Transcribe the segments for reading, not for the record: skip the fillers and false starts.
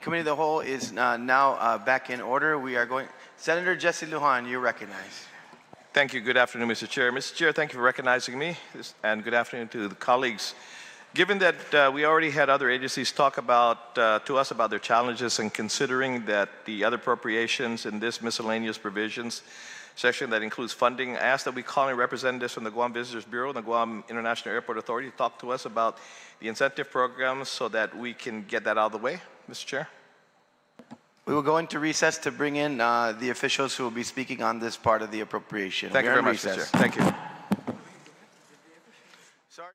Committee of the Whole is now back in order. We are going. Senator Jesse Lujan, you're recognized. Thank you. Good afternoon, Mr. Chair. Mr. Chair, thank you for recognizing me, and good afternoon to the colleagues. Given that we already had other agencies talk to us about their challenges, and considering that the other appropriations in this miscellaneous provisions section that includes funding, I ask that we call in representatives from the Guam Visitors Bureau and the Guam International Airport Authority to talk to us about the incentive programs so that we can get that out of the way, Mr. Chair. We will go into recess to bring in the officials who will be speaking on this part of the appropriation. Thank you very much, Mr. Chair. Thank you. Sorry.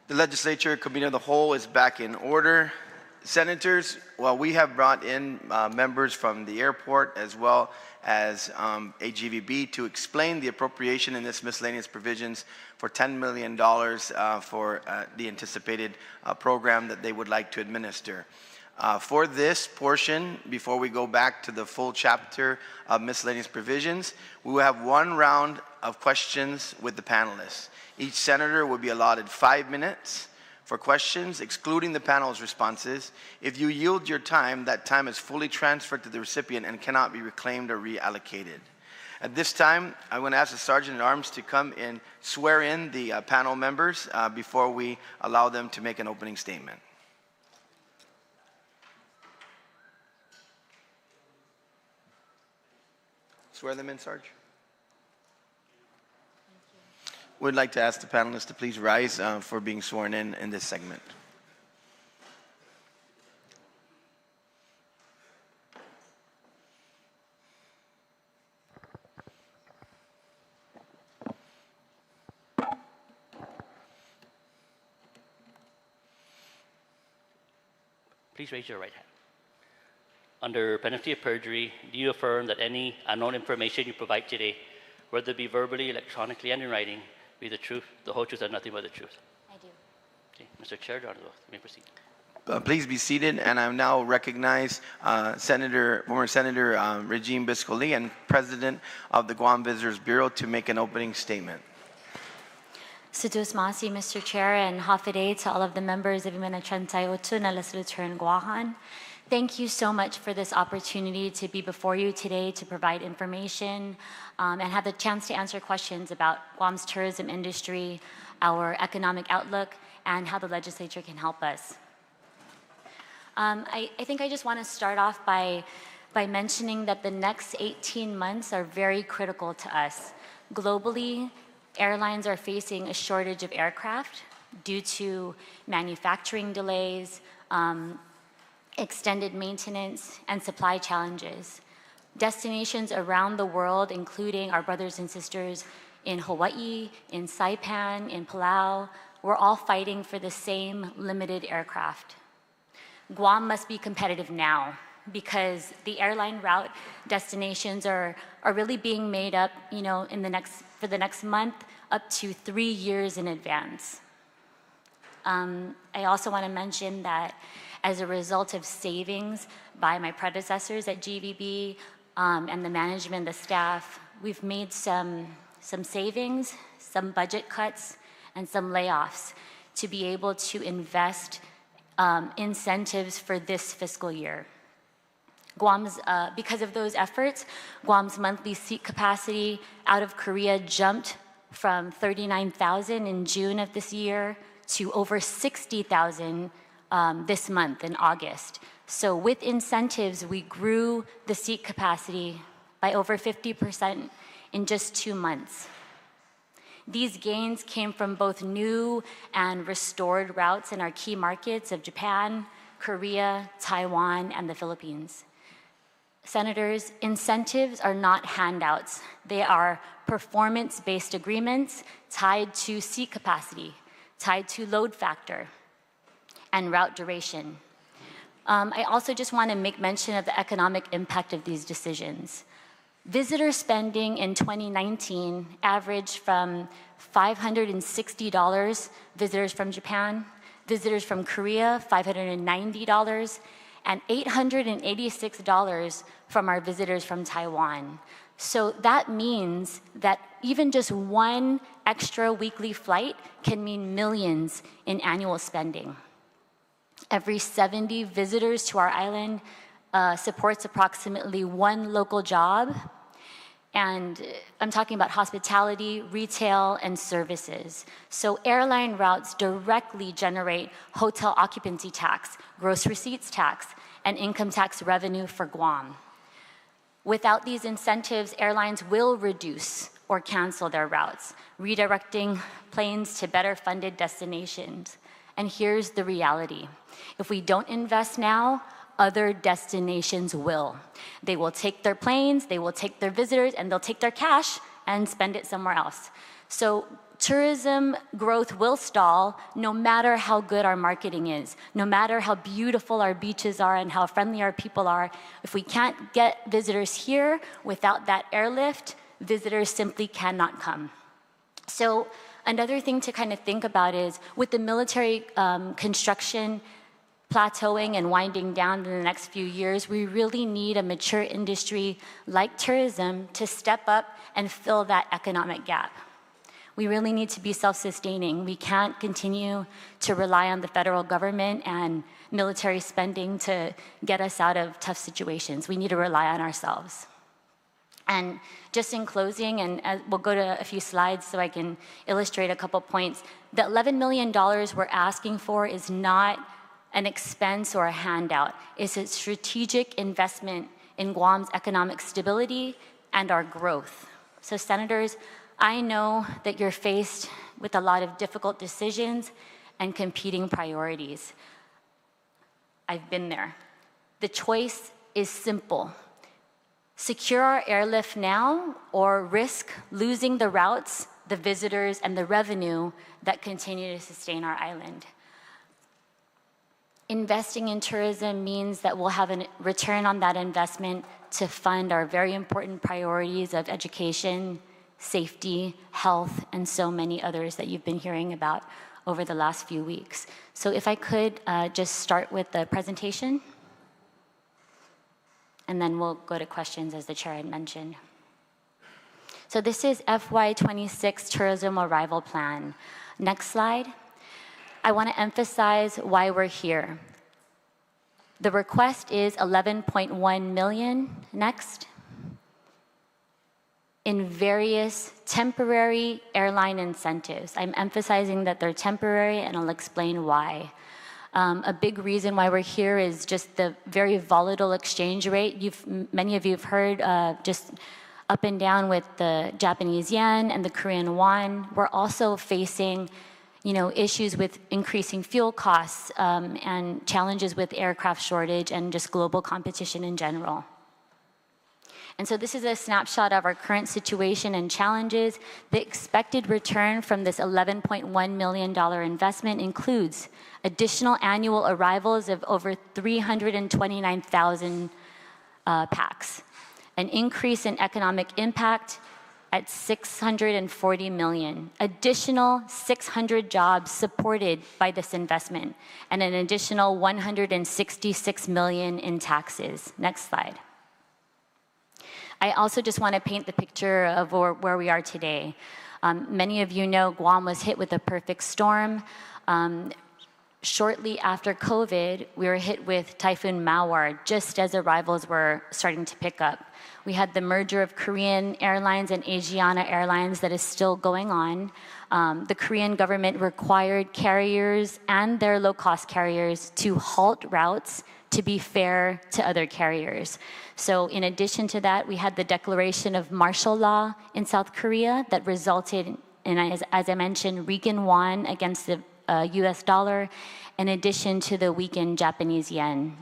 The Legislature Committee of the Whole is back in order. Senators, well, we have brought in members from the airport as well as AGVB to explain the appropriation in this miscellaneous provisions for $10 million for the anticipated program that they would like to administer. For this portion, before we go back to the full chapter of miscellaneous provisions, we will have one round of questions with the panelists. Each senator will be allotted 5 minutes for questions, excluding the panel's responses. If you yield your time, that time is fully transferred to the recipient and cannot be reclaimed or reallocated. At this time, I'm going to ask the Sergeant at Arms to come and swear in the panel members before we allow them to make an opening statement. Swear them in, Sarge. Would like to ask the panelists to please rise for being sworn in this segment. Please raise your right hand. Under penalty of perjury, do you affirm that any unknown information you provide today, whether it be verbally, electronically, and in writing, be the truth, the whole truth, and nothing but the truth? I do. Okay, Mr. Chair, Your Honor, you may proceed. Please be seated, and I now recognize former Senator Regine Biscoli and President of the Guam Visitors Bureau to make an opening statement. Sidus Masi, Mr. Chair, and Hafiday to all of the members of Imena Chantay Otu na Legislature in Guåhan. Thank you so much for this opportunity to be before you today to provide information and have the chance to answer questions about Guam's tourism industry, our economic outlook, and how the legislature can help us. I think I just want to start off by mentioning that the next 18 months are very critical to us. Globally, airlines are facing a shortage of aircraft due to manufacturing delays, extended maintenance, and supply challenges. Destinations around the world, including our brothers and sisters in Hawaii, in Saipan, in Palau, we're all fighting for the same limited aircraft. Guam must be competitive now because the airline route destinations are really being made up, for the next month up to 3 years in advance. I also want to mention that as a result of savings by my predecessors at GVB and the management, the staff, we've made some savings, some budget cuts, and some layoffs to be able to invest incentives for this fiscal year. Because of those efforts, Guam's monthly seat capacity out of Korea jumped from 39,000 in June of this year to over 60,000 this month in August. So with incentives, we grew the seat capacity by over 50% in just 2 months. These gains came from both new and restored routes in our key markets of Japan, Korea, Taiwan, and the Philippines. Senators, incentives are not handouts. They are performance-based agreements tied to seat capacity, tied to load factor, and route duration. I also just want to make mention of the economic impact of these decisions. Visitor spending in 2019 averaged from $560 visitors from Japan, visitors from Korea, $590, and $886 from our visitors from Taiwan. So that means that even just one extra weekly flight can mean millions in annual spending. Every 70 visitors to our island supports approximately 1 local job. And I'm talking about hospitality, retail, and services. So airline routes directly generate hotel occupancy tax, gross receipts tax, and income tax revenue for Guam. Without these incentives, airlines will reduce or cancel their routes, redirecting planes to better funded destinations. And here's the reality. If we don't invest now, other destinations will. They will take their planes, they will take their visitors, and they'll take their cash and spend it somewhere else. So tourism growth will stall no matter how good our marketing is, no matter how beautiful our beaches are and how friendly our people are. If we can't get visitors here without that airlift, visitors simply cannot come. So another thing to kind of think about is with the military construction plateauing and winding down in the next few years, we really need a mature industry like tourism to step up and fill that economic gap. We really need to be self-sustaining. We can't continue to rely on the federal government and military spending to get us out of tough situations. We need to rely on ourselves. And just in closing, and we'll go to a few slides so I can illustrate a couple points, the $11 million we're asking for is not an expense or a handout. It's a strategic investment in Guam's economic stability and our growth. So senators, I know that you're faced with a lot of difficult decisions and competing priorities. I've been there. The choice is simple. Secure our airlift now or risk losing the routes, the visitors, and the revenue that continue to sustain our island. Investing in tourism means that we'll have a return on that investment to fund our very important priorities of education, safety, health, and so many others that you've been hearing about over the last few weeks. So if I could just start with the presentation, and then we'll go to questions as the chair had mentioned. So this is FY2026 Tourism Arrival Plan. Next slide. I want to emphasize why we're here. The request is 11.1 million, next, in various temporary airline incentives. I'm emphasizing that they're temporary, and I'll explain why. A big reason why we're here is just the very volatile exchange rate. Many of you have heard just up and down with the Japanese yen and the Korean won. We're also facing issues with increasing fuel costs and challenges with aircraft shortage and just global competition in general. And so this is a snapshot of our current situation and challenges. The expected return from this $11.1 million investment includes additional annual arrivals of over 329,000 pax, an increase in economic impact at 640 million, additional 600 jobs supported by this investment, and an additional 166 million in taxes. Next slide. I also just want to paint the picture of where we are today. Many of you know Guam was hit with a perfect storm. Shortly after COVID, we were hit with Typhoon Mawar, just as arrivals were starting to pick up. We had the merger of Korean Airlines and Asiana Airlines that is still going on. The Korean government required carriers and their low-cost carriers to halt routes to be fair to other carriers. So in addition to that, we had the declaration of martial law in South Korea that resulted in, as I mentioned, weakened won against the US dollar, in addition to the weakened Japanese yen,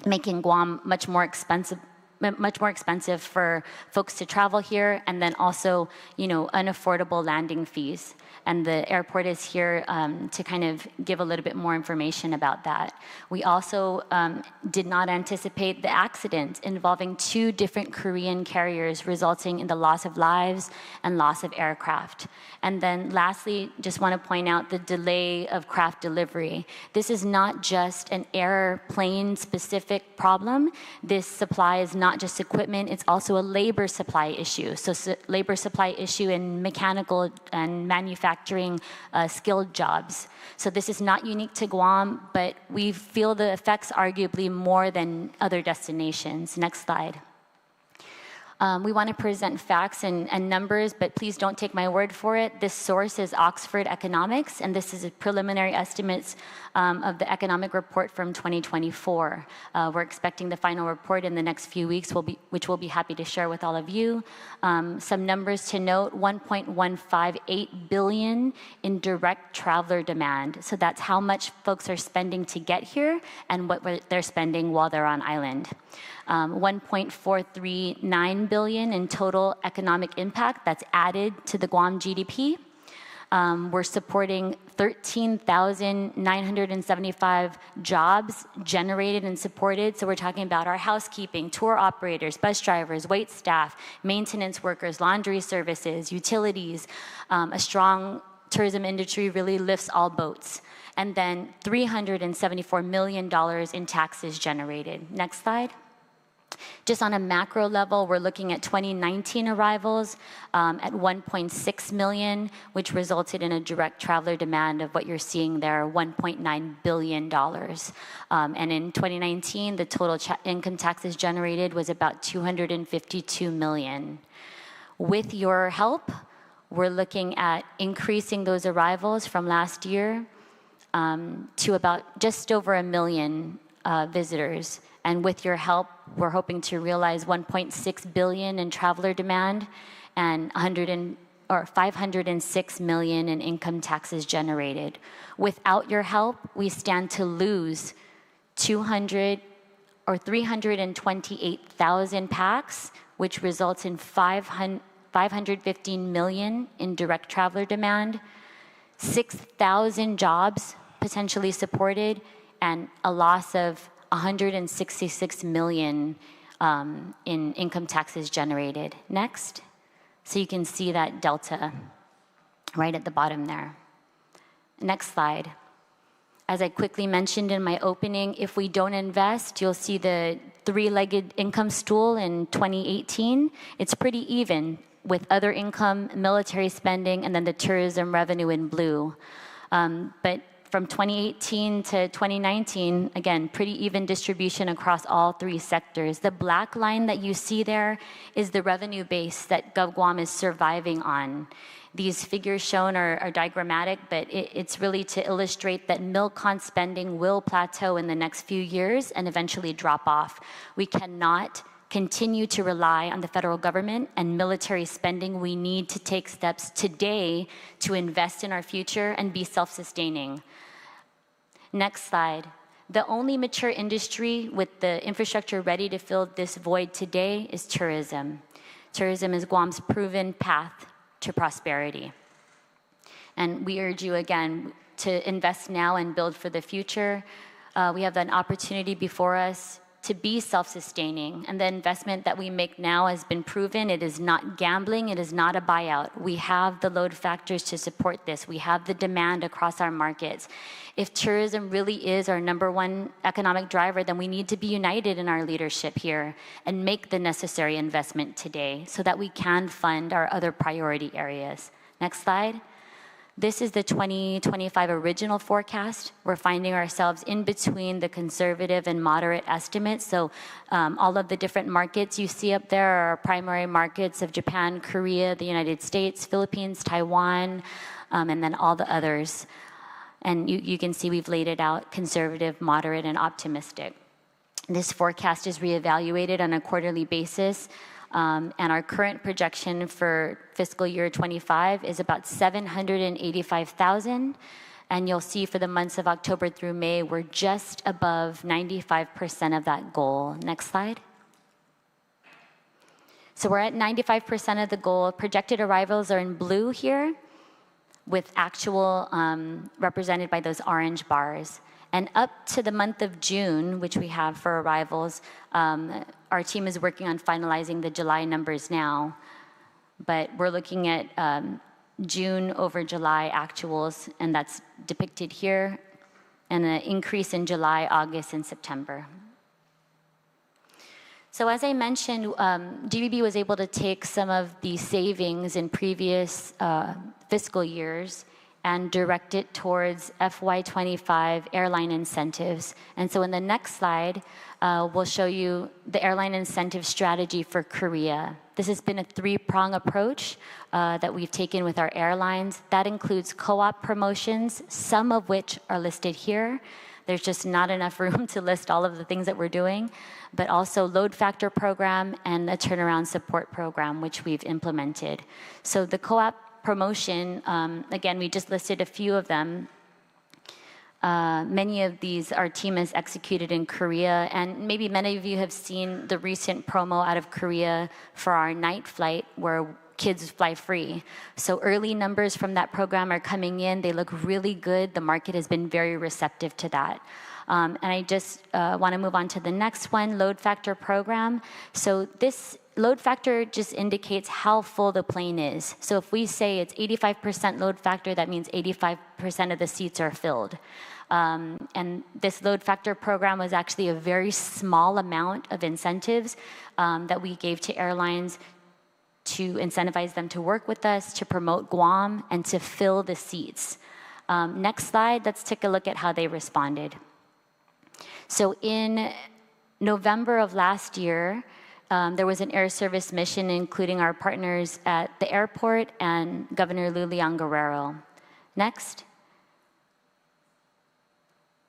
making Guam much more expensive for folks to travel here, and then also, unaffordable landing fees. And the airport is here to kind of give a little bit more information about that. We also did not anticipate the accident involving 2 different Korean carriers, resulting in the loss of lives and loss of aircraft. And then lastly, just want to point out the delay of craft delivery. This is not just an airplane specific problem. This supply is not just equipment, it's also a labor supply issue. So labor supply issue in mechanical and manufacturing skilled jobs. So this is not unique to Guam, but we feel the effects arguably more than other destinations. Next slide. We want to present facts and numbers, but please don't take my word for it. This source is Oxford Economics, and this is a preliminary estimates of the economic report from 2024. We're expecting the final report in the next few weeks, which we'll be happy to share with all of you. Some numbers to note: 1.158 billion in direct traveler demand. So that's how much folks are spending to get here and what they're spending while they're on island. 1.439 billion in total economic impact that's added to the Guam GDP. We're supporting 13,975 jobs generated and supported. So we're talking about our housekeeping, tour operators, bus drivers, wait staff, maintenance workers, laundry services, utilities. A strong tourism industry really lifts all boats. And then $374 million in taxes generated. Next slide. Just on a macro level, we're looking at 2019 arrivals at 1.6 million, which resulted in a direct traveler demand of what you're seeing there, $1.9 billion. And in 2019, the total income taxes generated was about 252 million. With your help, we're looking at increasing those arrivals from last year to about just over 1 million visitors. And with your help, we're hoping to realize 1.6 billion in traveler demand and 506 million in income taxes generated. Without your help, we stand to lose 328,000 packs, which results in 515 million in direct traveler demand, 6,000 jobs potentially supported, and a loss of 166 million in income taxes generated. Next. So you can see that delta right at the bottom there. Next slide. As I quickly mentioned in my opening, if we don't invest, you'll see the three-legged income stool in 2018. It's pretty even with other income, military spending, and then the tourism revenue in blue. But from 2018 to 2019, again, pretty even distribution across all three sectors. The black line that you see there is the revenue base that GovGuam is surviving on. These figures shown are diagrammatic, but it's really to illustrate that MilCon spending will plateau in the next few years and eventually drop off. We cannot continue to rely on the federal government and military spending. We need to take steps today to invest in our future and be self-sustaining. Next slide. The only mature industry with the infrastructure ready to fill this void today is tourism. Tourism is Guam's proven path to prosperity. And we urge you again to invest now and build for the future. We have an opportunity before us to be self-sustaining. And the investment that we make now has been proven. It is not gambling. It is not a buyout. We have the load factors to support this. We have the demand across our markets. If tourism really is our #1 economic driver, then we need to be united in our leadership here and make the necessary investment today so that we can fund our other priority areas. Next slide. This is the 2025 original forecast. We're finding ourselves in between the conservative and moderate estimates. So all of the different markets you see up there are primary markets of Japan, Korea, the United States, Philippines, Taiwan, and then all the others. And you can see we've laid it out: conservative, moderate, and optimistic. This forecast is reevaluated on a quarterly basis. And our current projection for fiscal year 25 is about 785,000. And you'll see for the months of October through May, we're just above 95% of that goal. Next slide. So we're at 95% of the goal. Projected arrivals are in blue here, with actual represented by those orange bars. And up to the month of June, which we have for arrivals, our team is working on finalizing the July numbers now. But we're looking at June over July actuals, and that's depicted here, and an increase in July, August, and September. So as I mentioned, GVB was able to take some of the savings in previous fiscal years and direct it towards FY2025 airline incentives. And so in the next slide, we'll show you the airline incentive strategy for Korea. This has been a three-prong approach that we've taken with our airlines. That includes co-op promotions, some of which are listed here. There's just not enough room to list all of the things that we're doing, but also load factor program and a turnaround support program, which we've implemented. So the co-op promotion, again, we just listed a few of them. Many of these our team has executed in Korea, and maybe many of you have seen the recent promo out of Korea for our night flight where kids fly free. So early numbers from that program are coming in. They look really good. The market has been very receptive to that. And I just want to move on to the next one, load factor program. So this load factor just indicates how full the plane is. So if we say it's 85% load factor, that means 85% of the seats are filled. And this load factor program was actually a very small amount of incentives that we gave to airlines to incentivize them to work with us, to promote Guam, and to fill the seats. Next slide, let's take a look at how they responded. So in November of last year, there was an air service mission including our partners at the airport and Governor Lulian Guerrero. Next.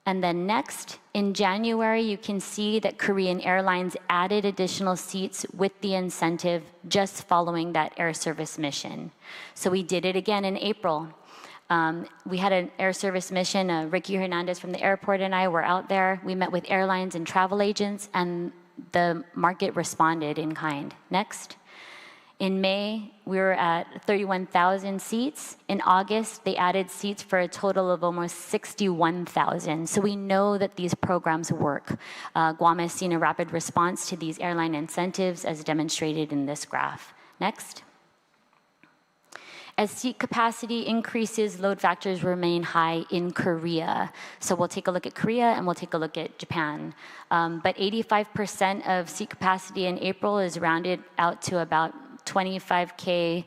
And then next, in January, you can see that Korean Airlines added additional seats with the incentive just following that air service mission. So we did it again in April. We had an air service mission. Ricky Hernandez from the airport and I were out there. We met with airlines and travel agents, and the market responded in kind. Next. In May, we were at 31,000 seats. In August, they added seats for a total of almost 61,000. So we know that these programs work. Guam has seen a rapid response to these airline incentives as demonstrated in this graph. Next. As seat capacity increases, load factors remain high in Korea. So we'll take a look at Korea and we'll take a look at Japan. But 85% of seat capacity in April is rounded out to about 25K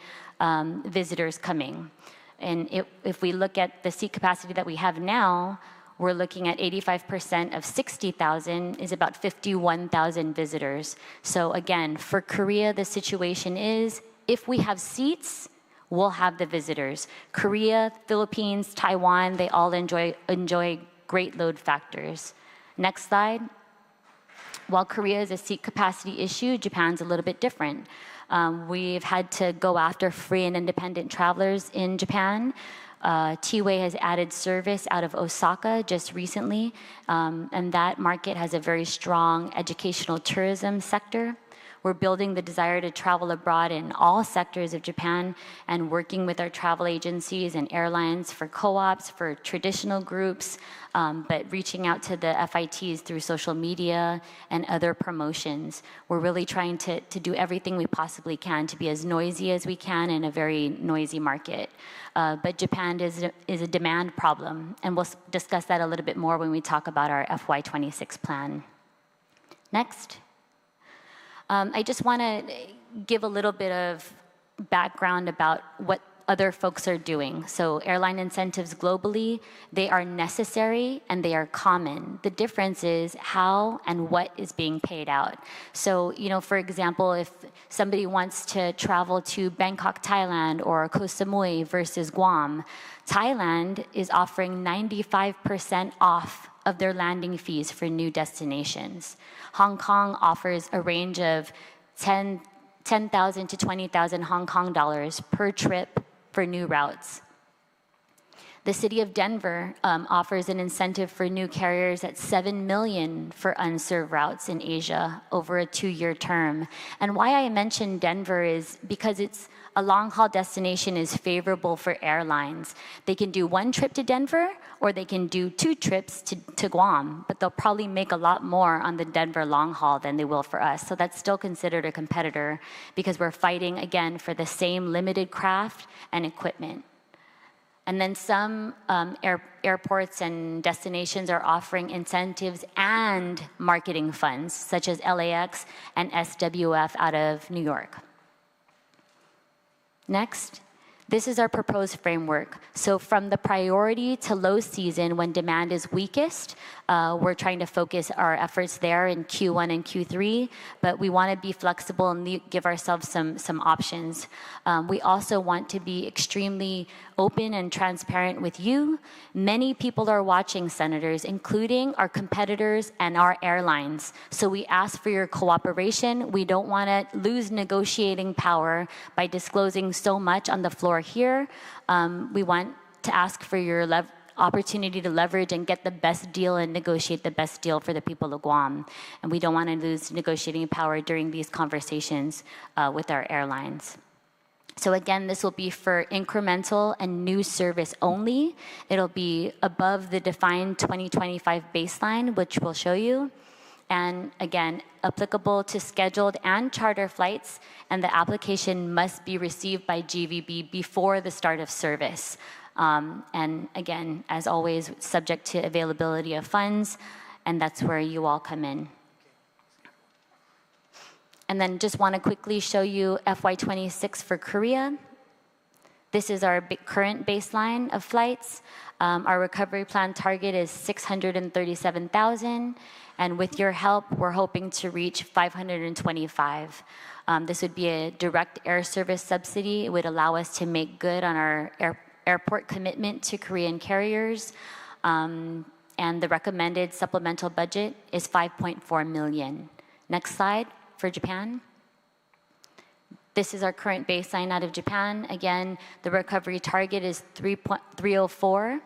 visitors coming. And if we look at the seat capacity that we have now, we're looking at 85% of 60,000 is about 51,000 visitors. So again, for Korea, the situation is if we have seats, we'll have the visitors. Korea, Philippines, Taiwan, they all enjoy great load factors. Next slide. While Korea is a seat capacity issue, Japan's a little bit different. We've had to go after free and independent travelers in Japan. T-Way has added service out of Osaka just recently, and that market has a very strong educational tourism sector. We're building the desire to travel abroad in all sectors of Japan and working with our travel agencies and airlines for co-ops, for traditional groups, but reaching out to the FITs through social media and other promotions. We're really trying to do everything we possibly can to be as noisy as we can in a very noisy market. But Japan is a demand problem, and we'll discuss that a little bit more when we talk about our FY2026 plan. Next. I just want to give a little bit of background about what other folks are doing. So airline incentives globally, they are necessary and they are common. The difference is how and what is being paid out. So, for example, if somebody wants to travel to Bangkok, Thailand, or Koh Samui versus Guam, Thailand is offering 95% off of their landing fees for new destinations. Hong Kong offers a range of 10,000 to 20,000 Hong Kong dollars per trip for new routes. The city of Denver offers an incentive for new carriers at $7 million for unserved routes in Asia over a 2-year term. And why I mention Denver is because it's a long-haul destination is favorable for airlines. They can do 1 trip to Denver, or they can do 2 trips to Guam, but they'll probably make a lot more on the Denver long haul than they will for us. So that's still considered a competitor because we're fighting, again, for the same limited craft and equipment. And then some airports and destinations are offering incentives and marketing funds, such as LAX and SWF out of New York. Next, this is our proposed framework. So from the priority to low season when demand is weakest, we're trying to focus our efforts there in Q1 and Q3, but we want to be flexible and give ourselves some options. We also want to be extremely open and transparent with you. Many people are watching, senators, including our competitors and our airlines. So we ask for your cooperation. We don't want to lose negotiating power by disclosing so much on the floor here. We want to ask for your opportunity to leverage and get the best deal and negotiate the best deal for the people of Guam. And we don't want to lose negotiating power during these conversations with our airlines. So again, this will be for incremental and new service only. It'll be above the defined 2025 baseline, which we'll show you. And again, applicable to scheduled and charter flights, and the application must be received by GVB before the start of service. And again, as always, subject to availability of funds, and that's where you all come in. And then just want to quickly show you FY26 for Korea. This is our current baseline of flights. Our recovery plan target is 637,000, and with your help, we're hoping to reach 525. This would be a direct air service subsidy. It would allow us to make good on our airport commitment to Korean carriers. and the recommended supplemental budget is $5.4 million. Next slide for Japan. This is our current baseline out of Japan. Again, the recovery target is 304,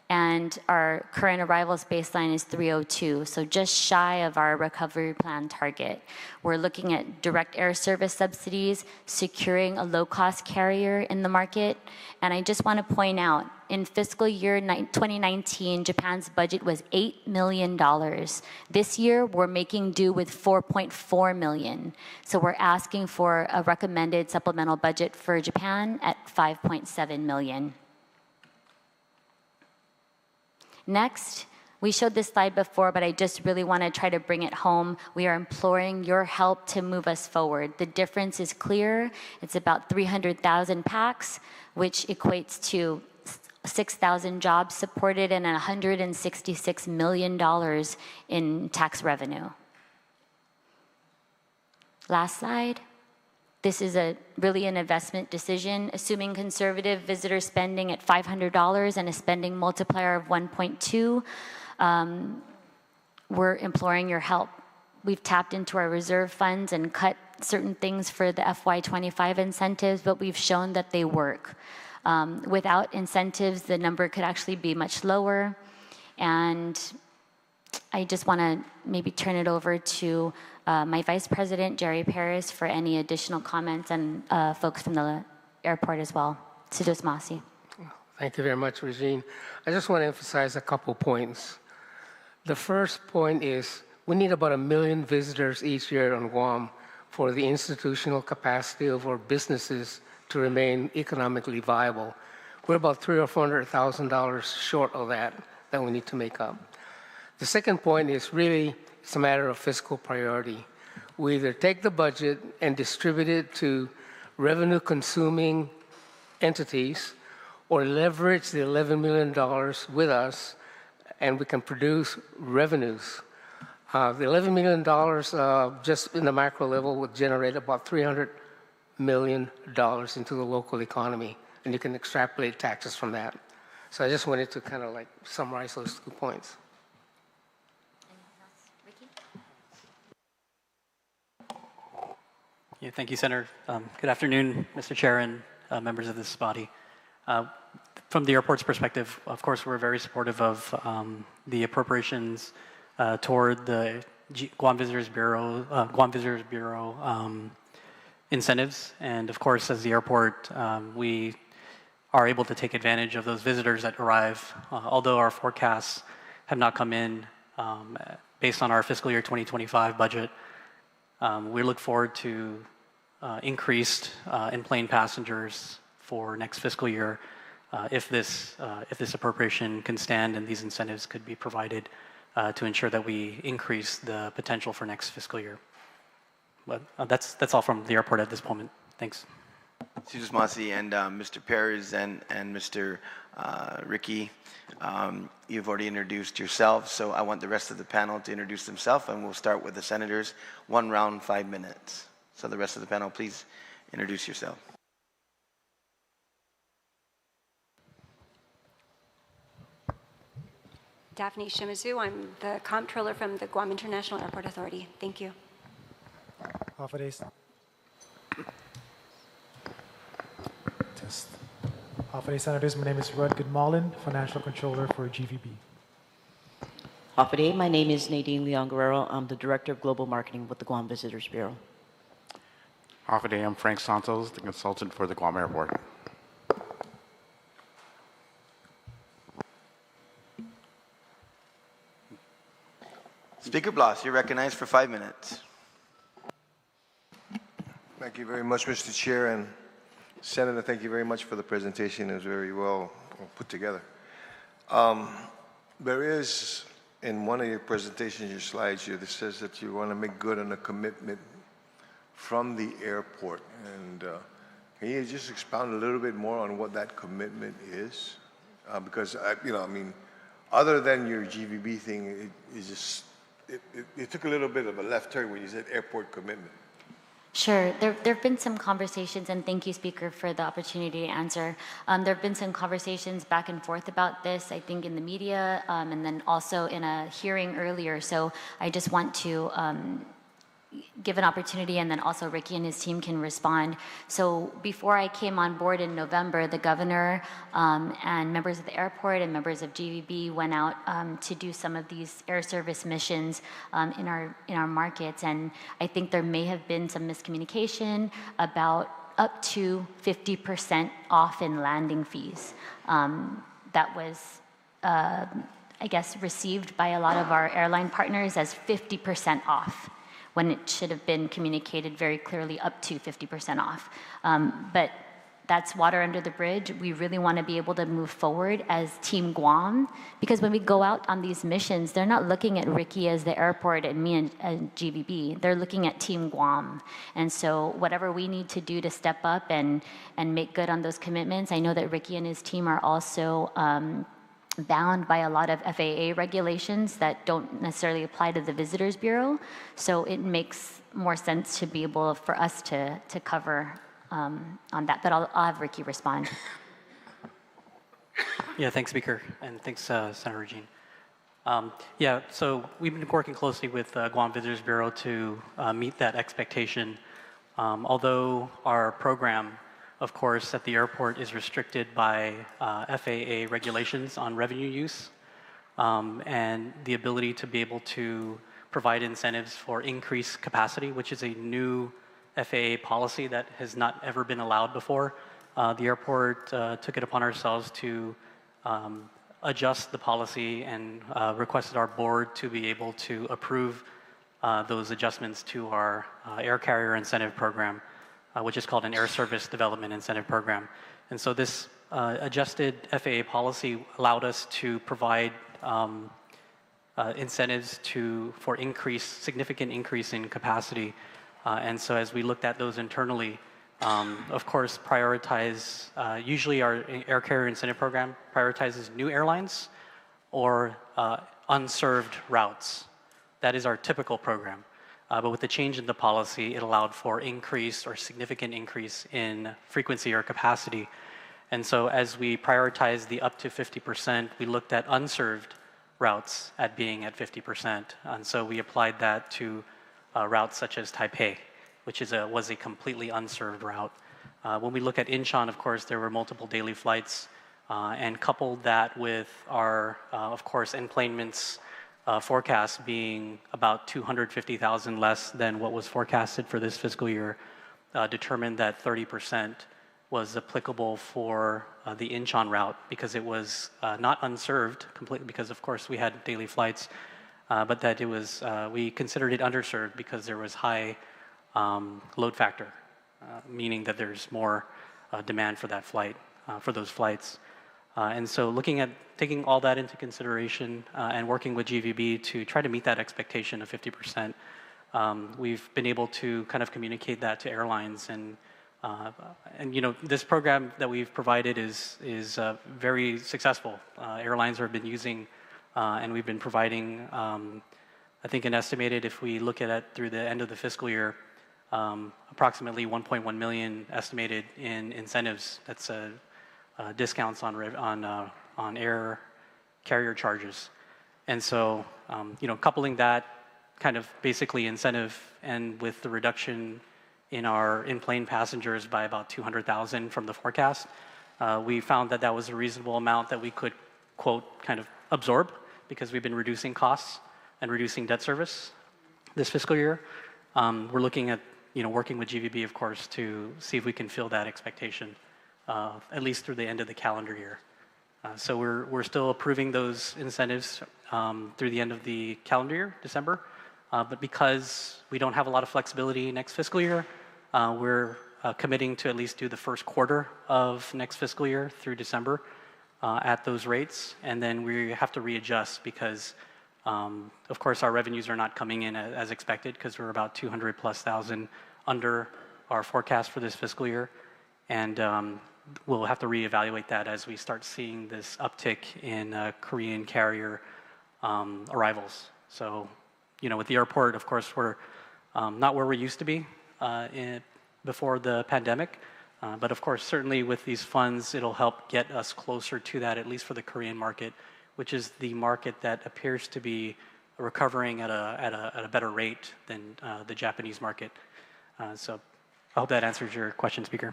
and our current arrivals baseline is 302, so just shy of our recovery plan target. We're looking at direct air service subsidies, securing a low-cost carrier in the market, and I just want to point out, in fiscal year 2019, Japan's budget was $8 million. This year, we're making do with $4.4 million. So we're asking for a recommended supplemental budget for Japan at $5.7 million. Next, we showed this slide before, but I just really want to try to bring it home. We are imploring your help to move us forward. The difference is clear. It's about 300,000 packs, which equates to 6,000 jobs supported and $166 million in tax revenue. Last slide. This is really an investment decision, assuming conservative visitor spending at $500 and a spending multiplier of 1.2. We're imploring your help. We've tapped into our reserve funds and cut certain things for the FY25 incentives, but we've shown that they work. Without incentives, the number could actually be much lower. And I just want to maybe turn it over to my Vice President, Jerry Paris, for any additional comments, and folks from the airport as well. Sidus Masi. Thank you very much, Regine. I just want to emphasize a couple points. The first point is we need about 1 million visitors each year on Guam for the institutional capacity of our businesses to remain economically viable. We're about $300,000 or $400,000 short of that we need to make up. The second point is really it's a matter of fiscal priority. We either take the budget and distribute it to revenue-consuming entities or leverage the $11 million with us, and we can produce revenues. The $11 million just in the macro level would generate about $300 million into the local economy, and you can extrapolate taxes from that. So I just wanted to kind of like summarize those 2 points. Yeah, thank you, Senator. Good afternoon, Mr. Chair and members of this body. From the airport's perspective, of course, we're very supportive of the appropriations toward the Guam Visitors Bureau incentives. And of course, as the airport, we are able to take advantage of those visitors that arrive. Although our forecasts have not come in based on our fiscal year 2025 budget, we look forward to increased in-plane passengers for next fiscal year if this appropriation can stand and these incentives could be provided to ensure that we increase the potential for next fiscal year. But that's all from the airport at this moment. Thanks. Sidus Masi and Mr. Perez and Mr. Ricky, you've already introduced yourself, so I want the rest of the panel to introduce themselves, and we'll start with the senators. 1 round, 5 minutes. So the rest of the panel, please introduce yourself. Daphne Shimizu. I'm the comptroller from the Guam International Airport Authority. Thank you. Hafa Senators, my name is Rudgid Mullen, Financial Controller for GVB. Hafa, my name is Nadine Leon Guerrero. I'm the Director of Global Marketing with the Guam Visitors Bureau. Hafa, I'm Frank Santos, the consultant for the Guam Airport. Speaker Blas, you're recognized for 5 minutes. Thank you very much, Mr. Chair, and Senator, thank you very much for the presentation. It was very well put together. There is, in one of your presentations, your slides here, that says that you want to make good on a commitment from the airport. And can you just expound a little bit more on what that commitment is? Because, I mean, other than your GVB thing, it took a little bit of a left turn when you said airport commitment. Sure. There have been some conversations, and thank you, Speaker, for the opportunity to answer. There have been some conversations back and forth about this, I think, in the media, and then also in a hearing earlier. So I just want to give an opportunity, and then also Ricky and his team can respond. So before I came on board in November, the governor and members of the airport and members of GVB went out to do some of these air service missions in our markets, and I think there may have been some miscommunication about up to 50% off in landing fees. That was, I guess, received by a lot of our airline partners as 50% off, when it should have been communicated very clearly up to 50% off. But that's water under the bridge. We really want to be able to move forward as Team Guam, because when we go out on these missions, they're not looking at Ricky as the airport and me and GVB. They're looking at Team Guam. And so whatever we need to do to step up and make good on those commitments, I know that Ricky and his team are also bound by a lot of FAA regulations that don't necessarily apply to the Visitors Bureau. So it makes more sense to be able for us to cover on that. But I'll have Ricky respond. Yeah, thanks, Speaker, and thanks, Senator Regine. Yeah, so we've been working closely with Guam Visitors Bureau to meet that expectation. Although our program, of course, at the airport is restricted by FAA regulations on revenue use and the ability to be able to provide incentives for increased capacity, which is a new FAA policy that has not ever been allowed before. The airport took it upon ourselves to adjust the policy and requested our board to be able to approve those adjustments to our air carrier incentive program, which is called an Air Service Development Incentive Program. And so this adjusted FAA policy allowed us to provide incentives for significant increase in capacity. And so as we looked at those internally, of course, usually our air carrier incentive program prioritizes new airlines or unserved routes. That is our typical program. But with the change in the policy, it allowed for increase or significant increase in frequency or capacity. And so as we prioritized the up to 50%, we looked at unserved routes at being at 50%. And so we applied that to routes such as Taipei, which was a completely unserved route. When we look at Incheon, of course, there were multiple daily flights, and coupled that with our, of course, enplanements forecast being about 250,000 less than what was forecasted for this fiscal year, determined that 30% was applicable for the Incheon route because it was not unserved completely because, of course, we had daily flights, but that it was, we considered it underserved because there was high load factor, meaning that there's more demand for that flight, for those flights. And so taking all that into consideration and working with GVB to try to meet that expectation of 50%, we've been able to kind of communicate that to airlines. And you know, this program that we've provided is very successful. Airlines have been using, and we've been providing, I think an estimated, if we look at it through the end of the fiscal year, approximately 1.1 million estimated in incentives. That's discounts on air carrier charges. And so, you know, coupling that kind of basically incentive and with the reduction in our in-plane passengers by about 200,000 from the forecast, we found that that was a reasonable amount that we could, quote, kind of absorb because we've been reducing costs and reducing debt service this fiscal year. We're looking at, you know, working with GVB, of course, to see if we can fill that expectation at least through the end of the calendar year. So we're still approving those incentives through the end of the calendar year, December. But because we don't have a lot of flexibility next fiscal year, we're committing to at least do the first quarter of next fiscal year through December at those rates. And then we have to readjust because, of course, our revenues are not coming in as expected because we're about 200,000+ under our forecast for this fiscal year. And we'll have to reevaluate that as we start seeing this uptick in Korean carrier arrivals. So, you know, with the airport, of course, we're not where we used to be. before the pandemic. But of course, certainly with these funds, it'll help get us closer to that, at least for the Korean market, which is the market that appears to be recovering at a better rate than the Japanese market. So I hope that answers your question, Speaker.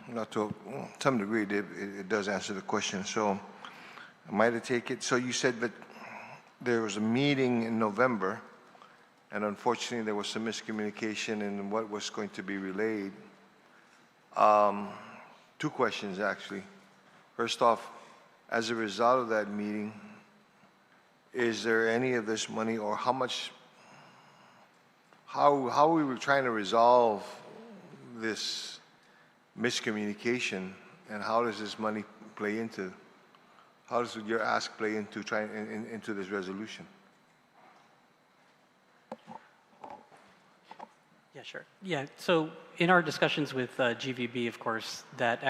Not to some degree, it does answer the question. So am I to take it? So you said that there was a meeting in November, and unfortunately there was some miscommunication in what was going to be relayed. Two questions, actually. First off, as a result of that meeting, is there any of this money, or how much, how we were trying to resolve this miscommunication, and how does this money play into, how does your ask play into into this resolution? Yeah, sure. Yeah, so in our discussions with GVB, of course, that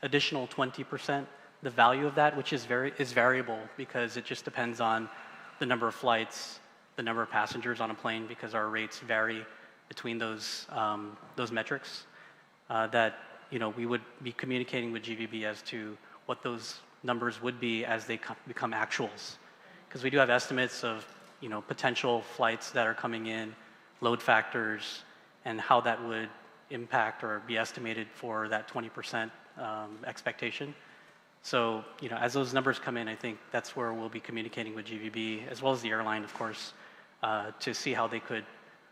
additional 20%, the value of that, which is variable because it just depends on the number of flights, the number of passengers on a plane, because our rates vary between those metrics. That we would be communicating with GVB as to what those numbers would be as they become actuals, because we do have estimates of potential flights that are coming in, load factors, and how that would impact or be estimated for that 20% expectation. So, as those numbers come in, I think that's where we'll be communicating with GVB, as well as the airline, of course, to see how they could,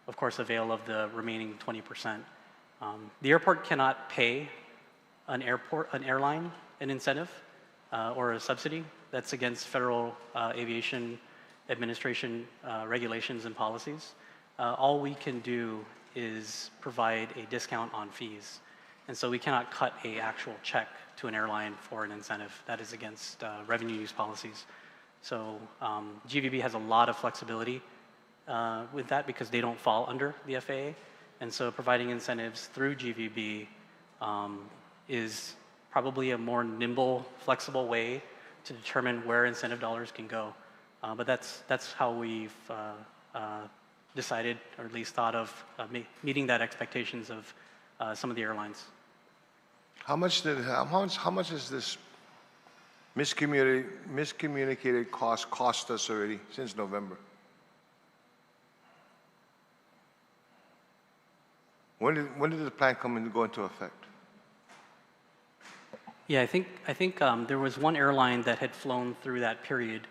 of course, avail of the remaining 20%. The airport cannot pay an airline an incentive or a subsidy. That's against Federal Aviation Administration regulations and policies. All we can do is provide a discount on fees. And so we cannot cut an actual check to an airline for an incentive. That is against revenue use policies. So GVB has a lot of flexibility with that because they don't fall under the FAA. And so providing incentives through GVB is probably a more nimble, flexible way to determine where incentive dollars can go. But that's how we've decided, or at least thought of meeting that expectations of some of the airlines. How much has this miscommunicated cost us already since November? When did the plan go into effect? Yeah, I think there was one airline that had flown through that period,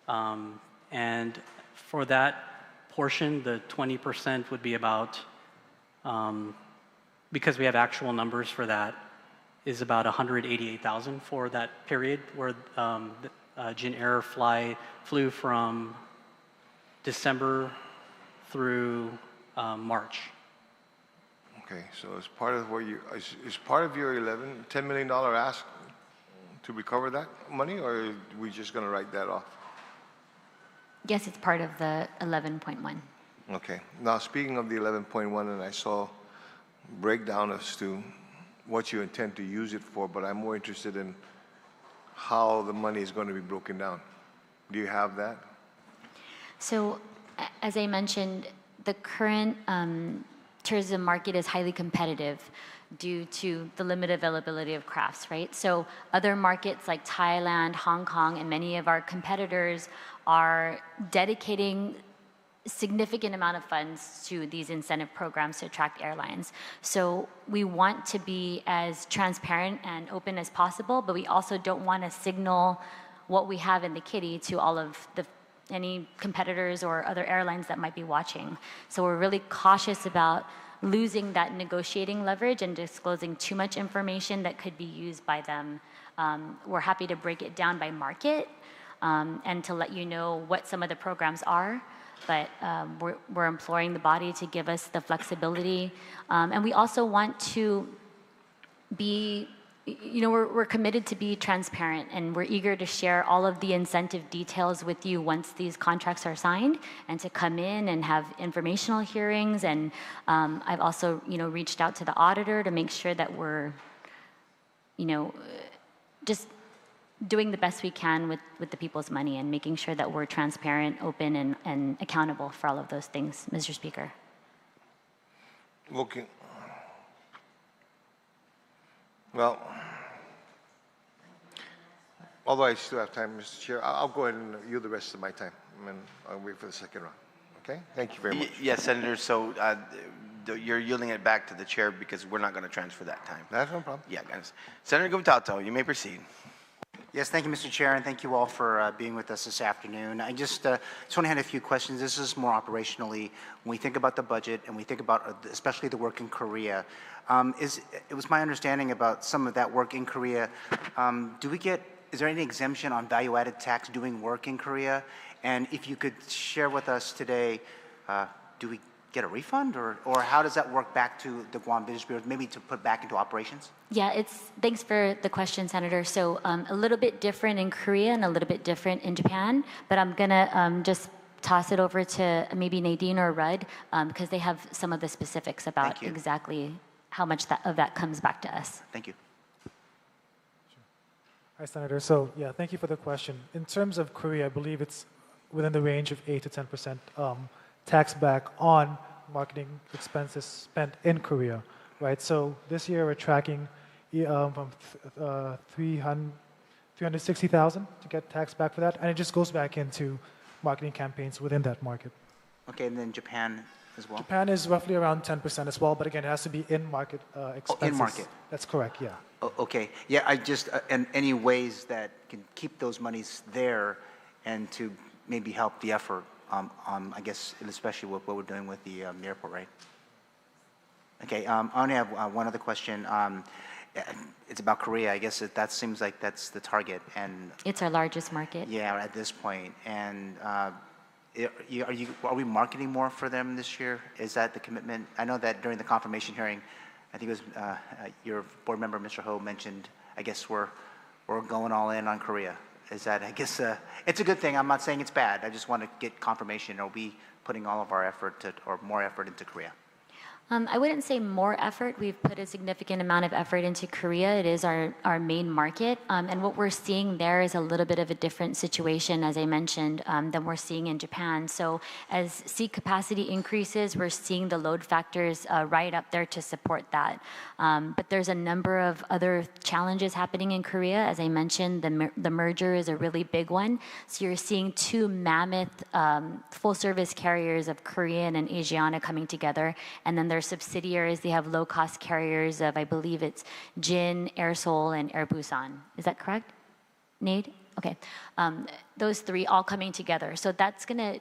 and for that portion, the 20% would be about, because we have actual numbers for that, is about $188,000 for that period where Jin Air flew from December through March. Okay, so as part of is part of your $10 million ask to recover that money, or are we just going to write that off? Yes, it's part of the 11.1. Okay. Now, speaking of the 11.1, and I saw breakdown as to what you intend to use it for, but I'm more interested in how the money is going to be broken down. Do you have that? So, as I mentioned, the current tourism market is highly competitive due to the limited availability of crafts, right? So other markets like Thailand, Hong Kong, and many of our competitors are dedicating significant amount of funds to these incentive programs to attract airlines. So we want to be as transparent and open as possible, but we also don't want to signal what we have in the kitty to all of any competitors or other airlines that might be watching. So we're really cautious about losing that negotiating leverage and disclosing too much information that could be used by them. We're happy to break it down by market and to let you know what some of the programs are, but we're imploring the body to give us the flexibility. And we also want to be, we're committed to be transparent, and we're eager to share all of the incentive details with you once these contracts are signed, and to come in and have informational hearings. And I've also, reached out to the auditor to make sure that we're, just doing the best we can with the people's money and making sure that we're transparent, open, and accountable for all of those things, Mr. Speaker. looking, well, although I still have time, Mr. Chair, I'll go ahead and yield the rest of my time, and I'll wait for the second round. Okay? Thank you very much. Yes, Senator, so you're yielding it back to the chair because we're not going to transfer that time. That's no problem. Yeah, guys. Senator Gumatato, you may proceed. Yes, thank you, Mr. Chair, and thank you all for being with us this afternoon. I just want to have a few questions. This is more operationally. When we think about the budget and we think about especially the work in Korea, it was my understanding about some of that work in Korea. Is there any exemption on value-added tax doing work in Korea? And if you could share with us today, do we get a refund, or how does that work back to the Guam Business Bureau, maybe to put back into operations? Yeah, thanks for the question, Senator. So a little bit different in Korea and a little bit different in Japan, but I'm gonna just toss it over to maybe Nadine or Rudd because they have some of the specifics about exactly how much of that comes back to us. Thank you. Hi, Senator. So yeah, thank you for the question. In terms of Korea, I believe it's within the range of 8 to 10% tax back on marketing expenses spent in Korea, right? So this year we're tracking from 360,000 to get tax back for that, and it just goes back into marketing campaigns within that market. Okay, and then Japan as well? Japan is roughly around 10% as well, but again, it has to be in-market expenses. Oh, in-market. That's correct, yeah. Okay, yeah, I just, and any ways that can keep those monies there and to maybe help the effort, I guess, especially with what we're doing with the airport, right? Okay, I only have one other question. It's about Korea. I guess that seems like that's the target, and it's our largest market. Yeah, at this point. And are we marketing more for them this year? Is that the commitment? I know that during the confirmation hearing, I think it was your board member, Mr. Ho, mentioned. I guess we're going all in on Korea. Is that? I guess it's a good thing. I'm not saying it's bad. I just want to get confirmation. Are we putting all of our effort or more effort into Korea? I wouldn't say more effort. We've put a significant amount of effort into Korea. It is our main market. And what we're seeing there is a little bit of a different situation, as I mentioned, than we're seeing in Japan. So as seat capacity increases, we're seeing the load factors right up there to support that. But there's a number of other challenges happening in Korea. As I mentioned, the merger is a really big one. So you're seeing two mammoth full-service carriers of Korean and Asiana coming together. And then there's subsidiaries. They have low-cost carriers of, I believe it's Jin, Air Seoul, and Air Busan. Is that correct, Nate? Okay. Those three all coming together. So that's going to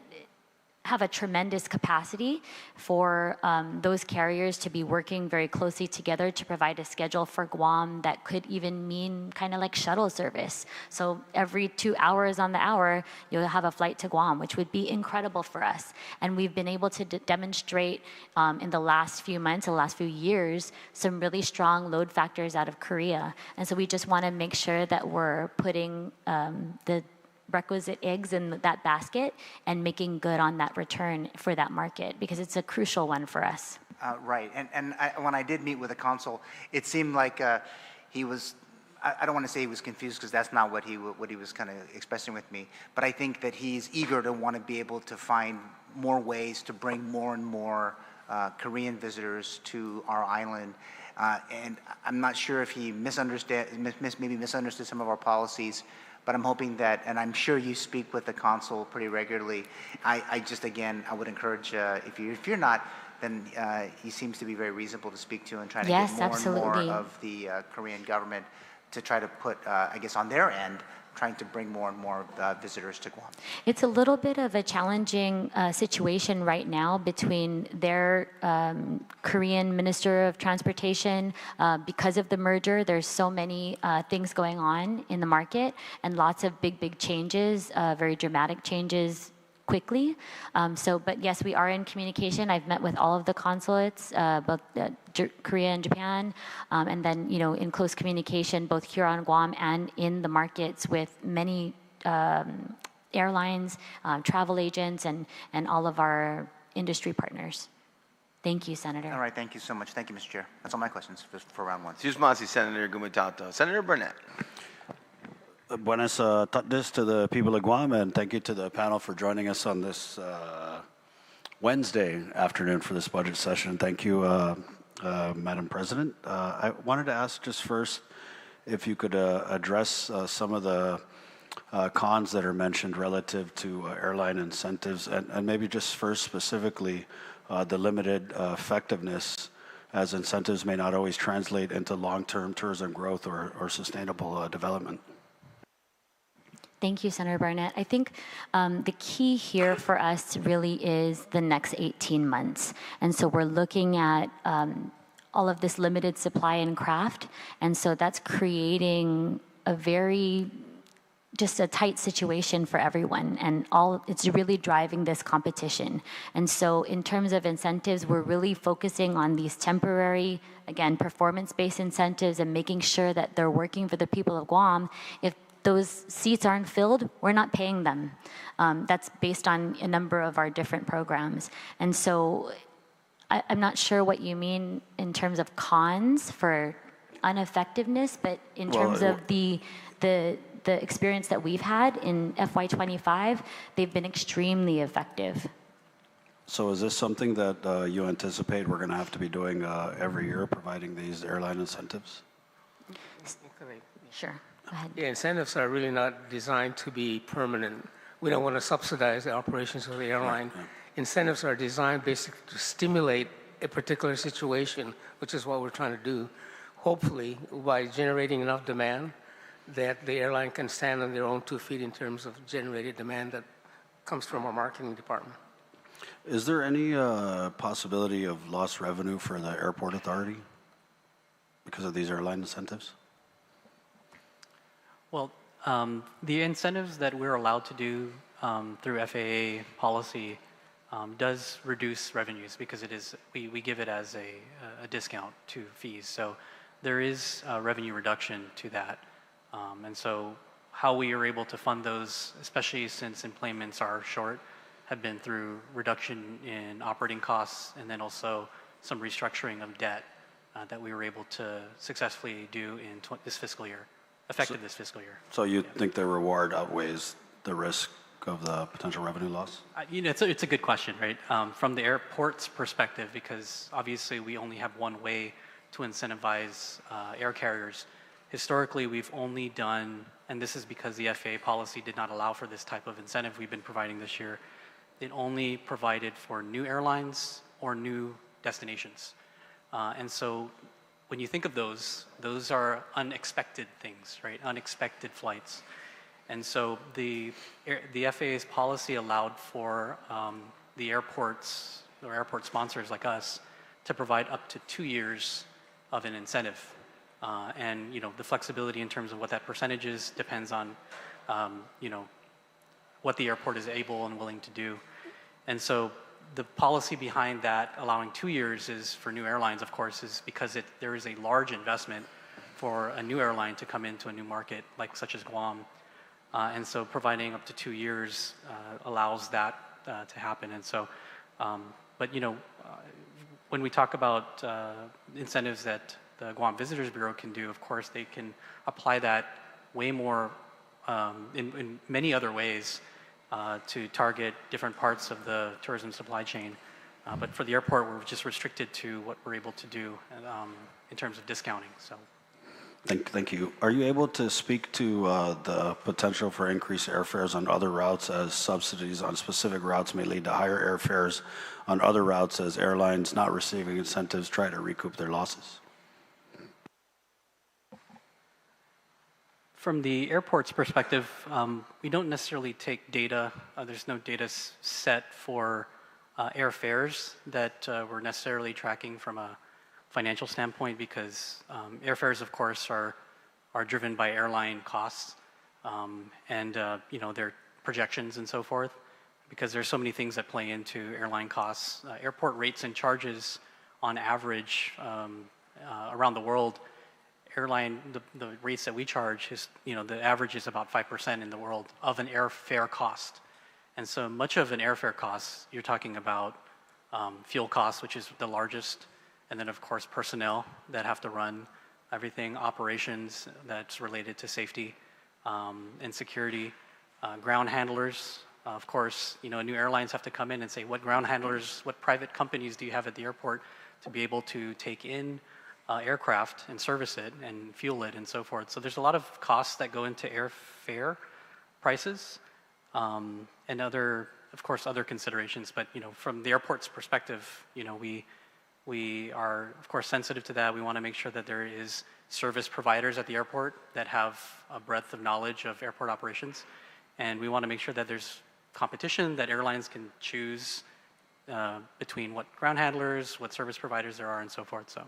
have a tremendous capacity for those carriers to be working very closely together to provide a schedule for Guam that could even mean kind of like shuttle service. So every 2 hours on the hour, you'll have a flight to Guam, which would be incredible for us. And we've been able to demonstrate in the last few months, the last few years, some really strong load factors out of Korea. And so we just want to make sure that we're putting the requisite eggs in that basket and making good on that return for that market because it's a crucial one for us. Right, and when I did meet with the consul, it seemed like he was, I don't want to say he was confused because that's not what he was kind of expressing with me, but I think that he's eager to want to be able to find more ways to bring more and more Korean visitors to our island. And I'm not sure if he maybe misunderstood some of our policies, but I'm hoping that, and I'm sure you speak with the consul pretty regularly. I just, again, I would encourage, if you're not, then he seems to be very reasonable to speak to and trying to get more and more of the Korean government to try to put, I guess, on their end, trying to bring more and more visitors to Guam. It's a little bit of a challenging situation right now between their Korean Minister of Transportation. Because of the merger, there's so many things going on in the market and lots of big changes, very dramatic changes quickly. But yes, we are in communication. I've met with all of the consulates, both Korea and Japan, and then, in close communication, both here on Guam and in the markets with many airlines, travel agents, and all of our industry partners. Thank you, Senator. All right, thank you so much. Thank you, Mr. Chair. That's all my questions for round one. Susmasi, Senator Gumatato. Senator Burnett. Buenas tardes to the people of Guam, and thank you to the panel for joining us on this Wednesday afternoon for this budget session. Thank you, Madam President. I wanted to ask just first if you could address some of the cons that are mentioned relative to airline incentives, and maybe just first specifically the limited effectiveness, as incentives may not always translate into long-term tourism growth or sustainable development. Thank you, Senator Barnett. I think the key here for us really is the next 18 months. And so we're looking at all of this limited supply and craft. And so that's creating just a tight situation for everyone, and it's really driving this competition. And so in terms of incentives, we're really focusing on these temporary, again, performance-based incentives and making sure that they're working for the people of Guam. If those seats aren't filled, we're not paying them. That's based on a number of our different programs. And so I'm not sure what you mean in terms of cons for ineffectiveness, but in terms of the experience that we've had in FY25, they've been extremely effective. So is this something that you anticipate we're going to have to be doing every year, providing these airline incentives? Sure, go ahead. The incentives are really not designed to be permanent. We don't want to subsidize the operations of the airline. Right. Incentives are designed basically to stimulate a particular situation, which is what we're trying to do, hopefully by generating enough demand that the airline can stand on their own 2 feet in terms of generated demand that comes from our marketing department. Is there any possibility of lost revenue for the airport authority because of these airline incentives? Well, the incentives that we're allowed to do through FAA policy does reduce revenues because we give it as a discount to fees. So there is a revenue reduction to that. And so how we are able to fund those, especially since employments are short, have been through reduction in operating costs and then also some restructuring of debt that we were able to successfully do in this fiscal year, effective this fiscal year. So you think the reward outweighs the risk of the potential revenue loss? It's a good question, right? From the airport's perspective, because obviously we only have one way to incentivize air carriers. Historically, we've only done, and this is because the FAA policy did not allow for this type of incentive we've been providing this year, it only provided for new airlines or new destinations. And so when you think of those are unexpected things, right? Unexpected flights. And so the FAA's policy allowed for the airports or airport sponsors like us to provide up to 2 years of an incentive. And the flexibility in terms of what that percentage is depends on what the airport is able and willing to do. And so the policy behind that allowing 2 years is for new airlines, of course, is because there is a large investment for a new airline to come into a new market such as Guam. And so providing up to 2 years allows that to happen. And so, but when we talk about incentives that the Guam Visitors Bureau can do, of course, they can apply that way more in many other ways to target different parts of the tourism supply chain. But for the airport, we're just restricted to what we're able to do in terms of discounting. So. Thank you. Are you able to speak to the potential for increased airfares on other routes, as subsidies on specific routes may lead to higher airfares on other routes as airlines not receiving incentives try to recoup their losses? From the airport's perspective, we don't necessarily take data. There's no data set for airfares that we're necessarily tracking from a financial standpoint, because airfares, of course, are driven by airline costs and their projections and so forth, because there's so many things that play into airline costs. Airport rates and charges, on average, around the world, the rates that we charge is, the average is about 5% in the world of an airfare cost. And so much of an airfare cost, you're talking about fuel costs, which is the largest, and then of course personnel that have to run everything, operations that's related to safety and security, ground handlers Of course, new airlines have to come in and say, what ground handlers, what private companies do you have at the airport to be able to take in aircraft and service it and fuel it and so forth. So there's a lot of costs that go into airfare prices and other considerations. But from the airport's perspective, we are of course sensitive to that. We want to make sure that there is service providers at the airport that have a breadth of knowledge of airport operations, and we want to make sure that there's competition, that airlines can choose between what ground handlers, what service providers there are, and so forth. So.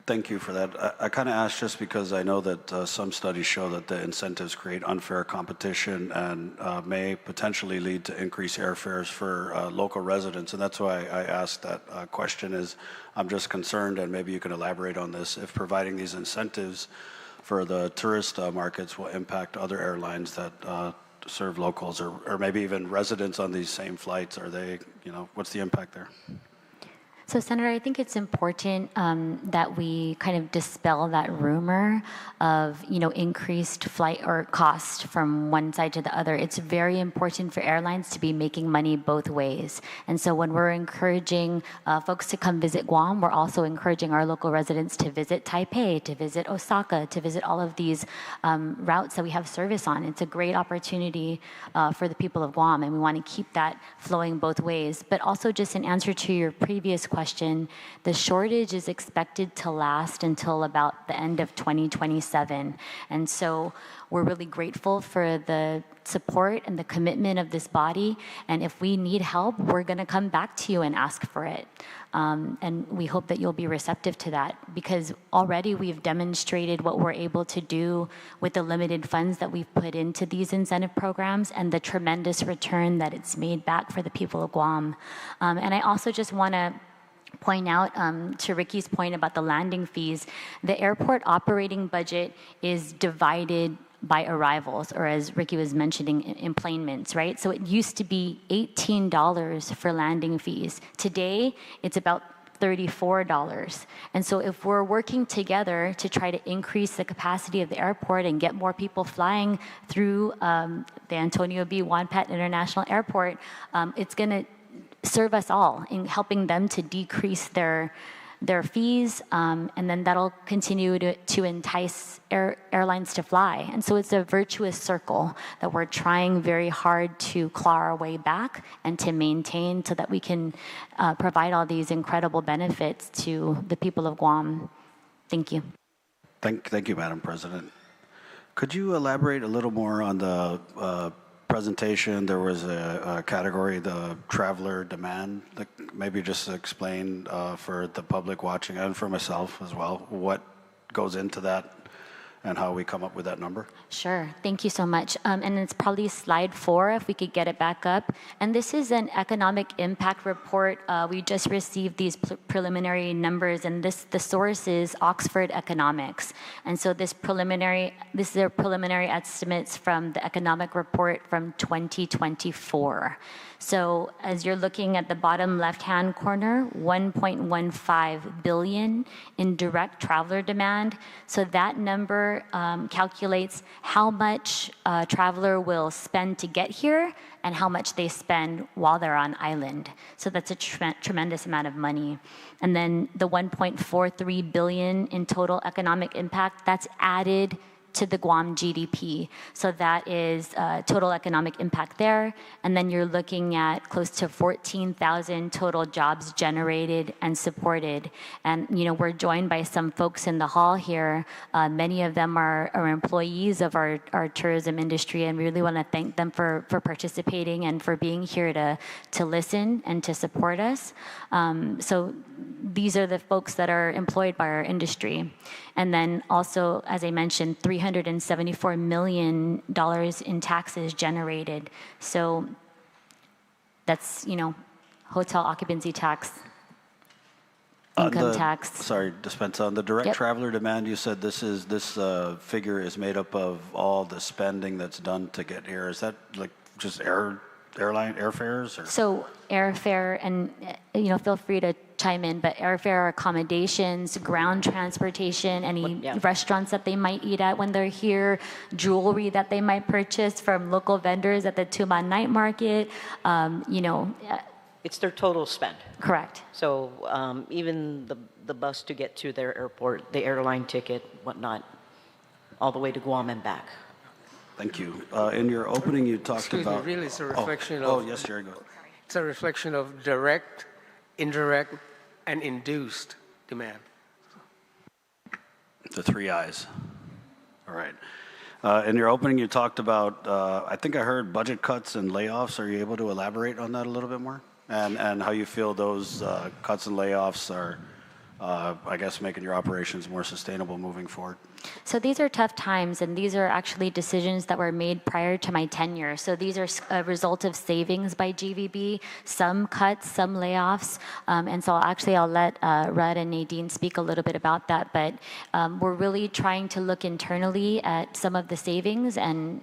Thank you for that. I kind of asked just because I know that some studies show that the incentives create unfair competition and may potentially lead to increased airfares for local residents. And that's why I asked that question. I'm just concerned, and maybe you can elaborate on this, if providing these incentives for the tourist markets will impact other airlines that serve locals or maybe even residents on these same flights. Are they, what's the impact there? So, Senator, I think it's important that we kind of dispel that rumor of, increased flight or cost from one side to the other. It's very important for airlines to be making money both ways. And so when we're encouraging folks to come visit Guam, we're also encouraging our local residents to visit Taipei, to visit Osaka, to visit all of these routes that we have service on. It's a great opportunity for the people of Guam, and we want to keep that flowing both ways. But also, just in answer to your previous question, the shortage is expected to last until about the end of 2027. And so we're really grateful for the support and the commitment of this body. And if we need help, we're going to come back to you and ask for it. And we hope that you'll be receptive to that, because already we've demonstrated what we're able to do with the limited funds that we've put into these incentive programs and the tremendous return that it's made back for the people of Guam. And I also just want to point out to Ricky's point about the landing fees, the airport operating budget is divided by arrivals, or as Ricky was mentioning, enplanements, right? So it used to be $18 for landing fees. Today, it's about $34. And so if we're working together to try to increase the capacity of the airport and get more people flying through the Antonio B. Juan-Pat International Airport, it's going to serve us all in helping them to decrease their fees, and then that'll continue to entice airlines to fly. And so it's a virtuous circle that we're trying very hard to claw our way back and to maintain so that we can provide all these incredible benefits to the people of Guam. Thank you. Thank you, Madam President. Could you elaborate a little more on the presentation? There was a category, the traveler demand. Maybe just explain for the public watching and for myself as well, what goes into that and how we come up with that number? Sure, thank you so much. And it's probably slide 4, if we could get it back up. And this is an economic impact report. We just received these preliminary numbers, and the source is Oxford Economics. And so this is their preliminary estimates from the economic report from 2024. So as you're looking at the bottom left-hand corner, 1.15 billion in direct traveler demand. So that number calculates how much a traveler will spend to get here and how much they spend while they're on island. So that's a tremendous amount of money. And then the 1.43 billion in total economic impact, that's added to the Guam GDP. So that is total economic impact there. And then you're looking at close to 14,000 total jobs generated and supported. And we're joined by some folks in the hall here. Many of them are employees of our tourism industry, and we really want to thank them for participating and for being here to listen and to support us. So these are the folks that are employed by our industry. And then also, as I mentioned, $374 million in taxes generated. So that's, hotel occupancy tax, income tax. Sorry, Dispensa, on the direct traveler demand, you said this figure is made up of all the spending that's done to get here. Is that like just airline airfares? Or? So airfare, and feel free to chime in, but airfare, accommodations, ground transportation, any restaurants that they might eat at when they're here, jewelry that they might purchase from local vendors at the Tuman night market, It's their total spend. Correct. So even the bus to get to their airport, the airline ticket, whatnot, all the way to Guam and back. Thank you. In your opening, you talked about... Really, it's a reflection of... Oh, yes, Jerry, go. It's a reflection of direct, indirect, and induced demand. The 3 I's. All right. In your opening, you talked about, I think I heard budget cuts and layoffs. Are you able to elaborate on that a little bit more? And how you feel those cuts and layoffs are, I guess, making your operations more sustainable moving forward? So these are tough times, and these are actually decisions that were made prior to my tenure. So these are a result of savings by GVB, some cuts, some layoffs. And so I'll let Rudd and Nadine speak a little bit about that. But we're really trying to look internally at some of the savings and,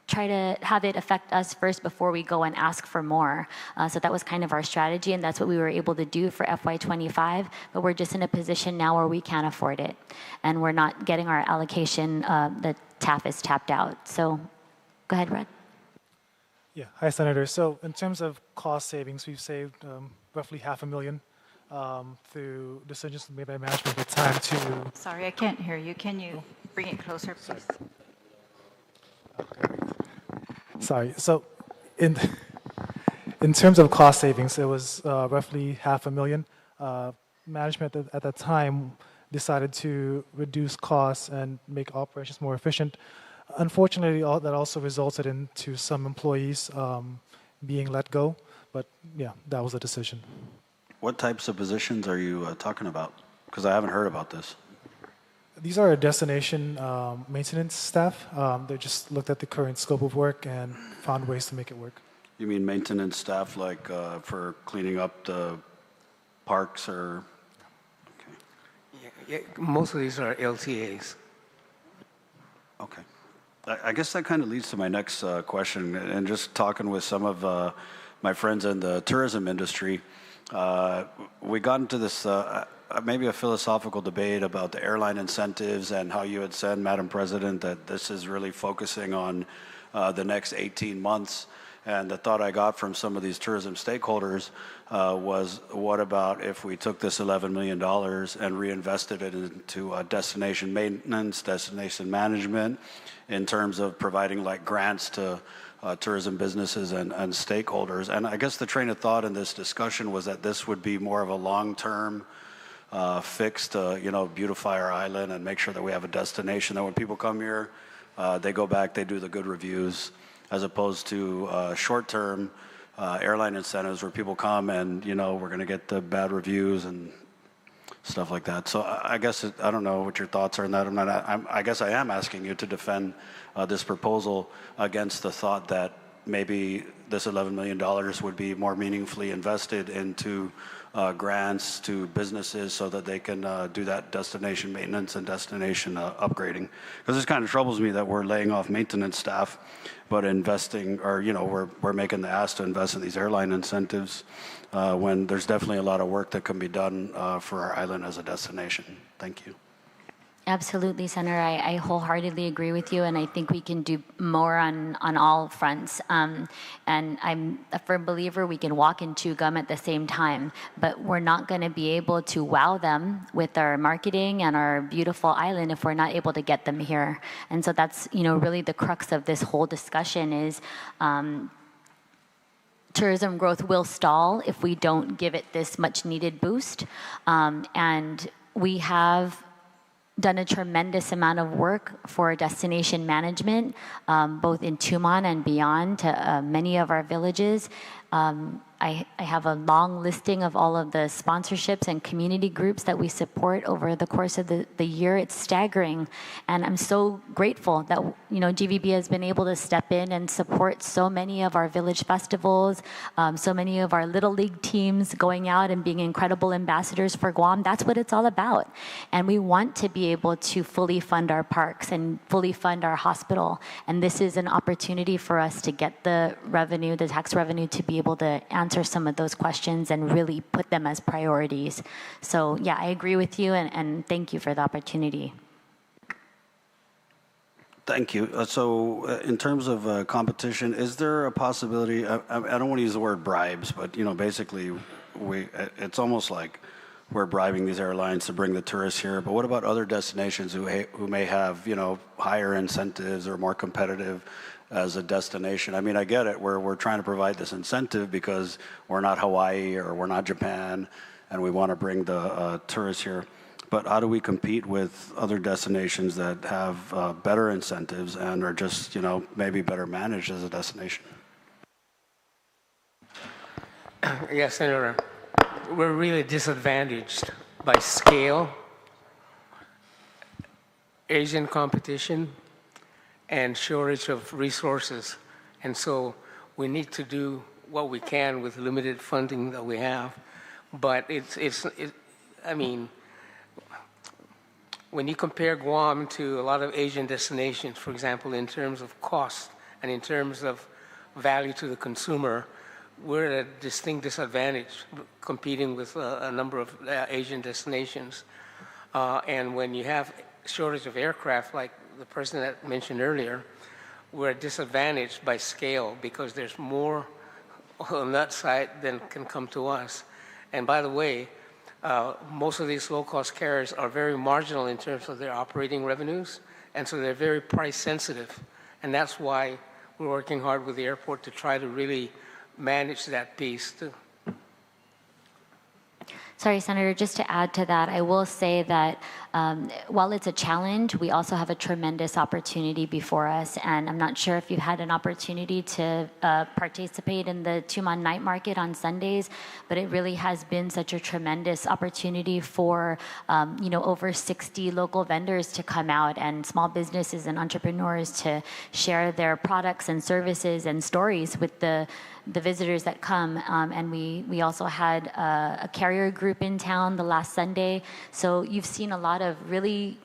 try to have it affect us first before we go and ask for more. So that was kind of our strategy, and that's what we were able to do for FY25. But we're just in a position now where we can't afford it, and we're not getting our allocation. The TAF is tapped out. So go ahead, Rudd. Yeah, hi, Senator. So in terms of cost savings, we've saved roughly $500,000 through decisions made by management at the time to... Sorry, I can't hear you. Can you bring it closer, please? Sorry. So in terms of cost savings, it was roughly $500,000. Management at that time decided to reduce costs and make operations more efficient. Unfortunately, that also resulted into some employees being let go. But yeah, that was a decision. What types of positions are you talking about? Because I haven't heard about this. These are destination maintenance staff. They just looked at the current scope of work and found ways to make it work. You mean maintenance staff, like for cleaning up the parks or? Okay. Yeah, most of these are LTAs. Okay. I guess that kind of leads to my next question. And just talking with some of my friends in the tourism industry, we got into this maybe a philosophical debate about the airline incentives and how you had said, Madam President, that this is really focusing on the next 18 months. And the thought I got from some of these tourism stakeholders was, what about if we took this $11 million and reinvested it into destination maintenance, destination management, in terms of providing like grants to tourism businesses and stakeholders. And I guess the train of thought in this discussion was that this would be more of a long-term fix to, beautify our island and make sure that we have a destination that when people come here, they go back, they do the good reviews, as opposed to short-term airline incentives where people come and, we're going to get the bad reviews and stuff like that. So I guess, I don't know what your thoughts are on that. I guess I am asking you to defend this proposal against the thought that maybe this $11 million would be more meaningfully invested into grants to businesses so that they can do that destination maintenance and destination upgrading. Because this kind of troubles me that we're laying off maintenance staff, but investing, or we're making the ask to invest in these airline incentives when there's definitely a lot of work that can be done for our island as a destination. Thank you. Absolutely, Senator. I wholeheartedly agree with you, and I think we can do more on all fronts. And I'm a firm believer we can walk and chew gum at the same time, but we're not going to be able to wow them with our marketing and our beautiful island if we're not able to get them here. And so that's, really the crux of this whole discussion is tourism growth will stall if we don't give it this much needed boost. And we have done a tremendous amount of work for destination management, both in Tuman and beyond to many of our villages. I have a long listing of all of the sponsorships and community groups that we support over the course of the year. It's staggering. And I'm so grateful that, GVB has been able to step in and support so many of our village festivals, so many of our Little League teams going out and being incredible ambassadors for Guam. That's what it's all about. And we want to be able to fully fund our parks and fully fund our hospital. And this is an opportunity for us to get the revenue, the tax revenue, to be able to answer answer some of those questions and really put them as priorities. So yeah, I agree with you, and thank you for the opportunity. Thank you. In terms of competition, is there a possibility? I don't want to use the word bribes, but basically, it's almost like we're bribing these airlines to bring the tourists here. But what about other destinations who may have higher incentives or more competitive as a destination? I mean, I get it. We're trying to provide this incentive because we're not Hawaii or we're not Japan, and we want to bring the tourists here. But how do we compete with other destinations that have better incentives and are just, maybe better managed as a destination? Yes, Senator. We're really disadvantaged by scale, Asian competition, and shortage of resources. And so we need to do what we can with limited funding that we have. But I mean, when you compare Guam to a lot of Asian destinations, for example, in terms of cost and in terms of value to the consumer, we're at a distinct disadvantage competing with a number of Asian destinations. And when you have shortage of aircraft, like the person that mentioned earlier, we're disadvantaged by scale because there's more on that side than can come to us. And by the way, most of these low-cost carriers are very marginal in terms of their operating revenues, and so they're very price sensitive. And that's why we're working hard with the airport to try to really manage that piece too. Sorry, Senator, just to add to that, I will say that while it's a challenge, we also have a tremendous opportunity before us. And I'm not sure if you had an opportunity to participate in the Tumon night market on Sundays, but it really has been such a tremendous opportunity for over 60 local vendors to come out and small businesses and entrepreneurs to share their products and services and stories with the visitors that come. And we also had a carrier group in town the last Sunday. So you've seen a lot of really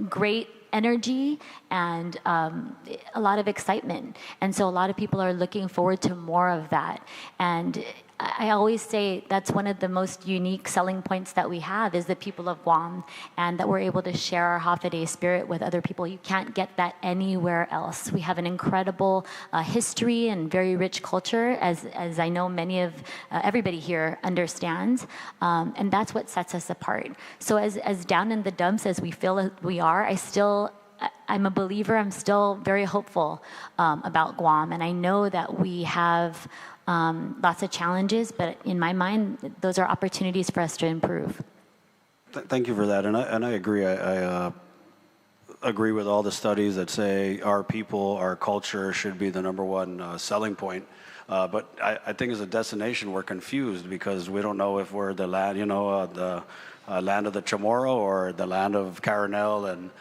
great energy and a lot of excitement. And so a lot of people are looking forward to more of that. And I always say that's one of the most unique selling points that we have is the people of Guam, and that we're able to share our Hafa spirit with other people. You can't get that anywhere else. We have an incredible history and very rich culture, as I know many of everybody here understands, and that's what sets us apart. So as down in the dumps as we feel we are, I'm a believer. I'm still very hopeful about Guam, and I know that we have lots of challenges, but in my mind, those are opportunities for us to improve. Thank you for that, and I agree. I agree with all the studies that say our people, our culture should be the #1 selling point. But I think as a destination, we're confused because we don't know if we're the land, the land of the Chamorro or the land of Caranel and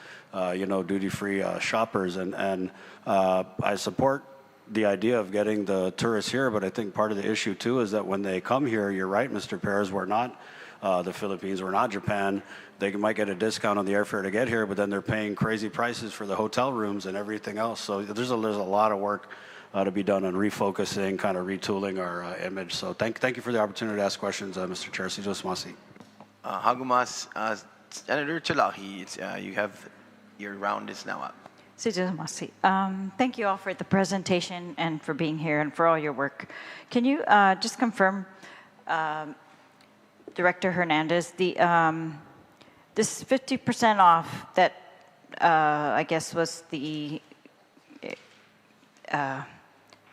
duty-free shoppers. And I support the idea of getting the tourists here, but I think part of the issue too is that when they come here, you're right, Mr. Perez, we're not the Philippines, we're not Japan. They might get a discount on the airfare to get here, but then they're paying crazy prices for the hotel rooms and everything else. So there's a lot of work to be done on refocusing, kind of retooling our image. So thank you for the opportunity to ask questions, Mr. Chair. Hagumas, Senator Chalahi, your round is now up. Thank you all for the presentation and for being here and for all your work. Can you just confirm, Director Hernandez, this 50% off that I guess was the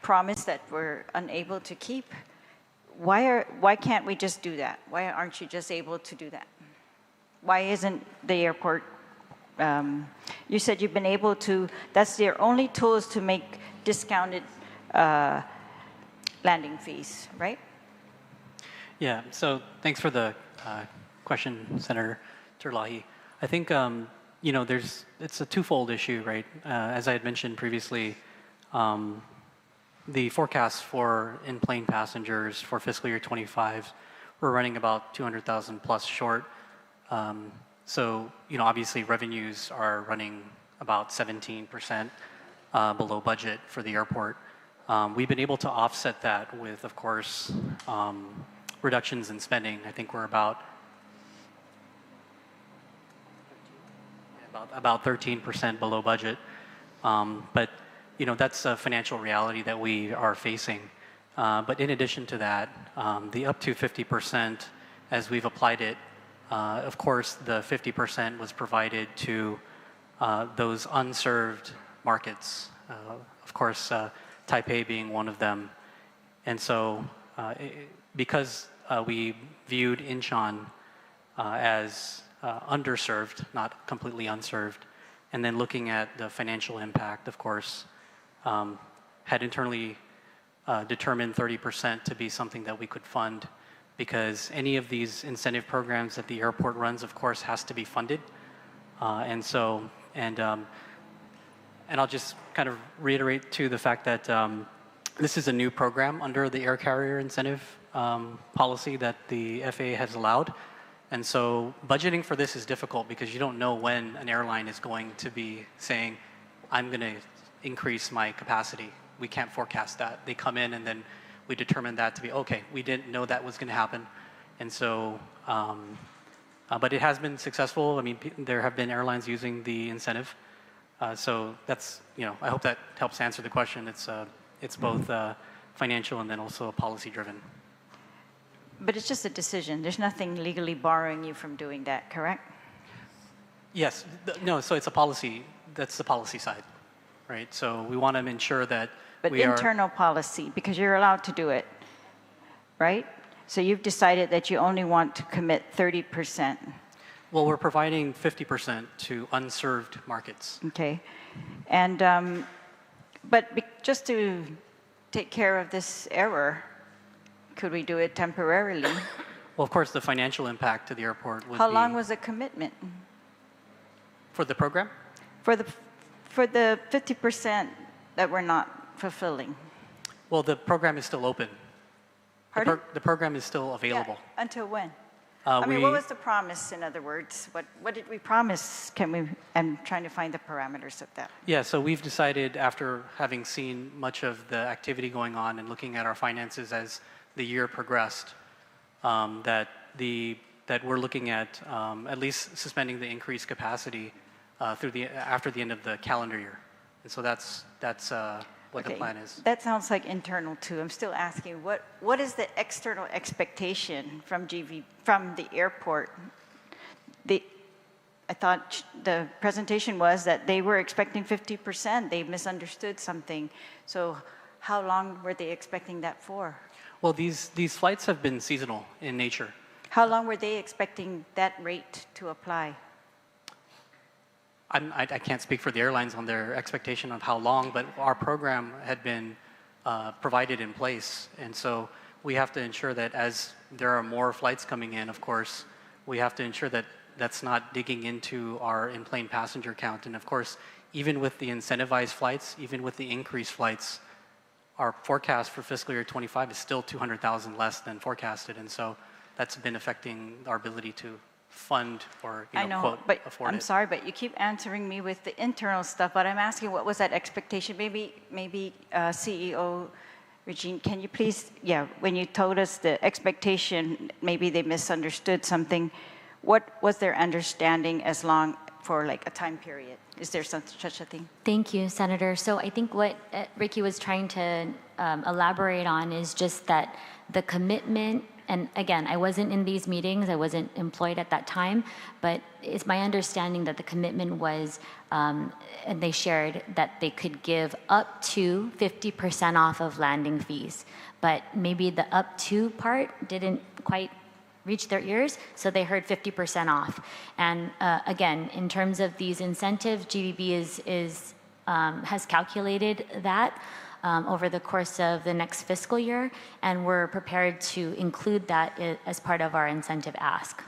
promise that we're unable to keep? Why can't we just do that? Why aren't you just able to do that? Why isn't the airport? You said you've been able to, that's their only tools to make discounted landing fees, right? Yeah, so thanks for the question, Senator Terlahi. I think, it's a twofold issue, right? As I had mentioned previously, the forecast for in-plane passengers for fiscal year 25, we're running about 200,000 plus short. So, obviously revenues are running about 17% below budget for the airport. We've been able to offset that with, of course, reductions in spending. I think we're about 13% below budget. But that's a financial reality that we are facing. But in addition to that, the up to 50%, as we've applied it, of course, the 50% was provided to those unserved markets. Of course, Taipei being one of them. And so because we viewed Incheon as underserved, not completely unserved, and then looking at the financial impact, of course, had internally determined 30% to be something that we could fund, because any of these incentive programs that the airport runs, of course, has to be funded. And I'll just kind of reiterate to the fact that this is a new program under the air carrier incentive policy that the FAA has allowed. And so budgeting for this is difficult because you don't know when an airline is going to be saying, I'm going to increase my capacity. We can't forecast that. They come in and then we determine that to be, okay, we didn't know that was going to happen. And so, but it has been successful. I mean, there have been airlines using the incentive. So that's, I hope that helps answer the question. It's both financial and then also policy driven. But it's just a decision. There's nothing legally barring you from doing that, correct? Yes. No, so it's a policy. That's the policy side, right? So we want to ensure that but we internal policy, because you're allowed to do it, right? So you've decided that you only want to commit 30%. Well, we're providing 50% to unserved markets. Okay. And, just to take care of this error, could we do it temporarily? Well, of course, the financial impact to the airport would be... How long was the commitment? For the program? For the 50% that we're not fulfilling. Well, the program is still open. Pardon? The program is still available. Yeah, until when? I mean, what was the promise, in other words? What did we promise? I'm trying to find the parameters of that. Yeah, so we've decided, after having seen much of the activity going on and looking at our finances as the year progressed, that we're looking at least suspending the increased capacity after the end of the calendar year. And so that's what the plan is. That sounds like internal too. I'm still asking, what is the external expectation from the airport? I thought the presentation was that they were expecting 50%. They misunderstood something. So how long were they expecting that for? Well, these flights have been seasonal in nature. How long were they expecting that rate to apply? I can't speak for the airlines on their expectation of how long, but our program had been provided in place. And so we have to ensure that as there are more flights coming in, of course, we have to ensure that that's not digging into our in-plane passenger count. And of course, even with the incentivized flights, even with the increased flights, our forecast for fiscal year 25 is still 200,000 less than forecasted. And so that's been affecting our ability to fund or, quote, but afford I'm sorry, but you keep answering me with the internal stuff, but I'm asking what was that expectation? Maybe CEO Regine, can you please, when you told us the expectation, maybe they misunderstood something. What was their understanding as long for like a time period? Is there such a thing? Thank you, Senator. So I think what Ricky was trying to elaborate on is just that the commitment, and again, I wasn't in these meetings, I wasn't employed at that time, but it's my understanding that the commitment was, and they shared that they could give up to 50% off of landing fees, but maybe the up to part didn't quite reach their ears, so they heard 50% off. And again, in terms of these incentives, GVB has calculated that over the course of the next fiscal year, and we're prepared to include that as part of our incentive ask.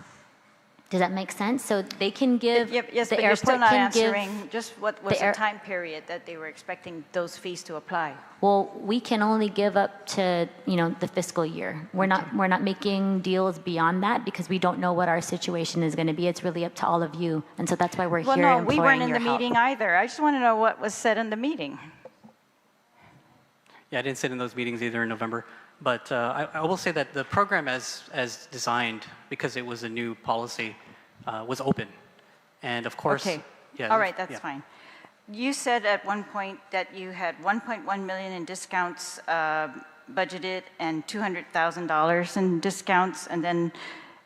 Does that make sense? So they can give, yes, the but airport you're still not can answering just what was the time period that they were expecting those fees to apply. Well, we can only give up to the fiscal year. We're not making deals beyond that because we don't know what our situation is going to be. It's really up to all of you, and so that's why we're here. Well, no, we weren't in your the help. meeting either. I just want to know what was said in the meeting. Yeah, I didn't sit in those meetings either in November. But I will say that the program as designed, because it was a new policy, was open. And of course, Okay. yeah. All right, that's yeah. fine. You said at one point that you had 1.1 million in discounts budgeted and $200,000 in discounts, and then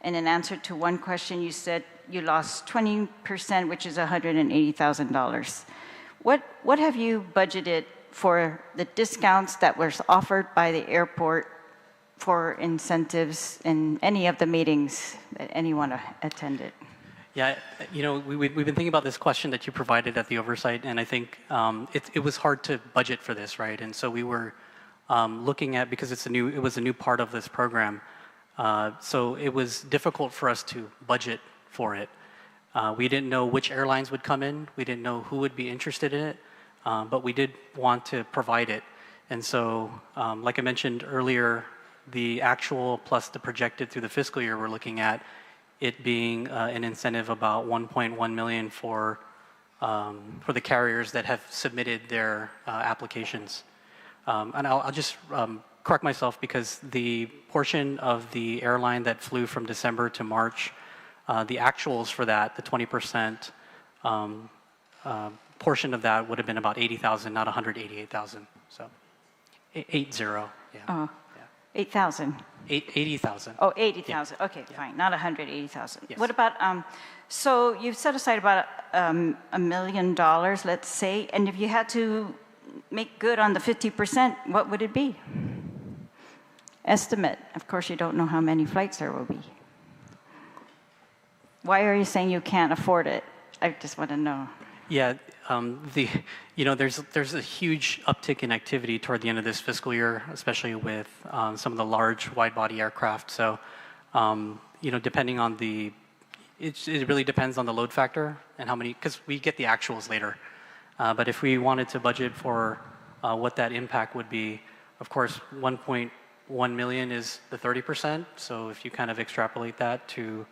in an answer to one question, you said you lost 20%, which is $180,000. What have you budgeted for the discounts that were offered by the airport for incentives in any of the meetings that anyone attended? Yeah, you know, we've been thinking about this question that you provided at the oversight, and I think it was hard to budget for this, right? And so we were looking at, because it was a new part of this program, so it was difficult for us to budget for it. We didn't know which airlines would come in. We didn't know who would be interested in it, but we did want to provide it. And so, like I mentioned earlier, the actual plus the projected through the fiscal year, we're looking at it being an incentive about 1.1 million for the carriers that have submitted their applications. And I'll just correct myself, because the portion of the airline that flew from December to March, the actuals for that, the 20% portion of that would have been about 80,000, not 188,000. So 80, yeah. Oh, 8,000. 80,000. Oh, 80,000. Yeah. Okay, fine. Not 180,000. Yes. What about, so you've set aside about $1 million, let's say, and if you had to make good on the 50%, what would it be? Estimate. Of course, you don't know how many flights there will be. Why are you saying you can't afford it? I just want to know. Yeah, there's a huge uptick in activity toward the end of this fiscal year, especially with some of the large wide-body aircraft. So, depending on it really depends on the load factor and how many, because we get the actuals later. But if we wanted to budget for what that impact would be, of course, 1.1 million is the 30%. So if you kind of extrapolate that to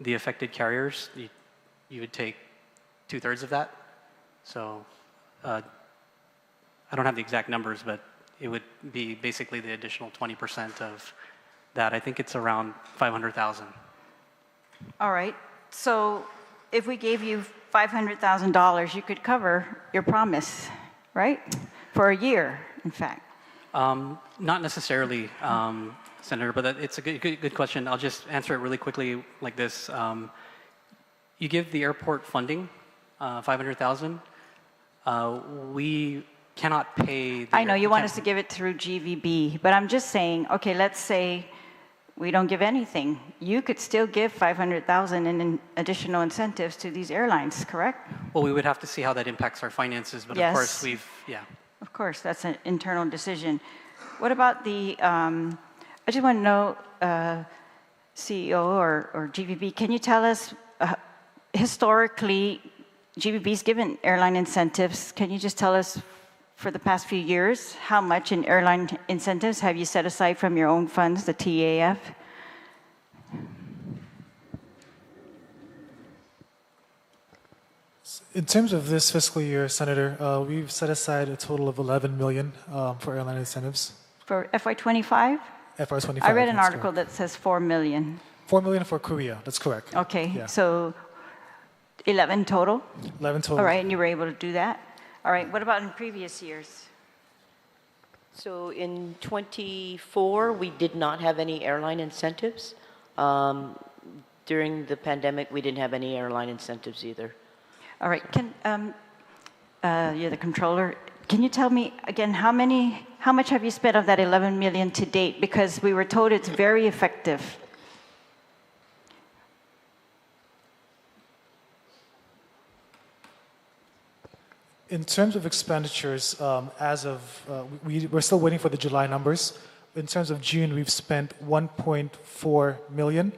the affected carriers, you would take 2/3 of that. So I don't have the exact numbers, but it would be basically the additional 20% of that. I think it's around 500,000. All right. So if we gave you $500,000, you could cover your promise, right? For a year, in fact. Not necessarily, Senator, but it's a good question. I'll just answer it really quickly like this. You give the airport funding, 500,000. We cannot pay. I know you want us to give it through GVB, but I'm just saying, okay, let's say we don't give anything. You could still give 500,000 in additional incentives to these airlines, correct? Well, we would have to see how that impacts our finances, but Yes. of course yeah. Of course, that's an internal decision. What about the, I just want to know, CEO or GVB, can you tell us, historically, GVB's given airline incentives. Can you just tell us, for the past few years, how much in airline incentives have you set aside from your own funds, the TAF? In terms of this fiscal year, Senator, we've set aside a total of 11 million for airline incentives. For FY25? FY25. I read an that's article correct. that says 4 million. 4 million for Korea. That's correct. Okay, Yeah. so 11 total? 11 total. All right, and you were able to do that? All right, what about in previous years? So in 24, we did not have any airline incentives. During the pandemic, we didn't have any airline incentives either. All right, you're the controller. Can you tell me again, how much have you spent of that 11 million to date? Because we were told it's very effective. In terms of expenditures, we're still waiting for the July numbers. In terms of June, we've spent 1.4 million.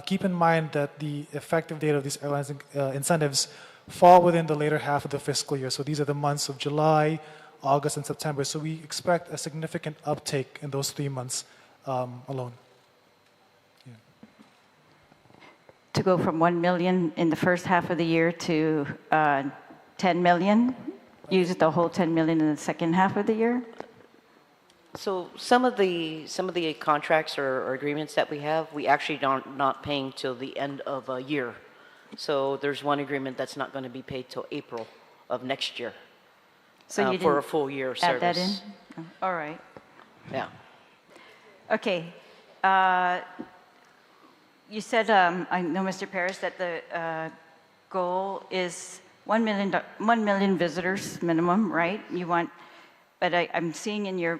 Keep in mind that the effective date of these airlines incentives fall within the later half of the fiscal year. So these are the months of July, August, and September. So we expect a significant uptake in those 3 months alone. Yeah. To go from 1 million in the first half of the year to 10 million? Use the whole 10 million in the second half of the year? So some of the contracts or agreements that we have, we actually not paying till the end of a year. So there's one agreement that's not going to be paid till April of next year. So you for a didn't full year add service. that in? Oh, all right. Yeah. Okay. You said, I know, Mr. Paris, that the goal is 1 million visitors minimum, right? You want, but I'm seeing in your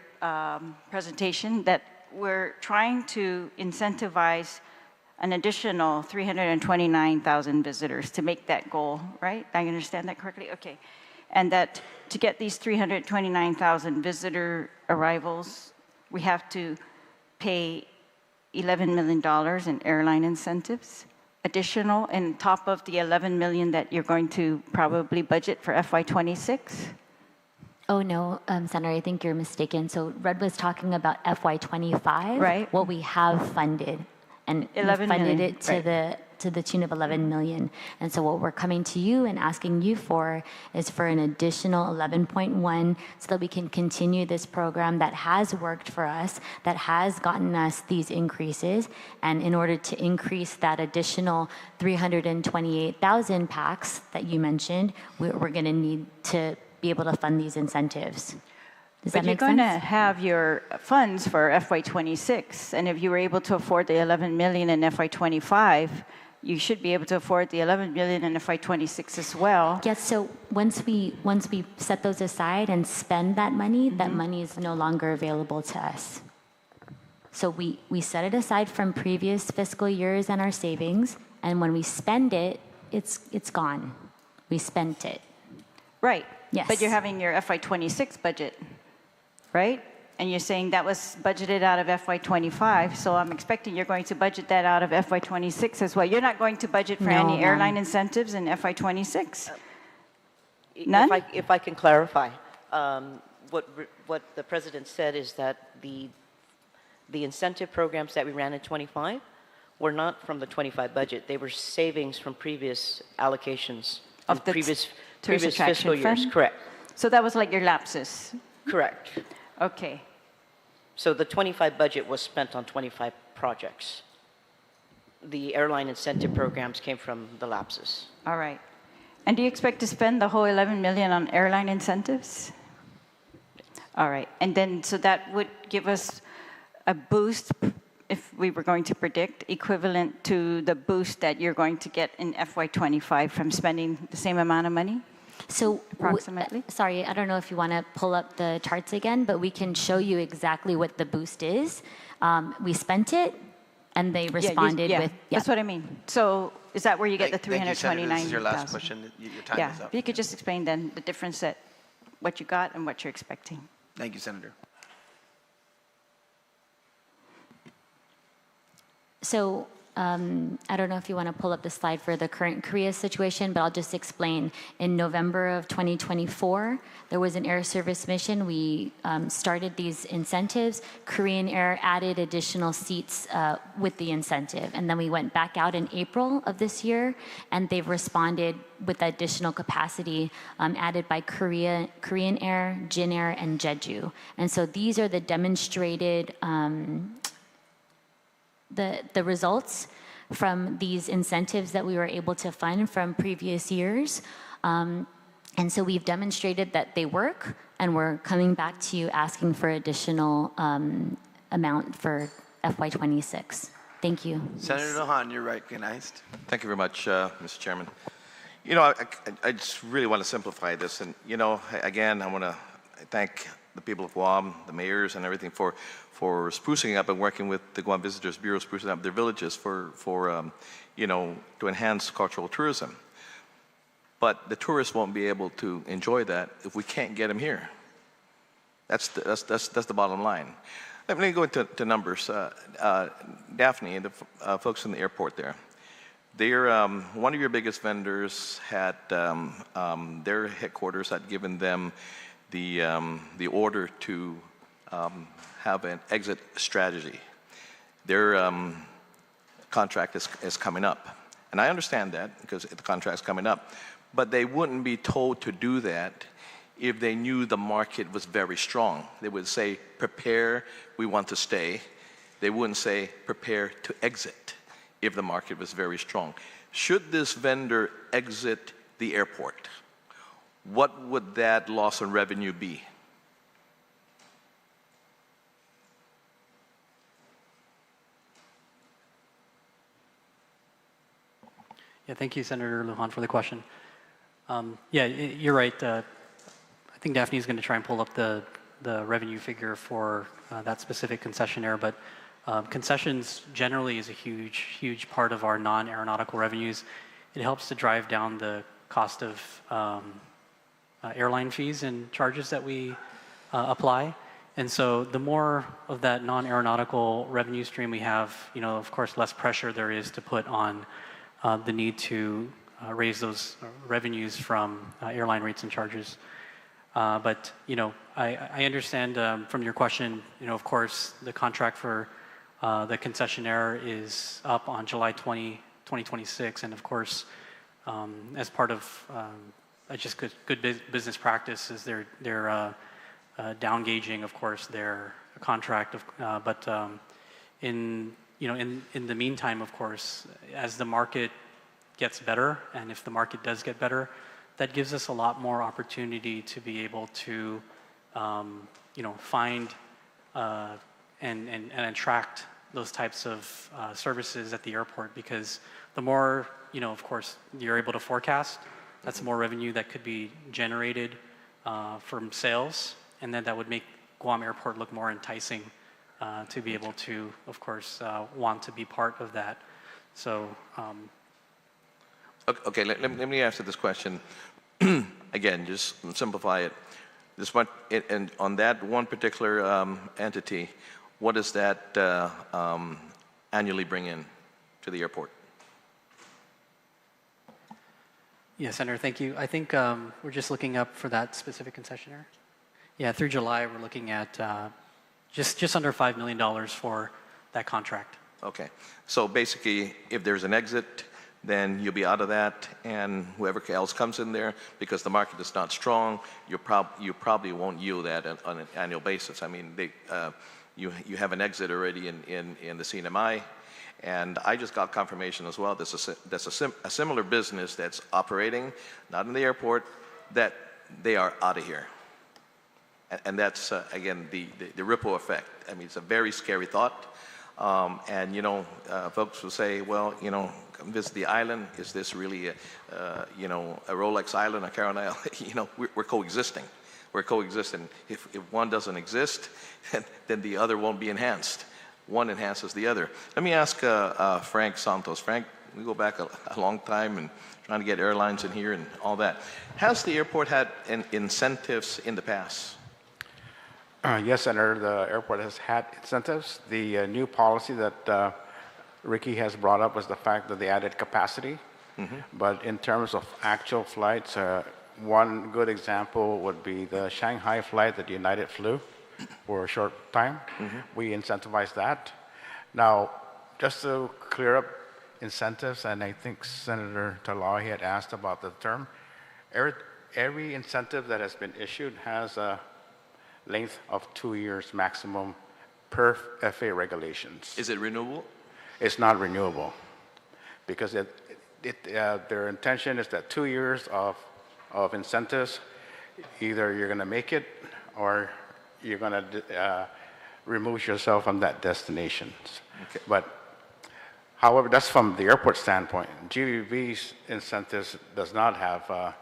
presentation that we're trying to incentivize an additional 329,000 visitors to make that goal, right? I understand that correctly? Okay. And that to get these 329,000 visitor arrivals, we have to pay $11 million in airline incentives, additional on top of the $11 million that you're going to probably budget for FY26? Oh, no, Senator, I think you're mistaken. So Red was talking about FY25, right? What we have funded, and we 11 funded million, it to the tune of 11 million. And so what we're coming to you and asking you for is for an additional 11.1 so that we can continue this program that has worked for us, that has gotten us these increases. And in order to increase that additional 328,000 packs that you mentioned, we're going to need to be able to fund these incentives. Does that But you're make going to sense? have your funds for FY26, and if you were able to afford the 11 million in FY25, you should be able to afford the 11 million in FY26 as well. Yes, so once we set those aside and spend that money, that money is no longer available to us. So we set it aside from previous fiscal years and our savings, and when we spend it, it's gone. We spent it. Right. Yes. But you're having your FY26 budget, right? And you're saying that was budgeted out of FY25, so I'm expecting you're going to budget that out of FY26 as well. You're not going to budget for No, any ma'am. airline incentives in FY26? None? If I can clarify, what the president said is that the incentive programs that we ran in 25 were not from the 25 budget. They were savings from previous allocations Of the previous tourist attraction fiscal years. fund? Correct. So that was like your lapses? Correct. Okay. So the 25 budget was spent on 25 projects. The airline incentive programs came from the lapses. All right. And do you expect to spend the whole 11 million on airline incentives? All right. And then, so that would give us a boost, if we were going to predict, equivalent to the boost that you're going to get in FY25 from spending the same amount of money? So, approximately? Sorry, I don't know if you want to pull up the charts again, but we can show you exactly what the boost is. We spent it, and they responded with. Yeah. That's what I mean. So is that where you get the Thank you, Senator. This is your 329,000? last question. Your time Yeah. is up. If you could just explain then the difference that what you got and what you're expecting. Thank you, Senator. So I don't know if you want to pull up the slide for the current Korea situation, but I'll just explain. In November of 2024, there was an air service mission. We started these incentives. Korean Air added additional seats with the incentive. And then we went back out in April of this year, and they've responded with additional capacity added by Korean Air, Jin Air, and Jeju. And so these are the demonstrated the results from these incentives that we were able to fund from previous years. And so we've demonstrated that they work, and we're coming back to you asking for additional amount for FY26. Thank you. Senator Guåhan, you're recognized. Thank you very much, Mr. Chairman. You know, I just really want to simplify this. And, you know, again, I want to thank the people of Guam, the mayors and everything for sprucing up and working with the Guam Visitors Bureau, sprucing up their villages you know, to enhance cultural tourism. But the tourists won't be able to enjoy that if we can't get them here. That's the bottom line. Let me go into numbers. Daphne and the folks in the airport there, they're, one of your biggest vendors had, their headquarters had given them the order to have an exit strategy. Their contract is coming up. And I understand that because the contract's coming up. But they wouldn't be told to do that if they knew the market was very strong. They would say, prepare, we want to stay. They wouldn't say, prepare to exit if the market was very strong. Should this vendor exit the airport, what would that loss in revenue be? Yeah, thank you, Senator Lujan, for the question. Yeah, you're right. I think Daphne is going to try and pull up the revenue figure for that specific concessionaire, but concessions generally is a huge part of our non-aeronautical revenues. It helps to drive down the cost of airline fees and charges that we apply. And so the more of that non-aeronautical revenue stream we have, of course, less pressure there is to put on the need to raise those revenues from airline rates and charges. But I understand from your question, of course, the contract for the concessionaire is up on July 20, 2026, and of course, as part of just good business practice, is they're down gauging, of course, their contract. But in the meantime, of course, as the market gets better, and if the market does get better, that gives us a lot more opportunity to be able to, find and attract those types of services at the airport, because the more, of course, you're able to forecast, that's more revenue that could be generated from sales, and then that would make Guam Airport look more enticing to be able to, of course, want to be part of that. So. Okay, let me answer this question. Again, just simplify it. This one, and on that one particular entity, what does that annually bring in to the airport? Yeah, Senator, thank you. I think we're just looking up for that specific concessionaire. Yeah, through July, we're looking at just under $5 million for that contract. Okay, so basically, if there's an exit, then you'll be out of that, and whoever else comes in there, because the market is not strong, you probably won't yield that on an annual basis. I mean, you have an exit already in the CNMI, and I just got confirmation as well. That's a similar business that's operating, not in the airport, that they are out of here. And that's, again, the ripple effect. I mean, it's a very scary thought. And, folks will say, well, come visit the island. Is this really a Rolex Island, a Carolina Island? We're coexisting. We're coexisting. If one doesn't exist, then the other won't be enhanced. One enhances the other. Let me ask Frank Santos. Frank, we go back a long time and trying to get airlines in here and all that. Has the airport had incentives in the past? Yes, Senator, the airport has had incentives. The new policy that Ricky has brought up was the fact that they added capacity. Mm-hmm. But in terms of actual flights, one good example would be the Shanghai flight that United flew for a short time. Mm-hmm. We incentivized that. Now, just to clear up incentives, and I think Senator Talahi had asked about the term, every incentive that has been issued has a length of 2 years maximum per FAA regulations. Is it renewable? It's not renewable, because their intention is that 2 years of incentives, either you're going to make it or you're going to remove yourself from that destination. Okay. But however, that's from the airport standpoint. GVB's incentives does not have a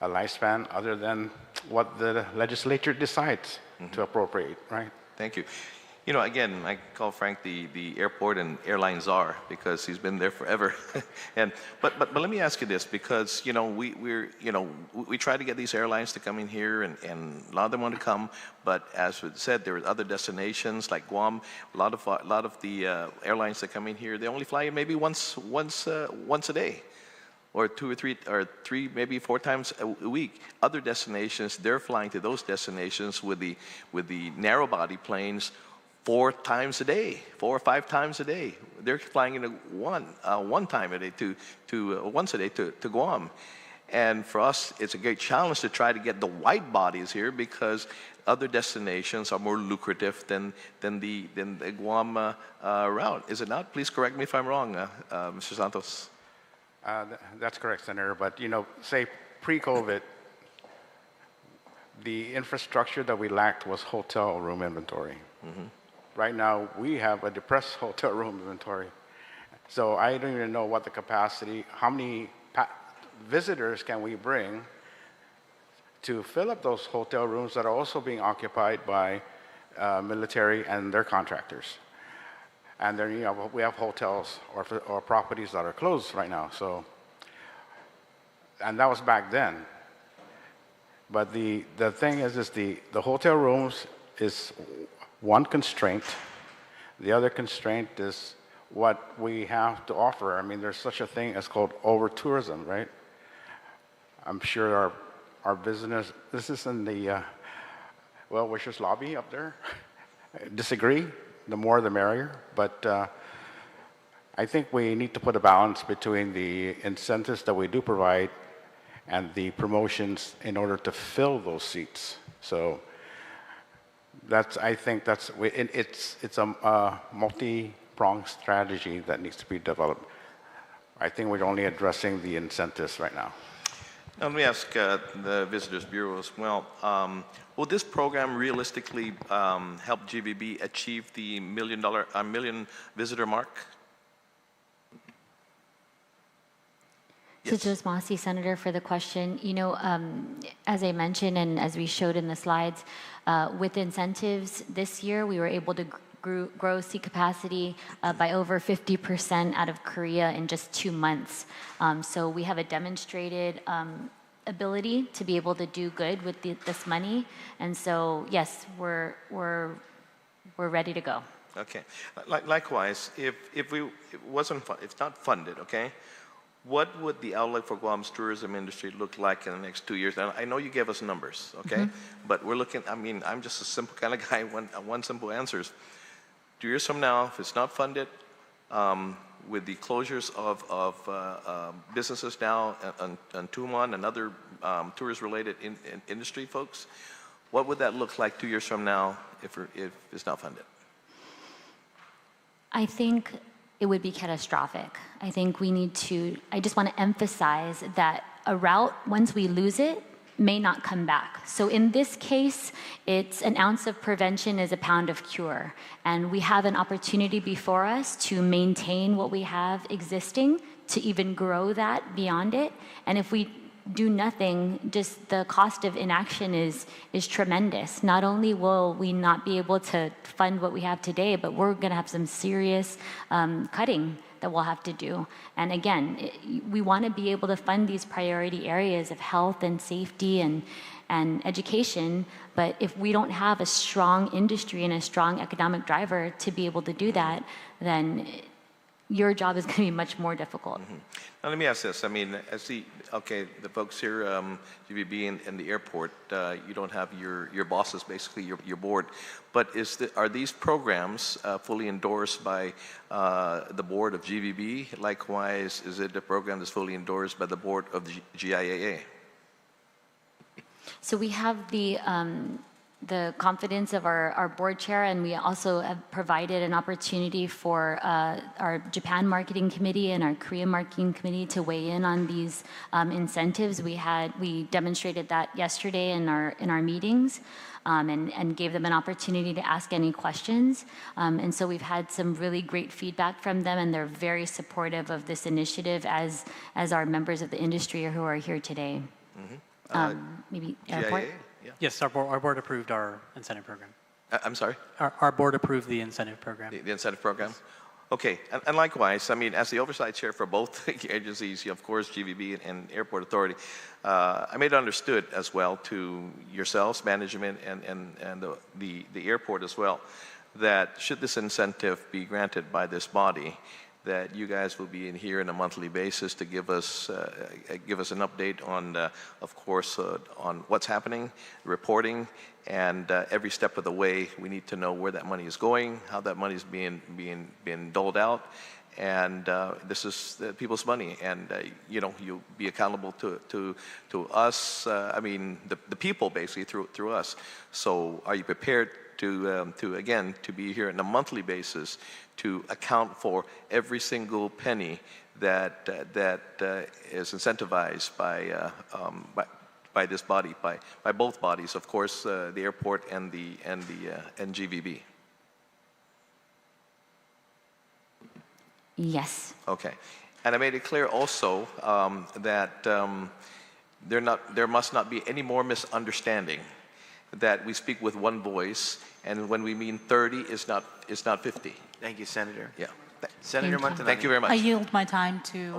lifespan other than what the legislature decides to appropriate, right? Thank you. Again, I call Frank the airport and airline czar, because he's been there forever. But let me ask you this, because we try to get these airlines to come in here, and a lot of them want to come. But as we said, there are other destinations like Guam. A lot of the airlines that come in here, they only fly in maybe once a day, or 2 or 3, maybe 4 times a week. Other destinations, they're flying to those destinations with the narrow body planes 4 times a day, 4 or 5 times a day. They're flying in once a day to Guam. And for us, it's a great challenge to try to get the wide bodies here because other destinations are more lucrative than the Guam route. Is it not? Please correct me if I'm wrong, Mr. Santos. That's correct, Senator. But, you know, say pre-COVID, the infrastructure that we lacked was hotel room inventory. Right now, we have a depressed hotel room inventory. So I don't even know what the capacity, how many visitors can we bring to fill up those hotel rooms that are also being occupied by military and their contractors. And then, you know, we have hotels or properties that are closed right now. So, and that was back then. But the thing is the hotel rooms is one constraint. The other constraint is what we have to offer. I mean, there's such a thing as called over-tourism, right? I'm sure our business, this is in the well-wishers lobby up there, disagree. The more the merrier. But I think we need to put a balance between the incentives that we do provide and the promotions in order to fill those seats. So I think it's a multi-pronged strategy that needs to be developed. I think we're only addressing the incentives right now. Now, let me ask the Visitors Bureau as well. Will this program realistically help GVB achieve the million visitor mark? So Joe Masi, Senator, for the question. You know, as I mentioned and as we showed in the slides, with incentives this year, we were able to grow seat capacity by over 50% out of Korea in just 2 months. So we have a demonstrated ability to be able to do good with this money. And so, yes, we're ready to go. Okay. Likewise, if it's not funded, okay, what would the outlook for Guam's tourism industry look like in the next 2 years? And I know you gave us numbers, okay? But we're looking, I mean, I'm just a simple kind of guy, one simple answer is 2 years from now, if it's not funded, with the closures of businesses now on Tumon and other tourist-related industry folks, what would that look like 2 years from now if it's not funded? I think it would be catastrophic. I think we need to, I just want to emphasize that a route, once we lose it, may not come back. So in this case, it's an ounce of prevention is a pound of cure. And we have an opportunity before us to maintain what we have existing, to even grow that beyond it. And if we do nothing, just the cost of inaction is tremendous. Not only will we not be able to fund what we have today, but we're going to have some serious cutting that we'll have to do. And again, we want to be able to fund these priority areas of health and safety and education, but if we don't have a strong industry and a strong economic driver to be able to do that, then your job is going to be much more difficult. Now let me ask this. I mean, the folks here, GVB and the airport, you don't have your bosses, basically your board, but are these programs fully endorsed by the board of GVB? Likewise, is it a program that's fully endorsed by the board of the GIAA? So we have the confidence of our board chair, and we also have provided an opportunity for our Japan Marketing Committee and our Korea Marketing Committee to weigh in on these incentives. We demonstrated that yesterday in our meetings, and gave them an opportunity to ask any questions. And so we've had some really great feedback from them, and they're very supportive of this initiative as our members of the industry who are here today. Maybe airport? Yeah. Yes, our board approved our incentive program. I'm sorry? Our board approved the incentive program. The incentive program? Yes. Okay, and likewise, I mean, as the oversight chair for both agencies, of course, GVB and Airport Authority, I made it understood as well to yourselves, management, and the airport as well, that should this incentive be granted by this body, that you guys will be in here on a monthly basis to give us an update on, of course, on what's happening, reporting, and every step of the way we need to know where that money is going, how that money is being doled out, and this is people's money, and you know, you'll be accountable to us. I mean, the people basically through us. So, are you prepared to again to be here on a monthly basis to account for every single penny that is incentivized by this body, by both bodies, of course, the airport and the NGVB? Yes. Okay, and I made it clear also that there must not be any more misunderstanding. That we speak with one voice, and when we mean 30, it's not 50. Thank you, Senator. Yeah. Senator Montanari. Thank you very much. I yield my time to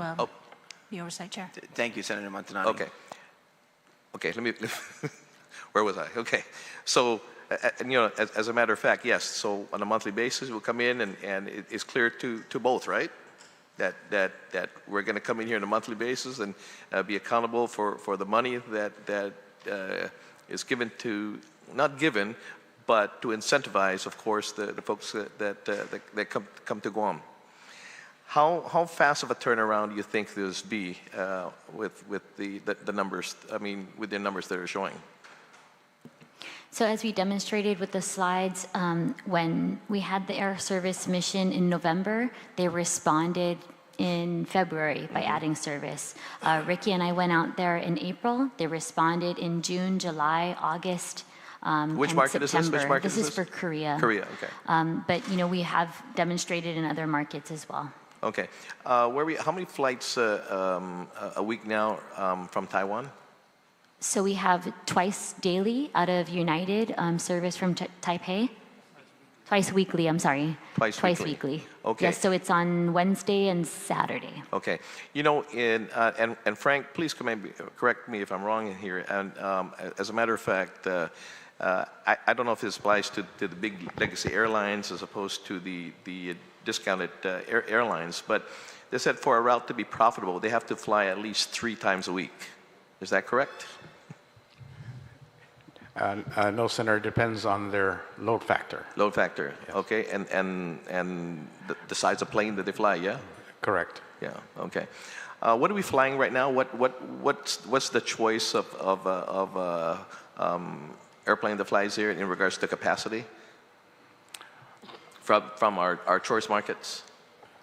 the Oversight Chair. Thank you, Senator Montanari. Okay. Okay, let me, where was I? Okay, so, and, you know, as a matter of fact, yes, so on a monthly basis, we'll come in and it's clear to both, right? That we're gonna come in here on a monthly basis and be accountable for the money that is given to, not given, but to incentivize, of course, the folks that come to Guam. How fast of a turnaround do you think this be with the numbers? I mean, with the numbers that are showing. So as we demonstrated with the slides, when we had the Air Service mission in November, they responded in February by adding service. Ricky and I went out there in April. They responded in June, July, August, Which and market is this? September. Which market this is is this? for Korea. Korea, okay. But you know, we have demonstrated in other markets as well. Okay. How many flights a week now from Taiwan? So we have twice daily out of United service from Taipei. Twice weekly, I'm sorry. Twice weekly. Okay. Yes, so it's on Wednesday and Saturday. Okay. You know, and Frank, please correct me if I'm wrong in here. And as a matter of fact, I don't know if this applies to the big legacy airlines as opposed to the discounted airlines, but they said for a route to be profitable, they have to fly at least 3 times a week. Is that correct? No, Senator, it depends on their load factor. Load factor, yes. Okay, and the size of plane that they fly, yeah? Correct. Yeah, okay. What are we flying right now? What's the choice of airplane that flies here in regards to capacity from our choice markets?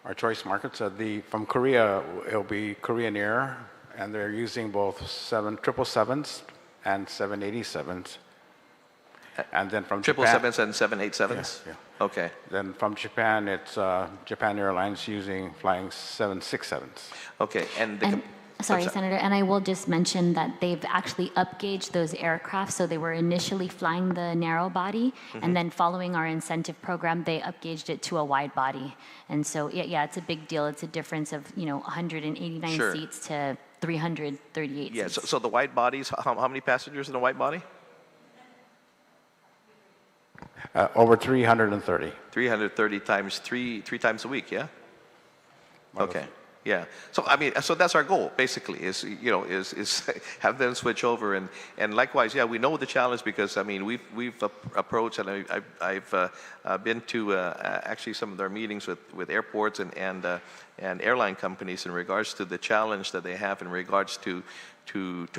Our choice markets, from Korea, it'll be Korean Air, and they're using both 777s and 787s. And then from Japan, 777s and 787s? Yeah. Okay. Then from Japan, it's Japan Airlines flying 767s. Okay, Sorry, Senator, and I will just mention that they've actually upgauged those aircraft. So they were initially flying the narrow body, and then following our incentive program, they upgauged it to a wide body. And so, yeah, it's a big deal. It's a difference of 189 Sure. seats to 338 Yeah, seats. so the wide bodies, how many passengers in a wide body? Over 330. 330 times three times a week, yeah? Okay, yeah. So I mean, so that's our goal basically is have them switch over and likewise, yeah, we know the challenge because I mean we've approached and I've been to actually some of their meetings with airports and airline companies in regards to the challenge that they have in regards to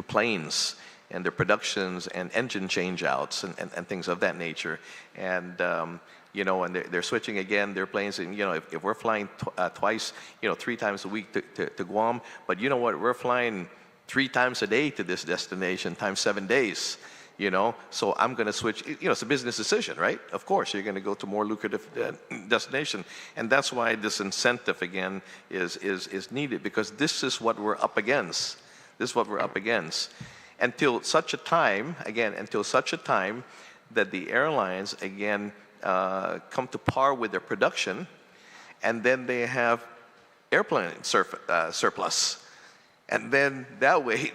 planes and their productions and engine changeouts and things of that nature. And, and they're switching again their planes. And, if we're flying twice, 3 times a week to Guam, but you know what, we're flying 3 times a day to this destination times 7 days, so I'm going to switch. It's a business decision, right? Of course, you're going to go to more lucrative destination. And that's why this incentive, again, is needed because this is what we're up against. This is what we're up against. Until such a time that the airlines, again, come to par with their production, and then they have airplane surplus. And then that way,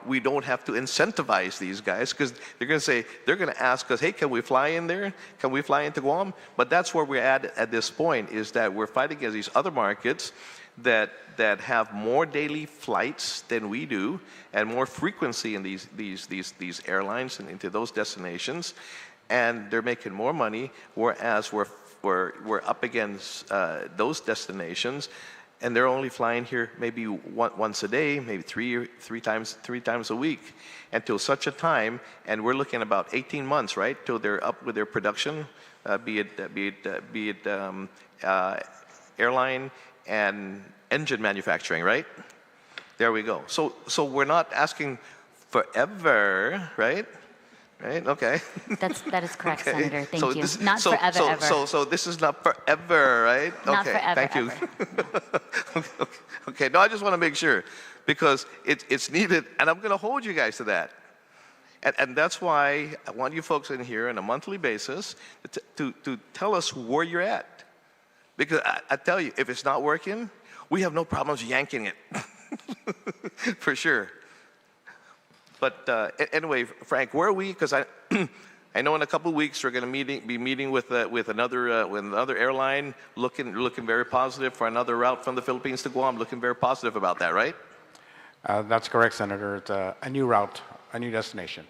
we don't have to incentivize these guys because they're going to ask us, hey, can we fly in there? Can we fly into Guam? But that's where we're at this point is that we're fighting against these other markets that have more daily flights than we do and more frequency in these airlines and into those destinations, and they're making more money, whereas we're we're up against those destinations, and they're only flying here maybe once a day, maybe three times a week, until such a time, and we're looking about 18 months, right, till they're up with their production, be it airline and engine manufacturing, right? There we go. So we're not asking forever, right? Right? Okay. That is correct, Okay. Senator. Thank So you. this- Not so- forever, so- ever. So this is not forever, right? Not Okay. forever, Thank you. ever. Okay. No, I just want to make sure because it's needed, and I'm going to hold you guys to that. And that's why I want you folks in here on a monthly basis to tell us where you're at. Because I tell you, if it's not working, we have no problems yanking it. For sure. But anyway, Frank, where are we? Because I know in a couple of weeks we're going to be meeting with another airline, looking very positive for another route from the Philippines to Guam. Looking very positive about that, right? That's correct, Senator. It's a new route, a new destination.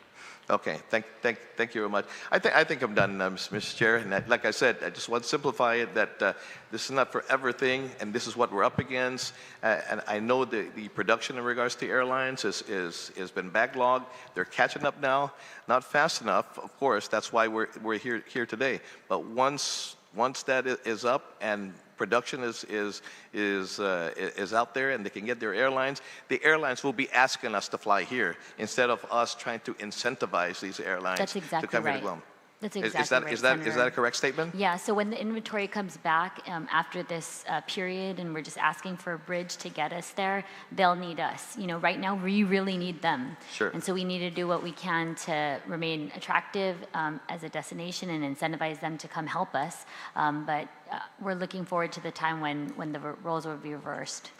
Okay, thank you very much. I think I'm done, Mr. Chair. And like I said, I just want to simplify it that this is not forever thing, and this is what we're up against. And I know the production in regards to airlines has been backlogged. They're catching up now, not fast enough, of course. That's why we're here today. But once that is up and production is out there and they can get their airlines, the airlines will be asking us to fly here instead of us trying to incentivize these airlines That's exactly to come here right. to Guam. That's exactly right, Is Senator. that a correct statement? Yeah, so when the inventory comes back after this period and we're just asking for a bridge to get us there, they'll need us. You know, right now we really need them. Sure. And so we need to do what we can to remain attractive as a destination and incentivize them to come help us. But we're looking forward to the time when the roles will be reversed.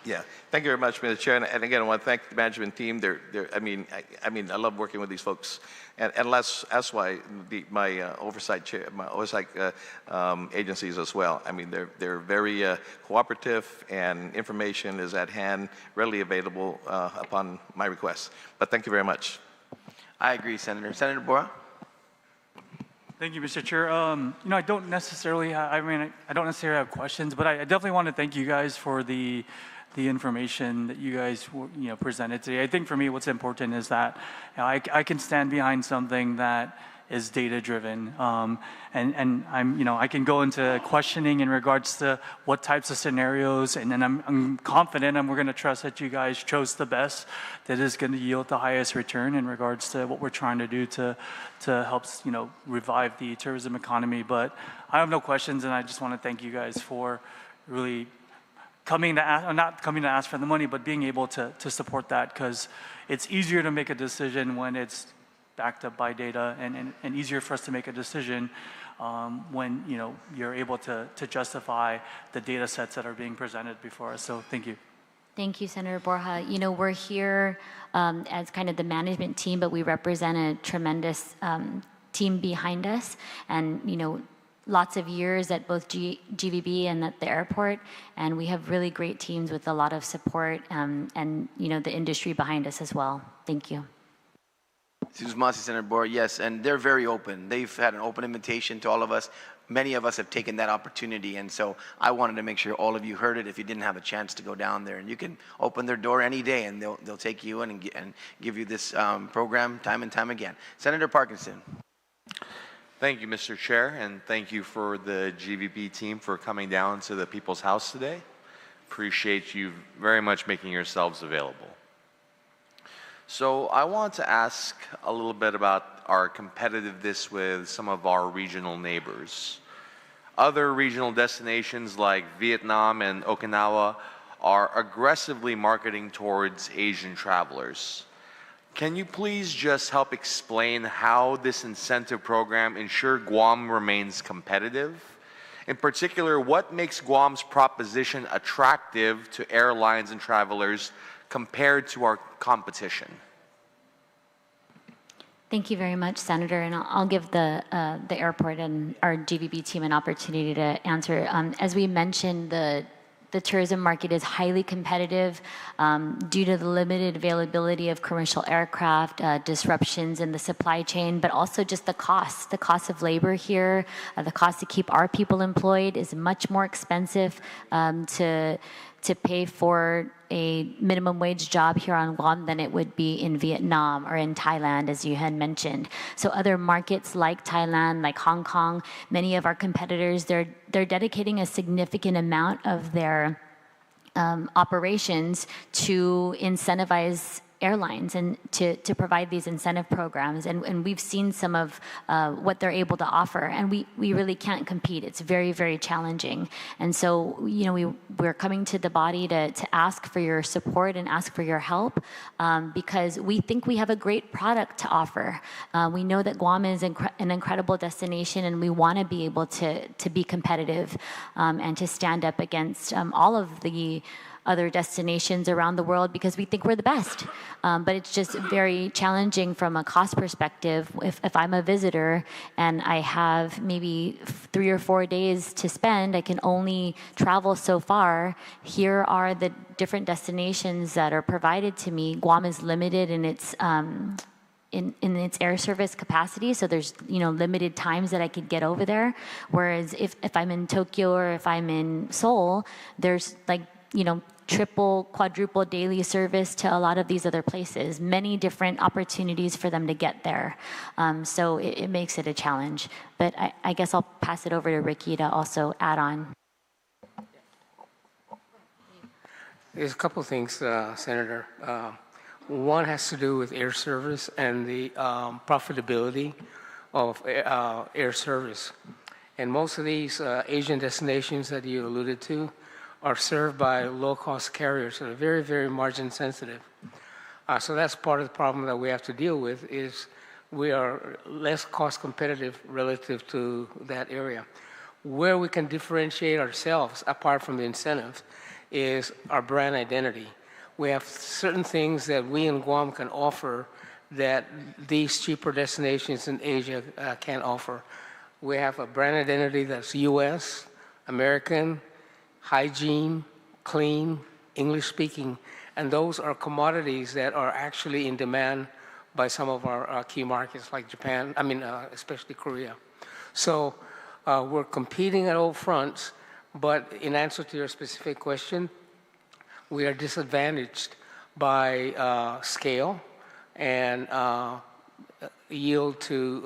Yeah, thank you very much, Mr. Chair. And again, I want to thank the management team. I mean, I love working with these folks, and that's why my oversight agencies as well. I mean, they're very cooperative, and information is at hand, readily available upon my request. But thank you very much. I agree, Senator. Senator Bora? Thank you, Mr. Chair. You know, I don't necessarily have questions, but I definitely want to thank you guys for the information that you guys presented today. I think for me, what's important is that I can stand behind something that is data driven, and I can go into questioning in regards to what types of scenarios, and then I'm confident and we're going to trust that you guys chose the best that is going to yield the highest return in regards to what we're trying to do to help revive the tourism economy. But I have no questions, and I just want to thank you guys for really not coming to ask for the money, but being able to support that, because it's easier to make a decision when it's backed up by data, and easier for us to make a decision when you're able to justify the data sets that are being presented before us. So thank you. Thank you, Senator Borja. You know, we're here as kind of the management team, but we represent a tremendous team behind us, and lots of years at both GVB and at the airport, and we have really great teams with a lot of support and the industry behind us as well. Thank you. Senator Bora, yes, and they're very open. They've had an open invitation to all of us. Many of us have taken that opportunity, and so I wanted to make sure all of you heard it if you didn't have a chance to go down there. And you can open their door any day, and they'll take you in and give you this program time and time again. Senator Parkinson. Thank you, Mr. Chair, and thank you for the GVB team for coming down to the People's House today. Appreciate you very much making yourselves available. So I want to ask a little bit about our competitiveness with some of our regional neighbors. Other regional destinations like Vietnam and Okinawa are aggressively marketing towards Asian travelers. Can you please just help explain how this incentive program ensures Guam remains competitive? In particular, what makes Guam's proposition attractive to airlines and travelers compared to our competition? Thank you very much, Senator, and I'll give the airport and our GVB team an opportunity to answer. As we mentioned, the the tourism market is highly competitive due to the limited availability of commercial aircraft, disruptions in the supply chain, but also just the cost. The cost of labor here, the cost to keep our people employed is much more expensive to pay for a minimum wage job here on Guam than it would be in Vietnam or in Thailand, as you had mentioned. So other markets like Thailand, like Hong Kong, many of our competitors, they're dedicating a significant amount of their operations to incentivize airlines and to provide these incentive programs. And we've seen some of what they're able to offer, and we really can't compete. It's very, very challenging. And so, we're coming to the body to ask for your support and ask for your help because we think we have a great product to offer. We know that Guam is an incredible destination, and we want to be able to be competitive and to stand up against all of the other destinations around the world because we think we're the best. But it's just very challenging from a cost perspective. If I'm a visitor and I have maybe 3 or 4 days to spend, I can only travel so far. Here are the different destinations that are provided to me. Guam is limited in its in its air service capacity, so there's limited times that I could get over there. Whereas if I'm in Tokyo or if I'm in Seoul, there's triple, quadruple daily service to a lot of these other places, many different opportunities for them to get there. So it makes it a challenge. But I guess I'll pass it over to Ricky to also add on. There's a couple of things, Senator. One has to do with air service and the profitability of air service. And most of these Asian destinations that you alluded to are served by low-cost carriers that are very, very margin sensitive. So that's part of the problem that we have to deal with is we are less cost competitive relative to that area. Where we can differentiate ourselves, apart from the incentive, is our brand identity. We have certain things that we in Guam can offer that these cheaper destinations in Asia can't offer. We have a brand identity that's U.S., American, hygiene, clean, English speaking, and those are commodities that are actually in demand by some of our key markets like Japan, especially Korea. So we're competing at all fronts, but in answer to your specific question, we are disadvantaged by scale and yield to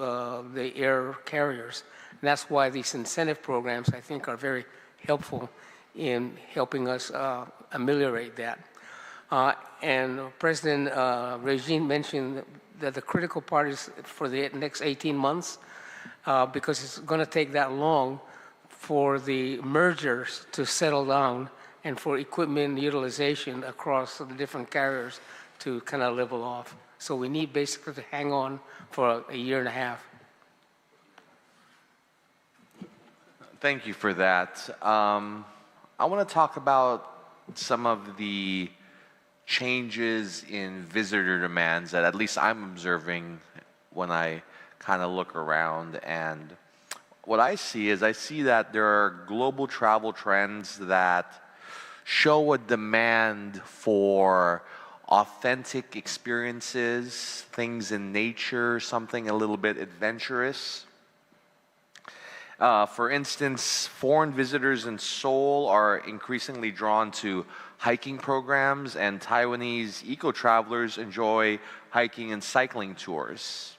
the air carriers. And that's why these incentive programs, I think, are very helpful in helping us ameliorate that. And President Regine mentioned that the critical part is for the next 18 months because it's going to take that long for the mergers to settle down and for equipment utilization across the different carriers to kind of level off. So we need basically to hang on for a year and a half. Thank you for that. I want to talk about some of the changes in visitor demands that at least I'm observing when I kind of look around. And what I see that there are global travel trends that show a demand for authentic experiences, things in nature, something a little bit adventurous. For instance, foreign visitors in Seoul are increasingly drawn to hiking programs, and Taiwanese eco-travelers enjoy hiking and cycling tours.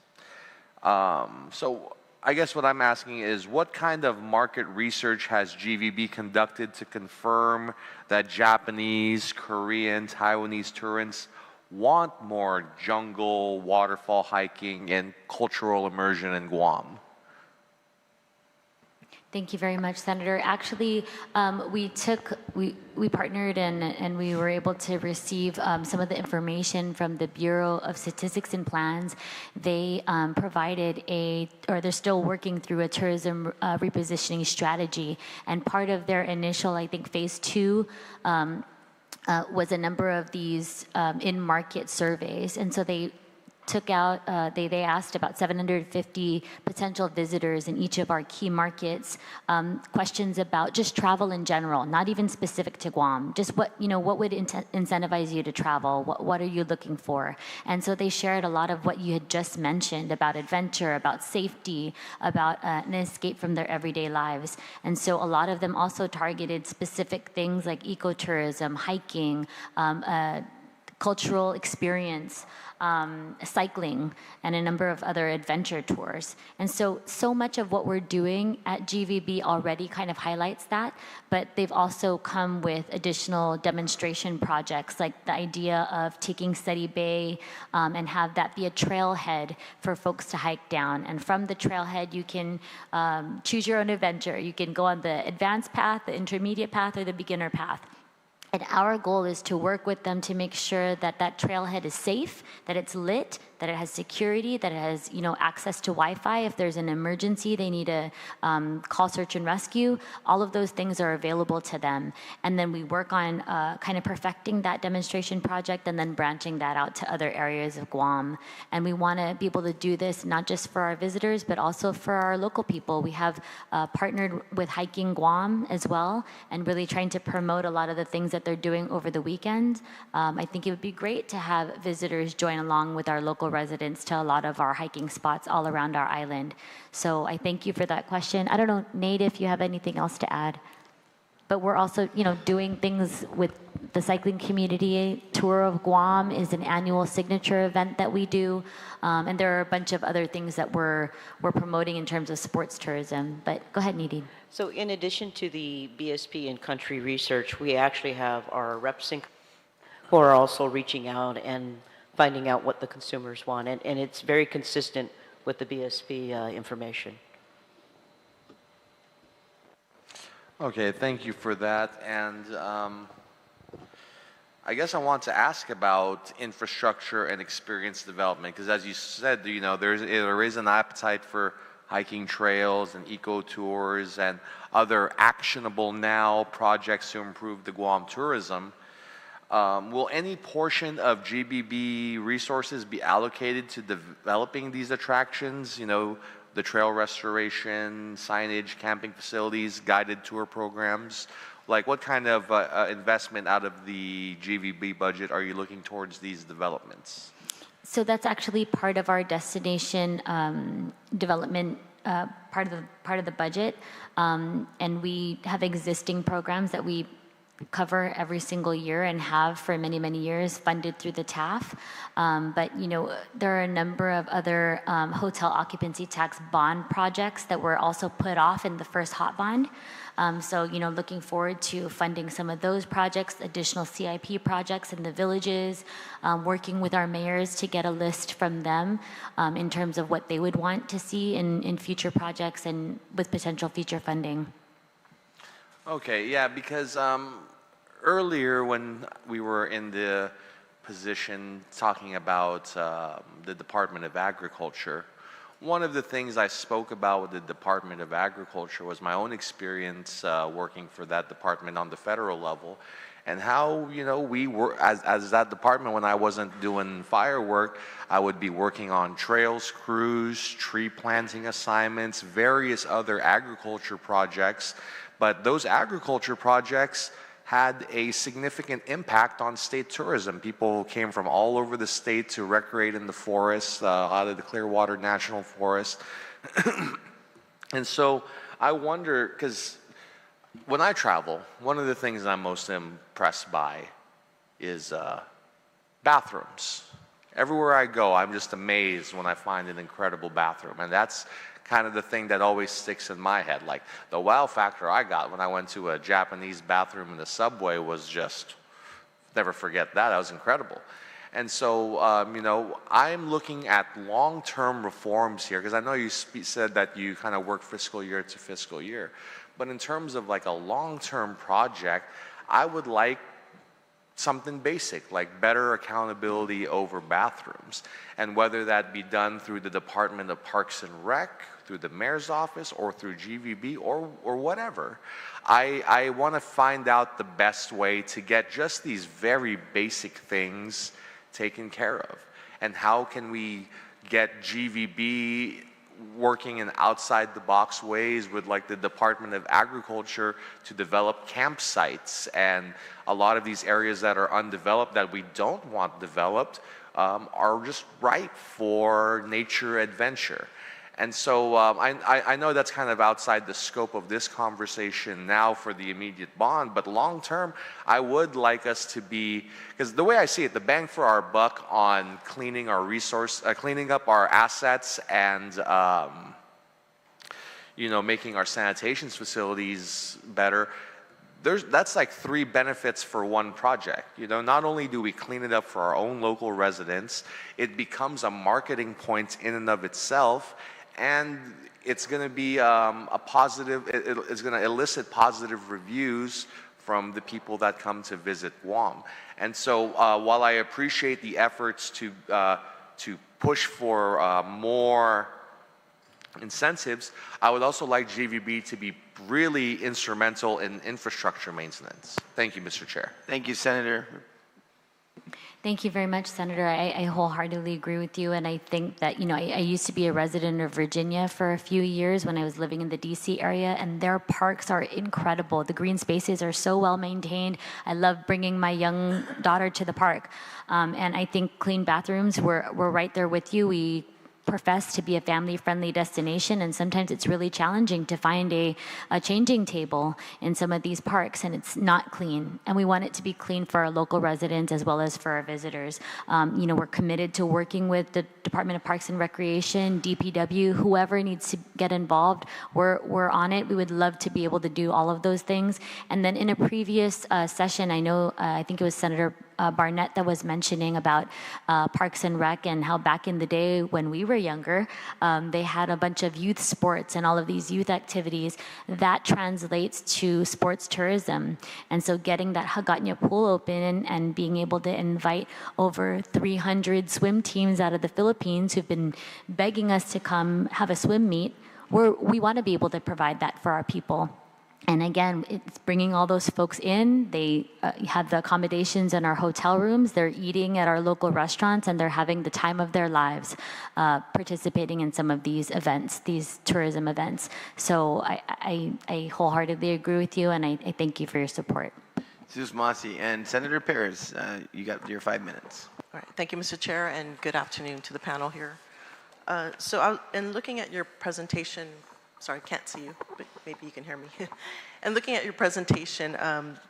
So I guess what I'm asking is, what kind of market research has GVB conducted to confirm that Japanese, Korean, Taiwanese tourists want more jungle, waterfall hiking, and cultural immersion in Guam? Thank you very much, Senator. Actually, we partnered and we were able to receive some of the information from the Bureau of Statistics and Plans. They provided they're still working through a tourism repositioning strategy. And part of their initial, I think, phase 2 was a number of these in-market surveys. And so they took out, they asked about 750 potential visitors in each of our key markets, questions about just travel in general, not even specific to Guam, just what would incentivize you to travel, what are you looking for? And so they shared a lot of what you had just mentioned about adventure, about safety, about an escape from their everyday lives. And so a lot of them also targeted specific things like ecotourism, hiking, cultural experience, cycling, and a number of other adventure tours. And so much of what we're doing at GVB already kind of highlights that, but they've also come with additional demonstration projects, like the idea of taking Study Bay and have that be a trailhead for folks to hike down. And from the trailhead, you can choose your own adventure. You can go on the advanced path, the intermediate path, or the beginner path. And our goal is to work with them to make sure that that trailhead is safe, that it's lit, that it has security, that it has access to Wi-Fi. If there's an emergency, they need to call search and rescue. All of those things are available to them. And then we work on kind of perfecting that demonstration project and then branching that out to other areas of Guam. And we want to be able to do this not just for our visitors, but also for our local people. We have partnered with Hiking Guam as well, and really trying to promote a lot of the things that they're doing over the weekend. I think it would be great to have visitors join along with our local residents to a lot of our hiking spots all around our island. So I thank you for that question. I don't know, Nate, if you have anything else to add. But we're also, doing things with the cycling community. Tour of Guam is an annual signature event that we do. And there are a bunch of other things that we're promoting in terms of sports tourism. But go ahead, Nadine. So in addition to the BSP and country research, we actually have our reps who are also reaching out and finding out what the consumers want. And it's very consistent with the BSP information. Okay, thank you for that. And I guess I want to ask about infrastructure and experience development, because as you said, there is an appetite for hiking trails and eco tours and other actionable now projects to improve the Guam tourism. Will any portion of GBB resources be allocated to developing these attractions? The trail restoration, signage, camping facilities, guided tour programs? Like, what kind of investment out of the GVB budget are you looking towards these developments? So that's actually part of our destination development part of the budget, and we have existing programs that we cover every single year and have for many, many years, funded through the TAF. But there are a number of other hotel occupancy tax bond projects that were also put off in the first hot bond. So looking forward to funding some of those projects, additional CIP projects in the villages, working with our mayors to get a list from them in terms of what they would want to see in future projects and with potential future funding. Okay, yeah, because earlier when we were in the position talking about the Department of Agriculture, one of the things I spoke about with the Department of Agriculture was my own experience working for that department on the federal level, and how we were as that department. When I wasn't doing firework, I would be working on trails crews, tree planting assignments, various other agriculture projects. But those agriculture projects had a significant impact on state tourism. People came from all over the state to recreate in the forest, out of the Clearwater National Forest. And so I wonder, because when I travel, one of the things I'm most impressed by is bathrooms. Everywhere I go, I'm just amazed when I find an incredible bathroom. And that's kind of the thing that always sticks in my head. Like, the wow factor I got when I went to a Japanese bathroom in the subway was just, never forget that. That was incredible. And so, I'm looking at long-term reforms here, because I know you said that you kind of work fiscal year to fiscal year. But in terms of like a long-term project, I would like something basic, like better accountability over bathrooms. And whether that be done through the Department of Parks and Rec, through the mayor's office, or through GVB, or whatever. I want to find out the best way to get just these very basic things taken care of. and how can we get GVB working in outside the box ways with like the Department of Agriculture to develop campsites, and a lot of these areas that are undeveloped that we don't want developed are just ripe for nature adventure. And so I know that's kind of outside the scope of this conversation now for the immediate bond, but long term, I would like us to be, because the way I see it, the bang for our buck on cleaning our cleaning up our assets and you know, making our sanitation facilities better, that's like 3 benefits for one project. You know, not only do we clean it up for our own local residents, it becomes a marketing point in and of itself, and it's going to be a positive, it's going to elicit positive reviews from the people that come to visit Guam. And so while I appreciate the efforts to push for more incentives, I would also like GVB to be really instrumental in infrastructure maintenance. Thank you, Mr. Chair. Thank you, Senator. Thank you very much, Senator. I wholeheartedly agree with you, and I think that, you know, I used to be a resident of Virginia for a few years when I was living in the DC area, and their parks are incredible. The green spaces are so well maintained. I love bringing my young daughter to the park, and I think clean bathrooms, we're right there with you. We profess to be a family-friendly destination, and sometimes it's really challenging to find a changing table in some of these parks, and it's not clean. And we want it to be clean for our local residents as well as for our visitors. You know, we're committed to working with the Department of Parks and Recreation, DPW, whoever needs to get involved. We're on it. We would love to be able to do all of those things. And then in a previous session, I know, I think it was Senator Barnett that was mentioning about Parks and Rec and how back in the day when we were younger, they had a bunch of youth sports and all of these youth activities. That translates to sports tourism. And so getting that Magaʹhågan pool open and being able to invite over 300 swim teams out of the Philippines who've been begging us to come have a swim meet, we want to be able to provide that for our people. And again, it's bringing all those folks in. They have the accommodations in our hotel rooms. They're eating at our local restaurants, and they're having the time of their lives participating in some of these events, these tourism events. So I wholeheartedly agree with you, and I thank you for your support. Sus Masi. And Senator Perez, you got your 5 minutes. All right. Thank you, Mr. Chair, and good afternoon to the panel here. In looking at your presentation, sorry, I can't see you, but maybe you can hear me. And looking at your presentation,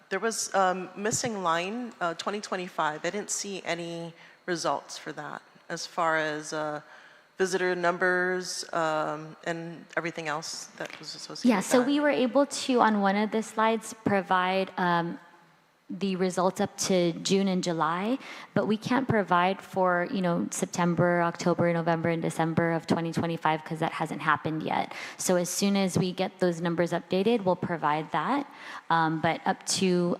there was missing line 2025. I didn't see any results for that as far as visitor numbers and everything else that was associated with that. So we were able to, on one of the slides, provide the results up to June and July, but we can't provide for, you know, September, October, November, and December of 2025 because that hasn't happened yet. So as soon as we get those numbers updated, we'll provide that. But up to,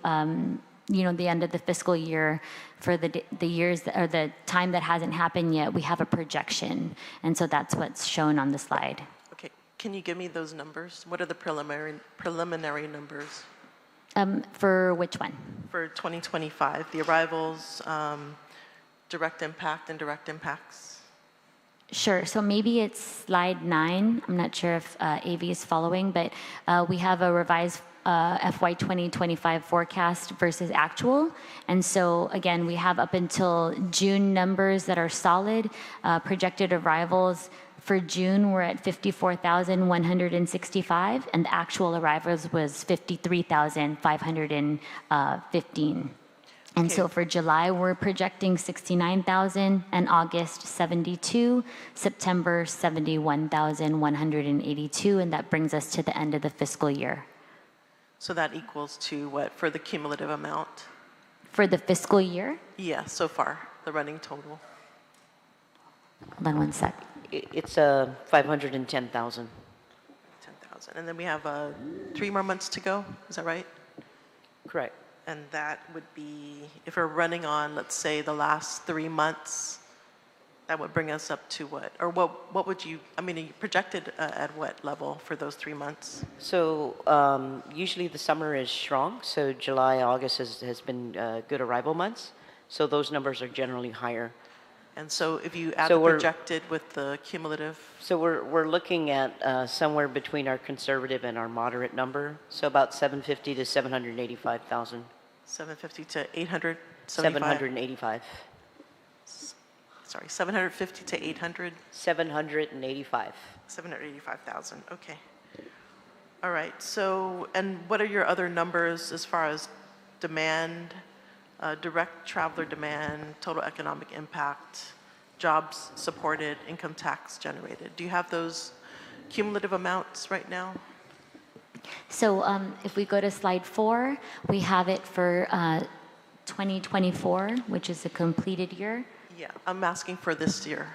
you know, the end of the fiscal year for the years or the time that hasn't happened yet, we have a projection. And so that's what's shown on the slide. Okay, can you give me those numbers? What are the preliminary numbers? For which one? For 2025, the arrivals, direct impact, and direct impacts. Sure. So maybe it's slide 9. I'm not sure if AV is following, but we have a revised FY2025 forecast versus actual. And so again, we have up until June numbers that are solid. Projected arrivals for June we're at 54,165, and the actual arrivals was 53,515. And so for July, we're projecting 69,000, and August 72, September 71,182, and that brings us to the end of the fiscal year. So that equals to what for the cumulative amount? For the fiscal year? Yeah, so far, the running total. Hold on one sec. It's 510,000. 10,000. And then we have 3 more months to go, is that right? Correct. And that would be, if we're running on, let's say, the last 3 months, that would bring us up to what? Or what would you, I mean, you projected at what level for those 3 months? So usually the summer is strong. So July, August has been good arrival months. So those numbers are generally higher. And so if you add So the we're- projected with the cumulative, So we're looking at somewhere between our conservative and our moderate number, so about 750 to 785,000. 750 to 800, 785. Sorry, 750 to 800, 785. 785,000. Okay. All right. So, and what are your other numbers as far as demand, direct traveler demand, total economic impact, jobs supported, income tax generated? Do you have those cumulative amounts right now? So if we go to slide 4, we have it for 2024, which is a completed year. Yeah, I'm asking for this year,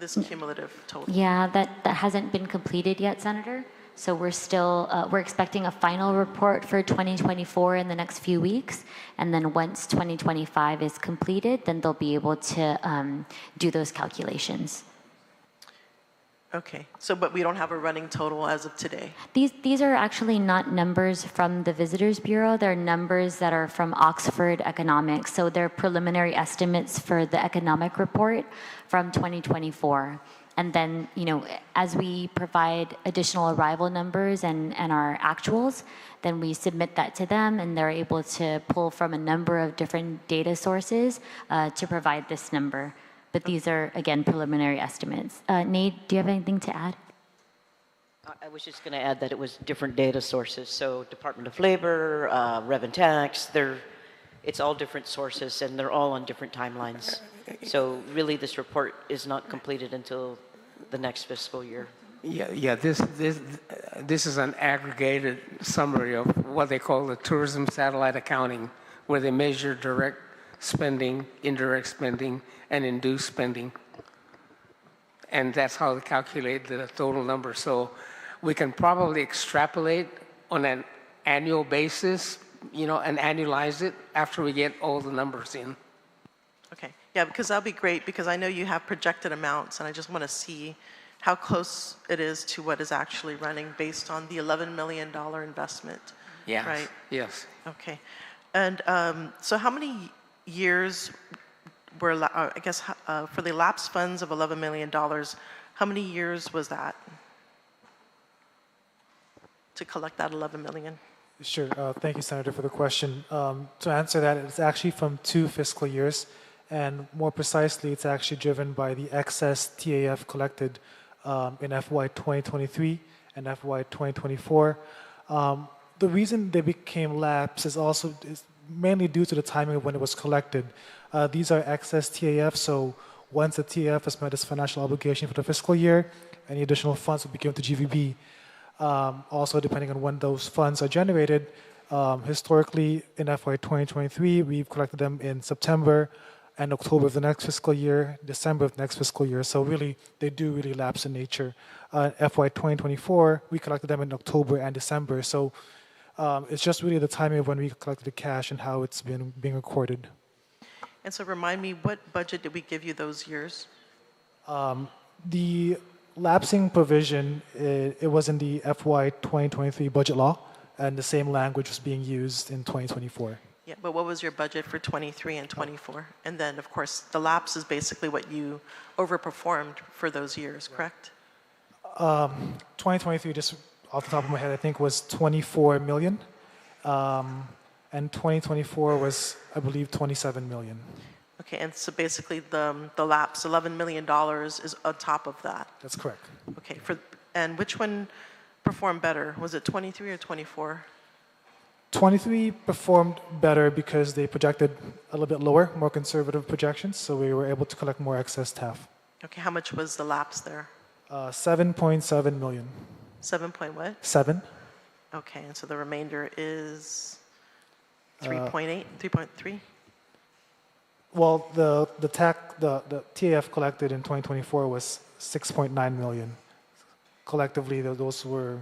this cumulative total. Yeah, that hasn't been completed yet, Senator. So we're still, we're expecting a final report for 2024 in the next few weeks. And then once 2025 is completed, then they'll be able to do those calculations. Okay, so but we don't have a running total as of today. These are actually not numbers from the Visitors Bureau. They're numbers that are from Oxford Economics. So they're preliminary estimates for the economic report from 2024. And then, you know, as we provide additional arrival numbers and our actuals, then we submit that to them, and they're able to pull from a number of different data sources to provide this number. But these are, again, preliminary estimates. Nate, do you have anything to add? I was just going to add that it was different data sources. So Department of Labor, Rev and Tax, it's all different sources, and they're all on different timelines. So really, this report is not completed until the next fiscal year. Yeah. This is an aggregated summary of what they call the tourism satellite accounting, where they measure direct spending, indirect spending, and induced spending. And that's how they calculate the total number. So we can probably extrapolate on an annual basis, you know, and annualize it after we get all the numbers in. Okay, yeah, because that'll be great, because I know you have projected amounts, and I just want to see how close it is to what is actually running based on the $11 million investment. Yeah. Right? Yes. Okay. And so how many years were, I guess, for the lapsed funds of $11 million, how many years was that to collect that $11 million? Sure. Thank you, Senator, for the question. To answer that, it's actually from 2 fiscal years, and more precisely, it's actually driven by the excess TAF collected in FY 2023 and FY 2024. The reason they became lapsed is mainly due to the timing of when it was collected. These are excess TAF, so once the TAF has met its financial obligation for the fiscal year, any additional funds will be given to GVB. Also, depending on when those funds are generated, historically in FY 2023, we've collected them in September and October of the next fiscal year, December of the next fiscal year. So really, they do really lapse in nature. FY 2024, we collected them in October and December. So it's just really the timing of when we collected the cash and how it's been being recorded. And so remind me, what budget did we give you those years? The lapsing provision, it was in the FY 2023 budget law, and the same language was being used in 2024. Yeah, but what was your budget for 23 and 24? And then, of course, the lapse is basically what you overperformed for those years, correct? 2023, just off the top of my head, I think was 24 million. And 2024 was, I believe, 27 million. Okay, and so basically the lapse, $11 million is on top of that. That's correct. Okay, and which one performed better? Was it 23 or 24? 23 performed better because they projected a little bit lower, more conservative projections, so we were able to collect more excess TAF. Okay, how much was the lapse there? 7.7 million. 7 point what? 7. Okay, and so the remainder is 3.8, 3.3? Well, the TAF collected in 2024 was 6.9 million. Collectively, those were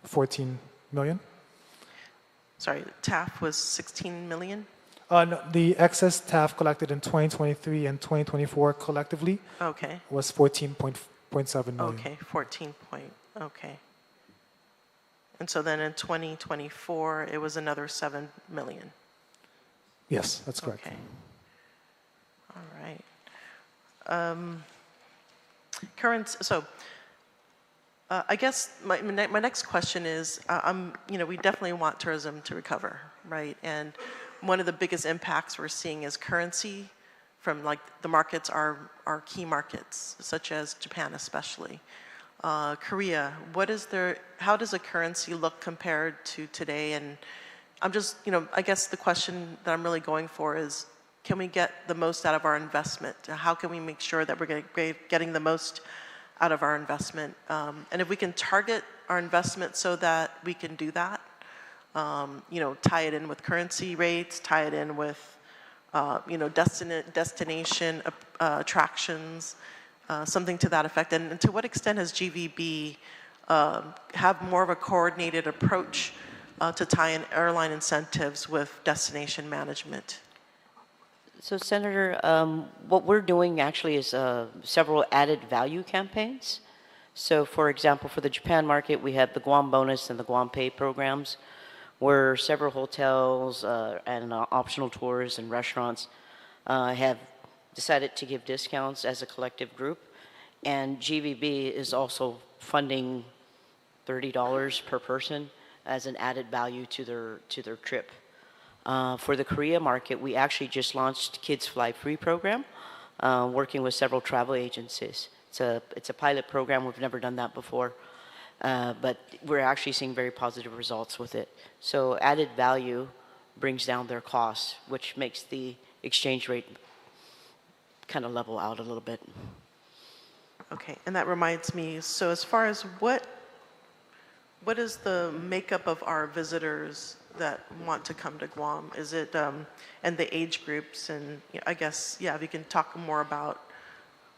14 million. Sorry, TAF was 16 million? No, the excess TAF collected in 2023 and 2024 collectively was 14.7 million. Okay, 14 point, okay. And so then in 2024, it was another 7 million. Yes, that's correct. Okay. All right. I guess my next question is, we definitely want tourism to recover, right? And one of the biggest impacts we're seeing is currency from like the markets, our key markets, such as Japan especially. Korea, how does the currency look compared to today? And I'm just, I guess the question that I'm really going for is, can we get the most out of our investment? How can we make sure that we're getting the most out of our investment? And if we can target our investment so that we can do that, tie it in with currency rates, tie it in with, destination attractions, something to that effect. And to what extent has GVB have more of a coordinated approach to tie in airline incentives with destination management? So, Senator, what we're doing actually is several added value campaigns. So, for example, for the Japan market, we have the Guam Bonus and the Guam Pay programs, where several hotels and optional tours and restaurants have decided to give discounts as a collective group. And GVB is also funding $30 per person as an added value to their trip. For the Korea market, we actually just launched Kids Fly Free program, working with several travel agencies. It's a pilot program. We've never done that before, but we're actually seeing very positive results with it. So added value brings down their costs, which makes the exchange rate kind of level out a little bit. Okay, and that reminds me, so as far as what is the makeup of our visitors that want to come to Guam? Is it, and the age groups, and I guess, yeah, if you can talk more about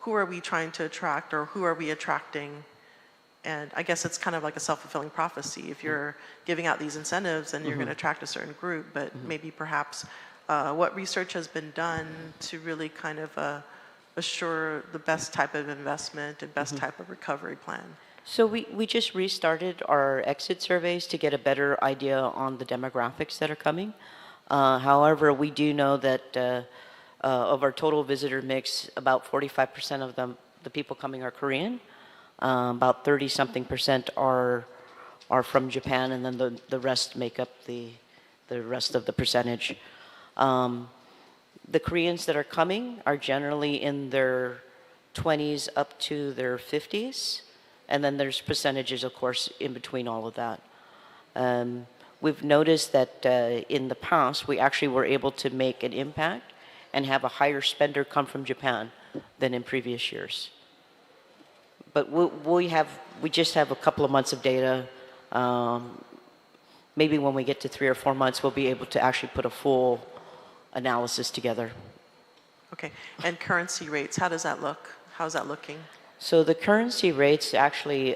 who are we trying to attract or who are we attracting? And I guess it's kind of like a self-fulfilling prophecy. If you're giving out these incentives, then you're going to attract a certain group, but maybe perhaps what research has been done to really kind of assure the best type of investment and best type of recovery plan? So we just restarted our exit surveys to get a better idea on the demographics that are coming. However, we do know that of our total visitor mix, about 45% of them, the people coming are Korean. About 30-something% are from Japan, and then the rest make up the rest of the percentage. The Koreans that are coming are generally in their 20s up to their 50s. And then there's percentages, of course, in between all of that. We've noticed that in the past, we actually were able to make an impact and have a higher spender come from Japan than in previous years. But we just have a couple of months of data. Maybe when we get to 3 or 4 months, we'll be able to actually put a full analysis together. Okay, and currency rates, how does that look? How's that looking? So the currency rates actually,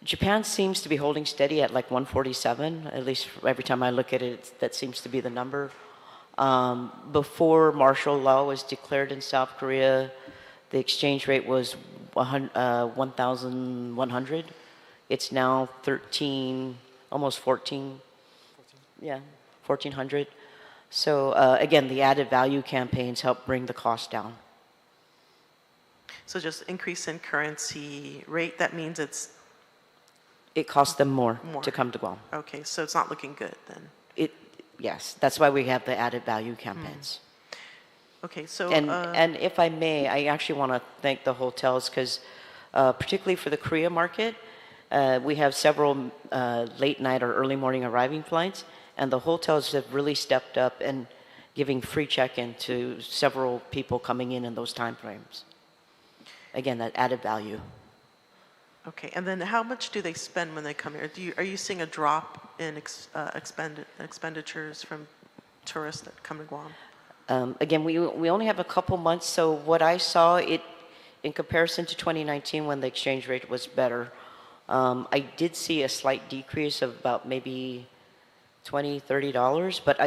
Japan seems to be holding steady at like 147, at least every time I look at it, that seems to be the number. Before martial law was declared in South Korea, the exchange rate was 1,100. It's now 13, almost 14, yeah, 1,400. So again, the added value campaigns help bring the cost down. So just increase in currency rate, that means it costs them more to come to Guam. Okay, so it's not looking good then. Yes, that's why we have the added value campaigns. Okay, so... And if I may, I actually want to thank the hotels because particularly for the Korea market, we have several late night or early morning arriving flights, and the hotels have really stepped up and giving free check-in to several people coming in those time frames. Again, that added value. Okay, and then how much do they spend when they come here? Are you seeing a drop in expenditures from tourists that come to Guam? Again, we only have a couple months, so what I saw, in comparison to 2019 when the exchange rate was better, I did see a slight decrease of about maybe $20, $30, but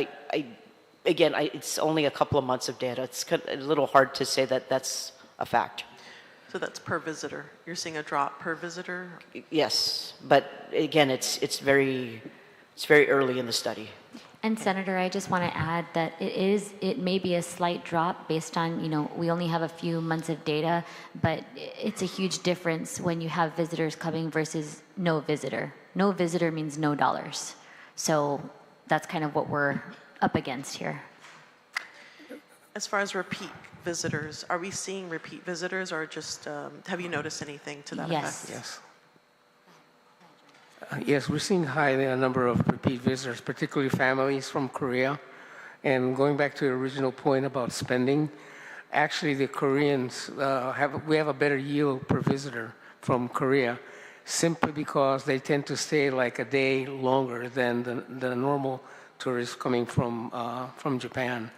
it's only a couple of months of data. It's a little hard to say that that's a fact. So that's per visitor. You're seeing a drop per visitor? Yes, but again, it's very early in the study. And Senator, I just want to add that it may be a slight drop based on, we only have a few months of data, but it's a huge difference when you have visitors coming versus no visitor. No visitor means no dollars. So that's kind of what we're up against here. As far as repeat visitors, are we seeing repeat visitors, or just, have you noticed anything to that Yes. effect? Yes. Yes, we're seeing a number of repeat visitors, particularly families from Korea. And going back to the original point about spending, actually the Koreans we have a better yield per visitor from Korea, simply because they tend to stay like a day longer than the normal tourists coming from Japan.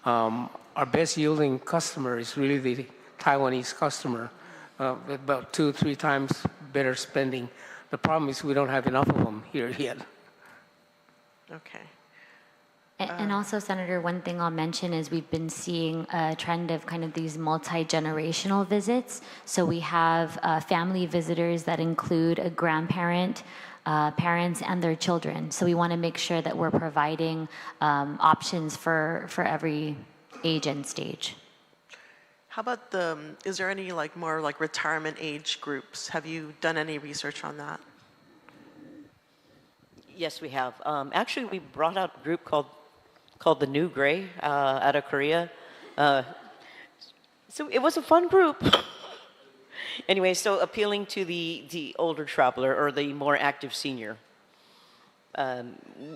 Our best yielding customer is really the Taiwanese customer, about 2-3 times better spending. The problem is we don't have enough of them here yet. Okay. And also, Senator, one thing I'll mention is we've been seeing a trend of kind of these multi-generational visits. So we have family visitors that include a grandparent, parents, and their children. So we want to make sure that we're providing options for every age and stage. How about is there any more retirement age groups? Have you done any research on that? Yes, we have. Actually, we brought out a group called the New Gray out of Korea. So it was a fun group. Anyway, so appealing to the older traveler or the more active senior.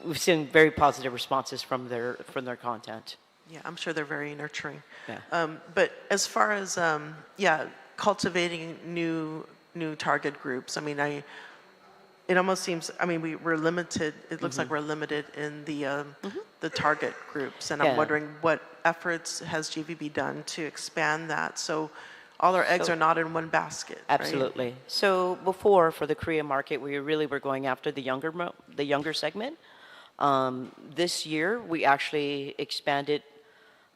We've seen very positive responses from their content. Yeah, I'm sure they're very nurturing. Yeah. But as far as cultivating new target groups, I mean, it almost seems, I mean, we're limited. It looks like we're limited in the target groups, and I'm wondering what efforts has GVB done to expand that so all our eggs are not in one basket. Absolutely. Right? So before, for the Korea market, we really were going after the younger segment. This year, we actually expanded,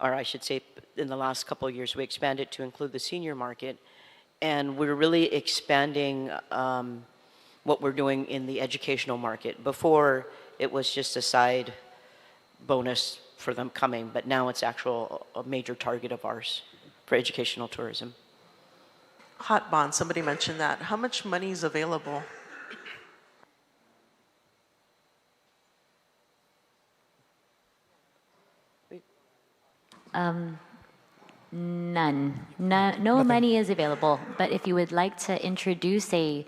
or I should say in the last couple of years, we expanded to include the senior market. And we're really expanding what we're doing in the educational market. Before, it was just a side bonus for them coming, but now it's a major target of ours for educational tourism. Hot bonds, somebody mentioned that. How much money is available? None. No money is available. But if you would like to introduce a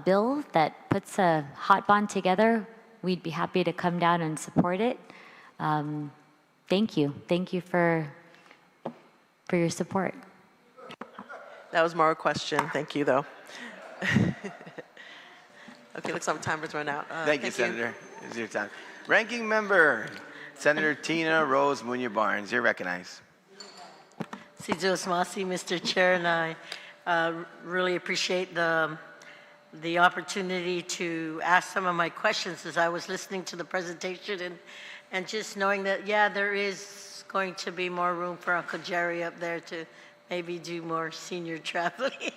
bill that puts a hot bond together, we'd be happy to come down and support it. Thank you. Thank you for your support. That was more a question. Thank you, though. Okay, looks like time has run out. Thank you, Senator. It's your time. Ranking member, Senator Tina Rose Muñoz-Barnes, you're recognized. Si Dios Masi, Mr. Chair, and I really appreciate the opportunity to ask some of my questions as I was listening to the presentation and just knowing that, yeah, there is going to be more room for Uncle Jerry up there to maybe do more senior traveling.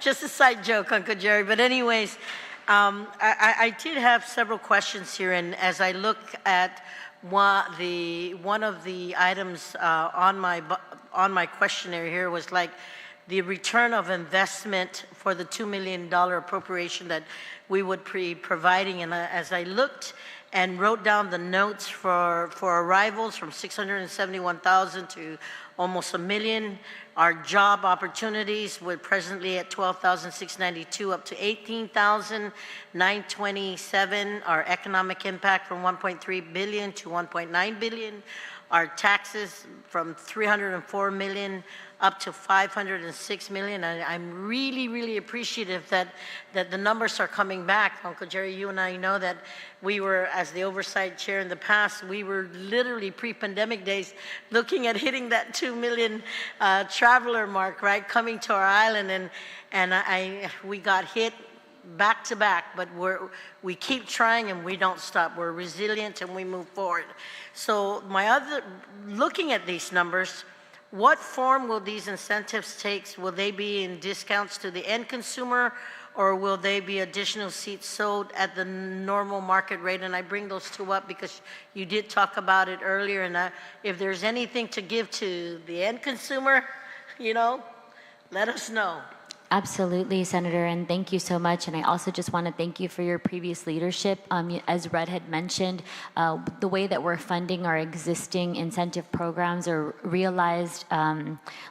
Just a side joke, Uncle Jerry. But anyways, I did have several questions here, and as I look at one of the items on my questionnaire here was like the return of investment for the $2 million appropriation that we would be providing. And as I looked and wrote down the notes for arrivals from 671,000 to almost 1 million. Our job opportunities were presently at 12,692 up to 18,927. Our economic impact from 1.3 billion to 1.9 billion. Our taxes from 304 million up to 506 million. I'm really, really appreciative that the numbers are coming back. Uncle Jerry, you and I know that we were, as the oversight chair in the past, we were literally pre-pandemic days looking at hitting that 2 million traveler mark, right, coming to our island, and we got hit back to back, but we keep trying and we don't stop. We're resilient and we move forward. So looking at these numbers, what form will these incentives take? Will they be in discounts to the end consumer, or will they be additional seats sold at the normal market rate? And I bring those two up because you did talk about it earlier, and if there's anything to give to the end consumer, you know, let us know. Absolutely, Senator, and thank you so much. And I also just want to thank you for your previous leadership. As Red had mentioned, the way that we're funding our existing incentive programs are realized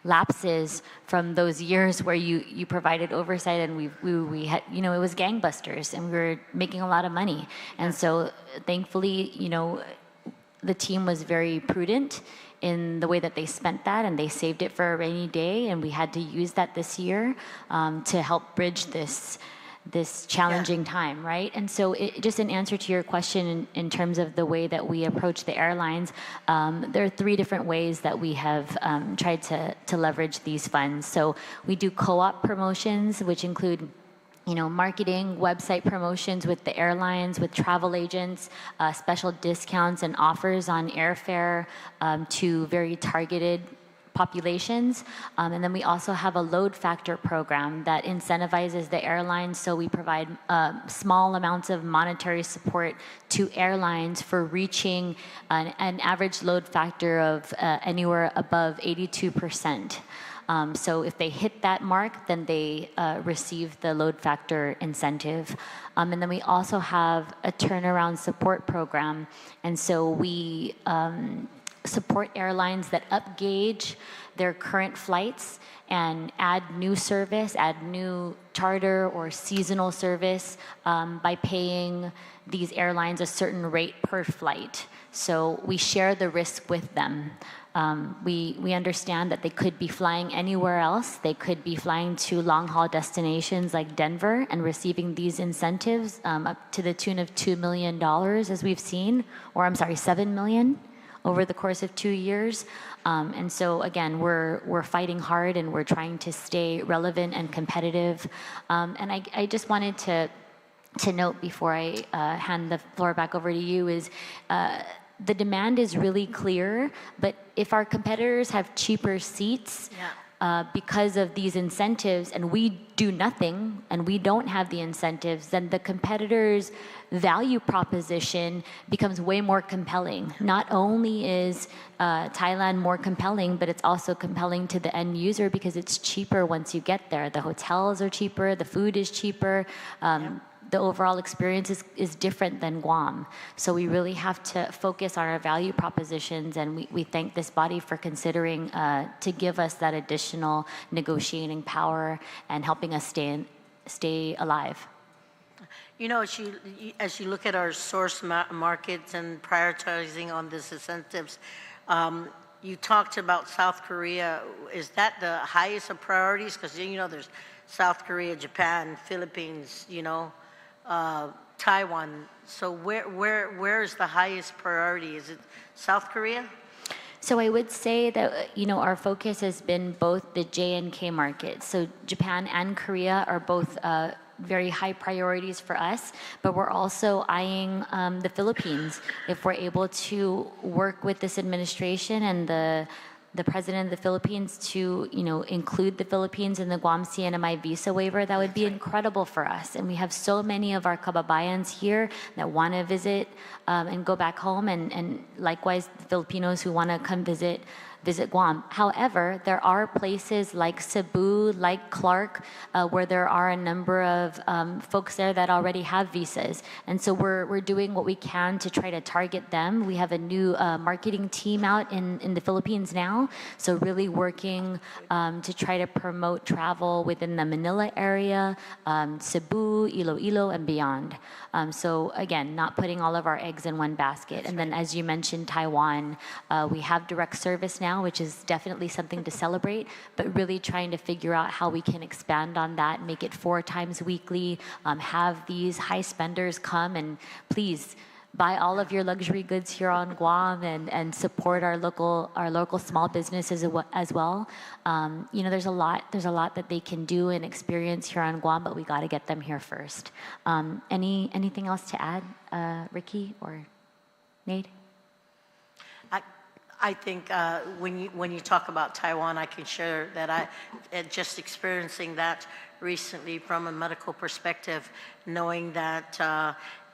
lapses from those years where you provided oversight, and we had, you know, it was gangbusters, and we were making a lot of money. And so, thankfully, you know, the team was very prudent in the way that they spent that, and they saved it for a rainy day, and we had to use that this year to help bridge this challenging time, right? And so just in answer to your question in terms of the way that we approach the airlines, there are 3 different ways that we have tried to leverage these funds. So we do co-op promotions, which include, you know, marketing, website promotions with the airlines, with travel agents, special discounts and offers on airfare to very targeted populations. And then we also have a load factor program that incentivizes the airlines. So we provide small amounts of monetary support to airlines for reaching an average load factor of anywhere above 82%. So if they hit that mark, then they receive the load factor incentive. And then we also have a turnaround support program. And so we support airlines that upgauge their current flights and add new service, add new charter or seasonal service by paying these airlines a certain rate per flight. So we share the risk with them. We understand that they could be flying anywhere else. They could be flying to long-haul destinations like Denver and receiving these incentives up to the tune of $2 million, as we've seen, or I'm sorry, $7 million over the course of 2 years. And so again, we're fighting hard, and we're trying to stay relevant and competitive. And I just wanted to note before I hand the floor back over to you is the demand is really clear, but if our competitors have cheaper seats because of these incentives and we do nothing and we don't have the incentives, then the competitors' value proposition becomes way more compelling. Not only is Thailand more compelling, but it's also compelling to the end user because it's cheaper once you get there. The hotels are cheaper, the food is cheaper. The overall experience is different than Guam. So we really have to focus on our value propositions, and we thank this body for considering to give us that additional negotiating power and helping us stay alive. You know, as you look at our source markets and prioritizing on these incentives, you talked about South Korea. Is that the highest of priorities? Because, you know, there's South Korea, Japan, Philippines, you know, Taiwan. So where is the highest priority? Is it South Korea? So I would say that, you know, our focus has been both the J and K markets. So Japan and Korea are both very high priorities for us, but we're also eyeing the Philippines. If we're able to work with this administration and the president of the Philippines to, you know, include the Philippines in the Guam CNMI visa waiver, that would be incredible for us. And we have so many of our kababayans here that want to visit and go back home, and likewise the Filipinos who want to come visit Guam. However, there are places like Cebu, like Clark, where there are a number of folks there that already have visas. And so we're doing what we can to try to target them. We have a new marketing team out in the Philippines now. So really working to try to promote travel within the Manila area, Cebu, Iloilo, and beyond. So again, not putting all of our eggs in one basket. And then as you mentioned, Taiwan, we have direct service now, which is definitely something to celebrate, but really trying to figure out how we can expand on that, make it 4 times weekly, have these high spenders come and please buy all of your luxury goods here on Guam and support our local small businesses as well. You know, there's a lot that they can do and experience here on Guam, but we got to get them here first. Anything else to add, Ricky or Nate? I think when you talk about Taiwan, I can share that just experiencing that recently from a medical perspective, knowing that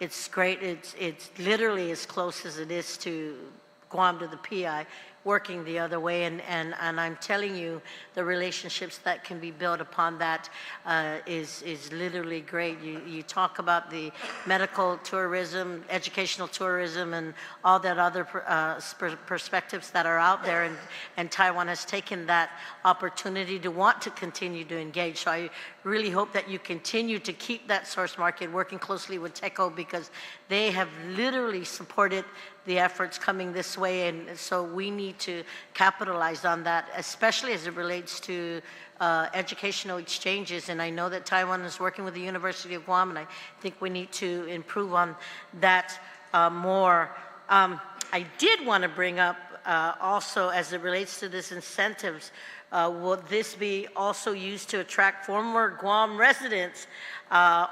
it's great. It's literally as close as it is to Guam to the PI, working the other way, and I'm telling you, the relationships that can be built upon that is literally great. You talk about the medical tourism, educational tourism, and all that other perspectives that are out there, and Taiwan has taken that opportunity to want to continue to engage. So I really hope that you continue to keep that source market, working closely with TECO, because they have literally supported the efforts coming this way, and so we need to capitalize on that, especially as it relates to educational exchanges. And I know that Taiwan is working with the University of Guam, and I think we need to improve on that more. I did want to bring up also, as it relates to this incentives, will this be also used to attract former Guam residents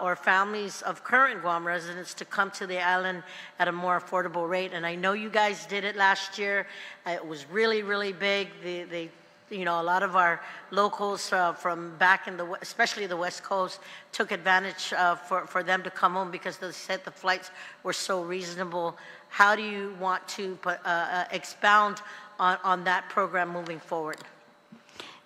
or families of current Guam residents to come to the island at a more affordable rate? And I know you guys did it last year. It was really, really big. You know, a lot of our locals from back in especially the West Coast, took advantage for them to come home because they said the flights were so reasonable. How do you want to expound on that program moving forward?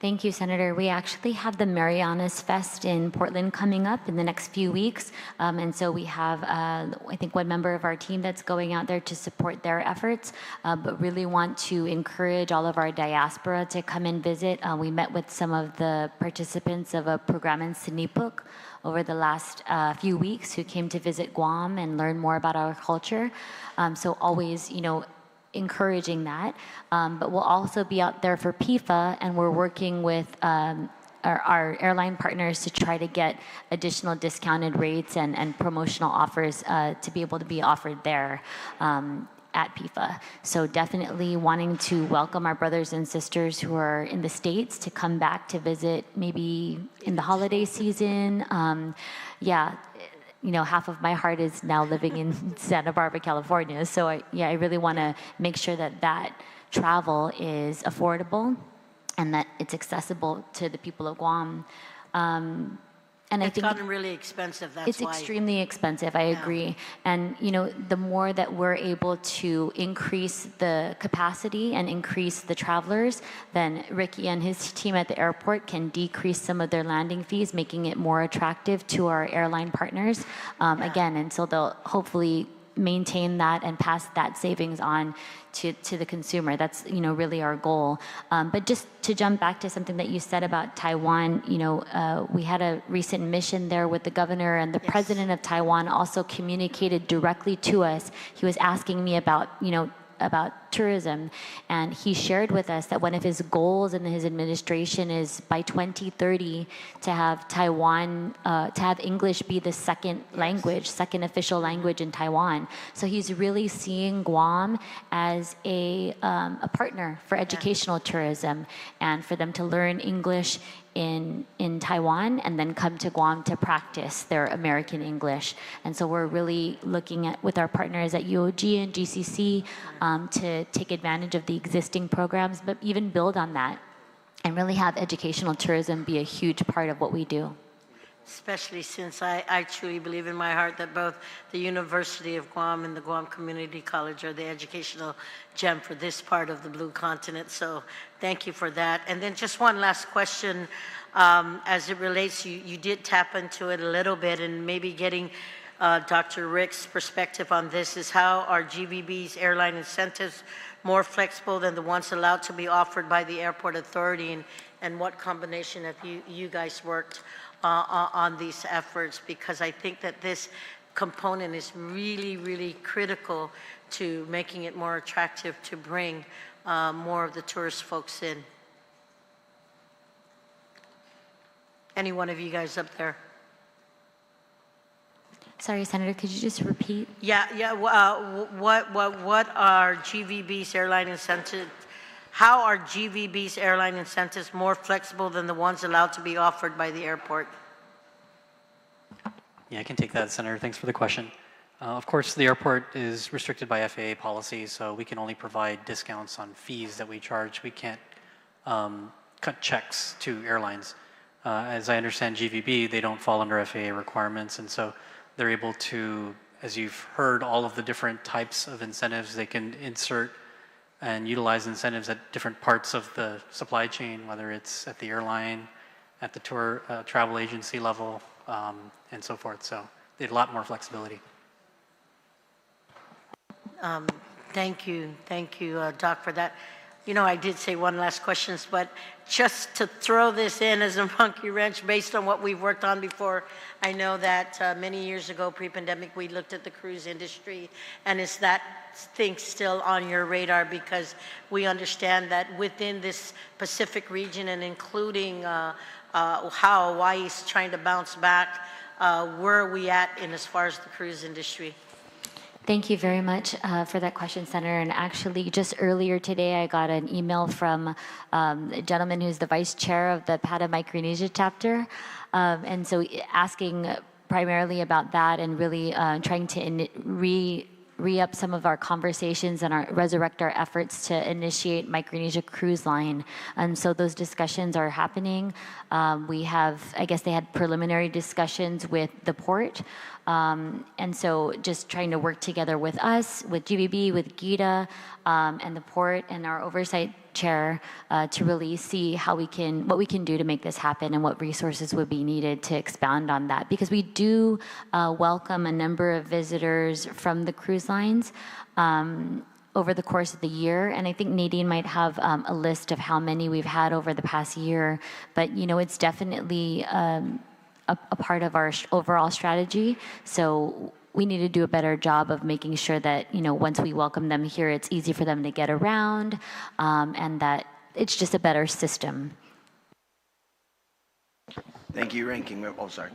Thank you, Senator. We actually have the Marianas Fest in Portland coming up in the next few weeks. And so we have, I think, one member of our team that's going out there to support their efforts, but really want to encourage all of our diaspora to come and visit. We met with some of the participants of a program in Sinipuk over the last few weeks who came to visit Guam and learn more about our culture. So always, you know, encouraging that, but we'll also be out there for PIFA, and we're working with our airline partners to try to get additional discounted rates and promotional offers to be able to be offered there at PIFA. So definitely wanting to welcome our brothers and sisters who are in the States to come back to visit maybe in the holiday season. Yeah. You know, half of my heart is now living in Santa Barbara, California. So I really want to make sure that that travel is affordable and that it's accessible to the people of Guam. And I think it's gotten really expensive. That's it's extremely expensive. I agree. And you know, the more that we're able to increase the capacity and increase the travelers, then Ricky and his team at the airport can decrease some of their landing fees, making it more attractive to our airline partners. Again, and so they'll hopefully maintain that and pass that savings on to the consumer. That's, you know, really our goal. But just to jump back to something that you said about Taiwan, you know, we had a recent mission there with the governor, and the president of Taiwan also communicated directly to us. He was asking me about, you know, about tourism, and he shared with us that one of his goals in his administration is by 2030 to have Taiwan, to have English be the second language, second official language in Taiwan. So he's really seeing Guam as a partner for educational tourism, and for them to learn English in Taiwan and then come to Guam to practice their American English. And so we're really looking at, with our partners at UOG and GCC, to take advantage of the existing programs, but even build on that and really have educational tourism be a huge part of what we do. Especially since I truly believe in my heart that both the University of Guam and the Guam Community College are the educational gem for this part of the Blue Continent. So thank you for that. And then just one last question, as it relates, you did tap into it a little bit, and maybe getting Dr. Rick's perspective on this is how are GVB's airline incentives more flexible than the ones allowed to be offered by the airport authority, and what combination have you guys worked on these efforts? Because I think that this component is really, really critical to making it more attractive to bring more of the tourist folks in. Any one of you guys up there? Sorry, Senator, could you just repeat? Yeah. What are GVB's airline incentives? How are GVB's airline incentives more flexible than the ones allowed to be offered by the airport? Yeah, I can take that, Senator. Thanks for the question. Of course, the airport is restricted by FAA policy, so we can only provide discounts on fees that we charge. We can't cut checks to airlines. As I understand GVB, they don't fall under FAA requirements, and so they're able to, as you've heard, all of the different types of incentives, they can insert and utilize incentives at different parts of the supply chain, whether it's at the airline, at the tour travel agency level, and so forth. So they have a lot more flexibility. Thank you, Doc, for that. You know, I did say one last question, but just to throw this in as a monkey wrench based on what we've worked on before, I know that many years ago, pre-pandemic, we looked at the cruise industry, and is that thing still on your radar? Because we understand that within this Pacific region and including how Hawaii is trying to bounce back, where are we at in as far as the cruise industry? Thank you very much for that question, Senator. And actually, just earlier today, I got an email from a gentleman who's the vice chair of the PATA Micronesia chapter. And so asking primarily about that and really trying to re-up some of our conversations and resurrect our efforts to initiate Micronesia Cruise Line. And so those discussions are happening. We have, I guess they had preliminary discussions with the port. And so just trying to work together with us, with GVB, with GITA, and the port and our oversight chair to really see how what we can do to make this happen and what resources would be needed to expand on that. Because we do welcome a number of visitors from the cruise lines over the course of the year. And I think Nadine might have a list of how many we've had over the past year. But, you know, it's definitely a part of our overall strategy. So we need to do a better job of making sure that, you know, once we welcome them here, it's easy for them to get around, and that it's just a better system. Thank you, Ranking Member. Oh, sorry.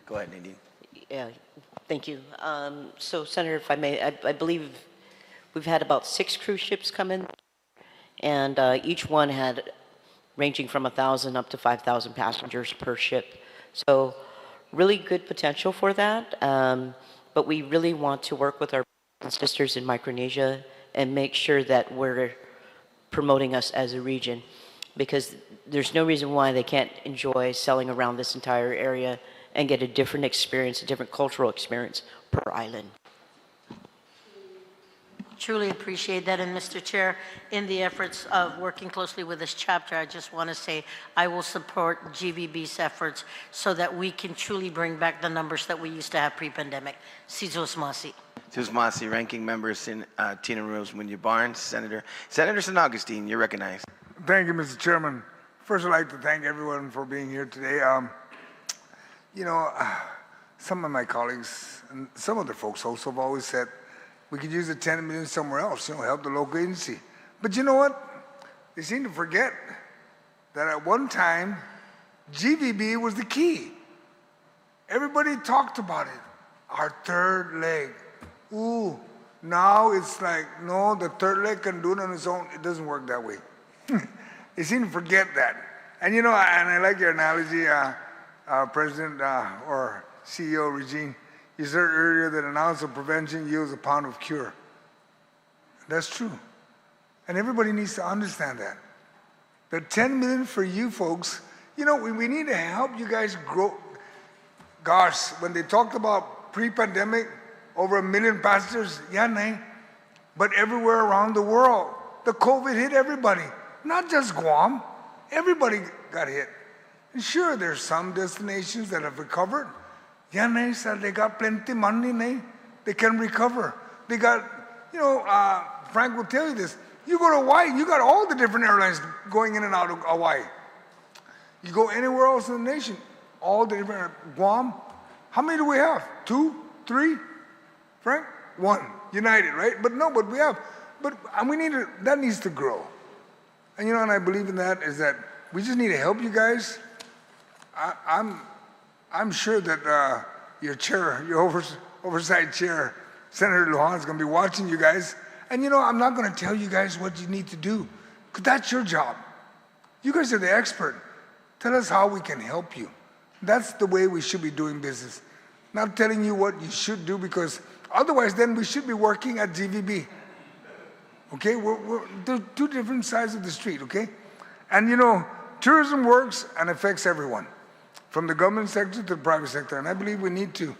Go ahead, Nadine. Yeah, thank you. So, Senator, if I may, I believe we've had about 6 cruise ships come in, and each one had ranging from 1,000 up to 5,000 passengers per ship. So really good potential for that, but we really want to work with our brothers and sisters in Micronesia and make sure that we're promoting us as a region, because there's no reason why they can't enjoy sailing around this entire area and get a different experience, a different cultural experience per island. Truly appreciate that. And Mr. Chair, in the efforts of working closely with this chapter, I just want to say I will support GVB's efforts so that we can truly bring back the numbers that we used to have pre-pandemic. Sizos Masi. Sizos Masi, Ranking Member Tina Rose Munoz Barnes, Senator San Augustine, you're recognized. Thank you, Mr. Chairman. First, I'd like to thank everyone for being here today. You know, some of my colleagues and some other folks also have always said, we could use the 10 million somewhere else, you know, help the local agency. But you know what? They seem to forget that at one time, GVB was the key. Everybody talked about it. Our third leg. Ooh, now it's like, no, the third leg can do it on its own. It doesn't work that way. They seem to forget that. And you know, and I like your analogy, President or CEO Regine. You said earlier that an ounce of prevention yields a pound of cure. That's true. And everybody needs to understand that. The 10 million for you folks, you know, we need to help you guys grow. Gosh, when they talked about pre-pandemic, over 1 million passengers, yeah, nay. But everywhere around the world, the COVID hit everybody. Not just Guam. Everybody got hit. And sure, there's some destinations that have recovered. Yeah, nay, sir, they got plenty money, nay. They can recover. They got, you know, Frank will tell you this. You go to Hawaii, you got all the different airlines going in and out of Hawaii. You go anywhere else in the nation, all the different, Guam, how many do we have? 2, 3? Frank? 1. United, right? But no, but we have, but we need to, that needs to grow. And you know, and I believe in that, is that we just need to help you guys. I'm sure that your chair, your oversight chair, Senator Lujan, is going to be watching you guys. And you know, I'm not going to tell you guys what you need to do, because that's your job. You guys are the expert. Tell us how we can help you. That's the way we should be doing business. not telling you what you should do, because otherwise then we should be working at GVB. Okay, they're two different sides of the street, okay? And you know, tourism works and affects everyone, from the government sector to the private sector. And I believe we need to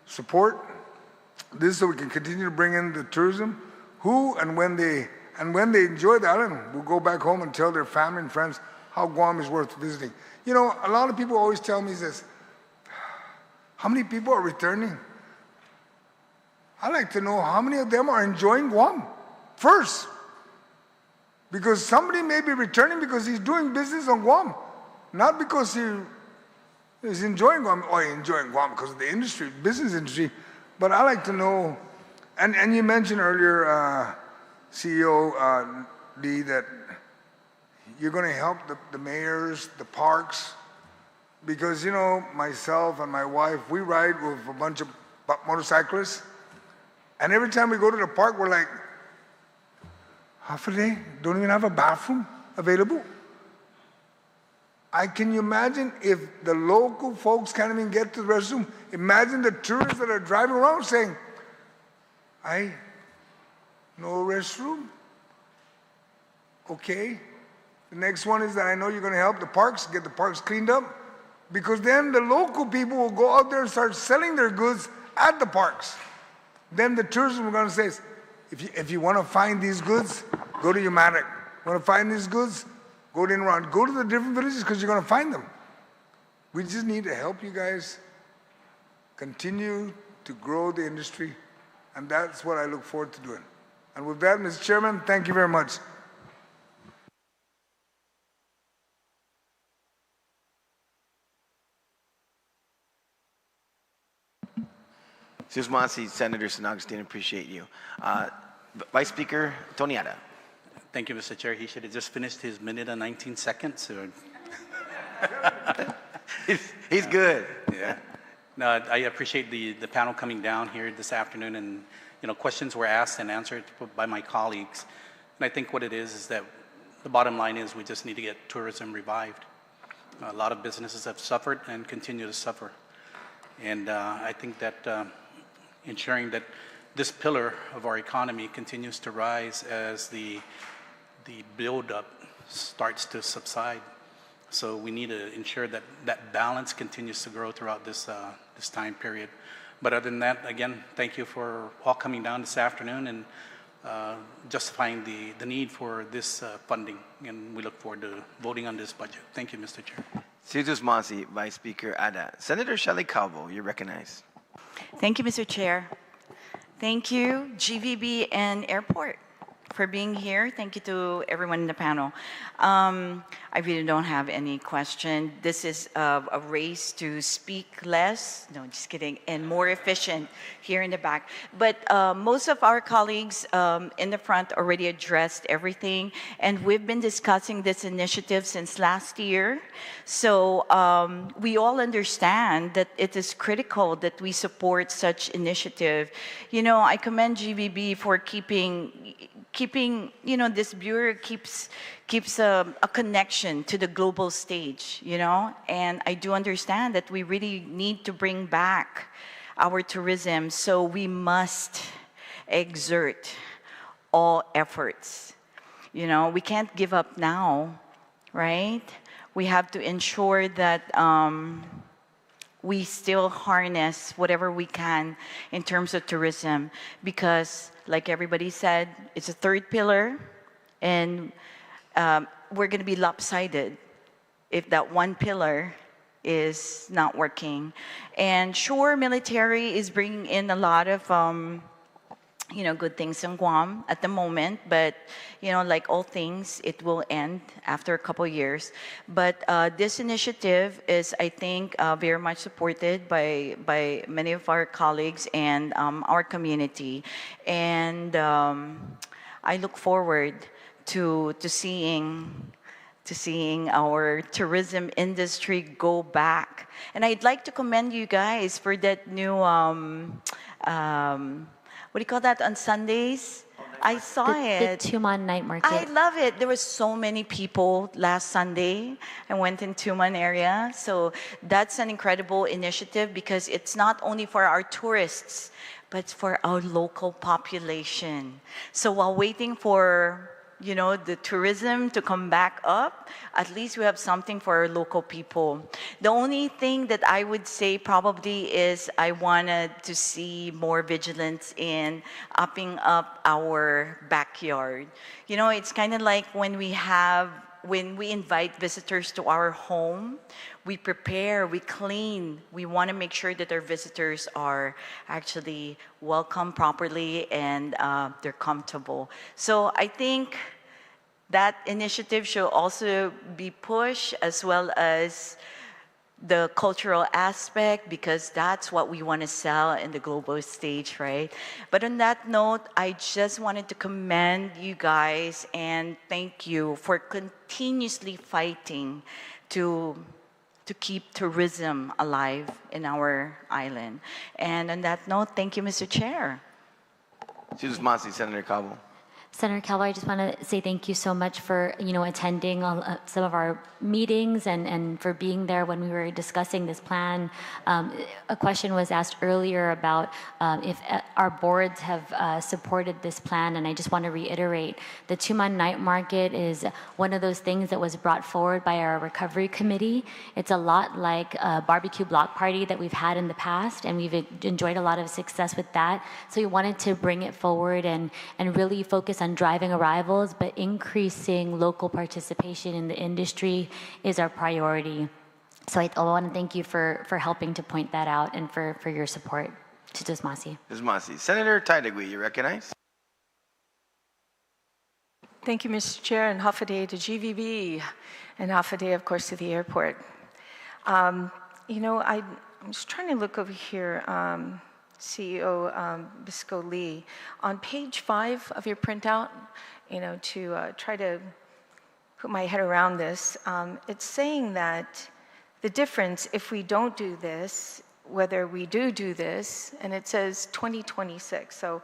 support this so we can continue to bring in the tourism who and when they enjoy the island will go back home and tell their family and friends how Guam is worth visiting. You know, a lot of people always tell me this, how many people are returning? I'd like to know how many of them are enjoying Guam first. Because somebody may be returning because he's doing business on Guam, not because he is enjoying Guam, or enjoying Guam because of the industry, business industry. But I like to know, and you mentioned earlier, CEO Lee, that you're going to help the mayors, the parks, because, you know, myself and my wife, we ride with a bunch of motorcyclists, and every time we go to the park, we're like, half a day, don't even have a bathroom available. Can you imagine if the local folks can't even get to the restroom? Imagine the tourists that are driving around saying, no restroom? Okay. The next one is that I know you're going to help the parks, get the parks cleaned up, because then the local people will go out there and start selling their goods at the parks. Then the tourism are going to say, if you want to find these goods, go to Maga̍hhågan. Want to find these goods? Go to Inran. Go to the different villages because you're going to find them. We just need to help you guys continue to grow the industry, and that's what I look forward to doing. And with that, Mr. Chairman, thank you very much. Susmasi, Senator San Agustin, appreciate you. Vice Speaker Toniata. Thank you, Mr. Chair. He should have just finished his minute and 19 seconds. He's good. Yeah. No, I appreciate the panel coming down here this afternoon, and you know, questions were asked and answered by my colleagues. And I think what it is that the bottom line is we just need to get tourism revived. A lot of businesses have suffered and continue to suffer. And I think that ensuring that this pillar of our economy continues to rise as the build-up starts to subside. So we need to ensure that that balance continues to grow throughout this time period. But other than that, again, thank you for all coming down this afternoon and justifying the need for this funding. And we look forward to voting on this budget. Thank you, Mr. Chair. Susmasi, Vice Speaker Ada. Senator Shelley Calvo, you're recognized. Thank you, Mr. Chair. Thank you, GVB and Airport, for being here. Thank you to everyone in the panel. I really don't have any question. This is a race to speak less, no, just kidding, and more efficient here in the back. But most of our colleagues in the front already addressed everything, and we've been discussing this initiative since last year. So we all understand that it is critical that we support such initiative. You know, I commend GVB for keeping, you know, this bureau keeps a connection to the global stage, you know, and I do understand that we really need to bring back our tourism, so we must exert all efforts. You know, we can't give up now, right? We have to ensure that we still harness whatever we can in terms of tourism, because like everybody said, it's a third pillar, and we're going to be lopsided if that one pillar is not working. And sure, military is bringing in a lot of you know, good things in Guam at the moment, but you know, like all things, it will end after a couple of years. But this initiative is, I think, very much supported by many of our colleagues and our community. And I look forward to seeing our tourism industry go back. And I'd like to commend you guys for that new what do you call that on Sundays? I saw it. The Tumon Night Market. I love it. There were so many people last Sunday. I went in Tumon area. So that's an incredible initiative because it's not only for our tourists, but it's for our local population. So while waiting for the tourism to come back up, at least we have something for our local people. The only thing that I would say probably is I wanted to see more vigilance in upping up our backyard. It's kind of like when we invite visitors to our home, we prepare, we clean. We want to make sure that our visitors are actually welcome properly and they're comfortable. So I think that initiative should also be pushed, as well as the cultural aspect, because that's what we want to sell in the global stage, right? But on that note, I just wanted to commend you guys and thank you for continuously fighting to keep tourism alive in our island. And on that note, thank you, Mr. Chair. Masi, Senator Cabo. Senator Calvo, I just want to say thank you so much for attending some of our meetings and for being there when we were discussing this plan. A question was asked earlier about if our boards have supported this plan, and I just want to reiterate the Tumon Night Market is one of those things that was brought forward by our recovery committee. It's a lot like a barbecue block party that we've had in the past, and we've enjoyed a lot of success with that. So we wanted to bring it forward and really focus on driving arrivals, but increasing local participation in the industry is our priority. So I want to thank you for helping to point that out and for your support to Masi. Masi. Senator Taidagui, you recognize? Thank you, Mr. Chair, and half a day to GVB, and half a day, of course, to the airport. I'm just trying to look over here. CEO Bisco Lee, on page 5 of your printout, to try to put my head around this, it's saying that the difference, if we don't do this, whether we do this, and it says 2026. So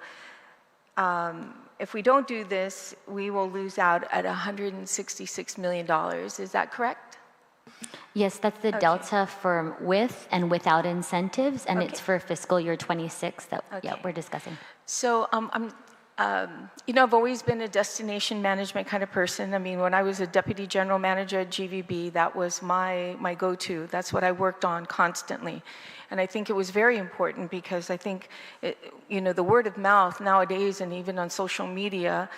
if we don't do this, we will lose out at $166 million. Is that correct? Yes, that's the delta for with and without incentives, and it's for fiscal year 26 that we're discussing. So I've always been a destination management kind of person. I mean, when I was a deputy general manager at GVB, that was my go-to. That's what I worked on constantly. And I think it was very important because I think, the word of mouth nowadays and even on social media,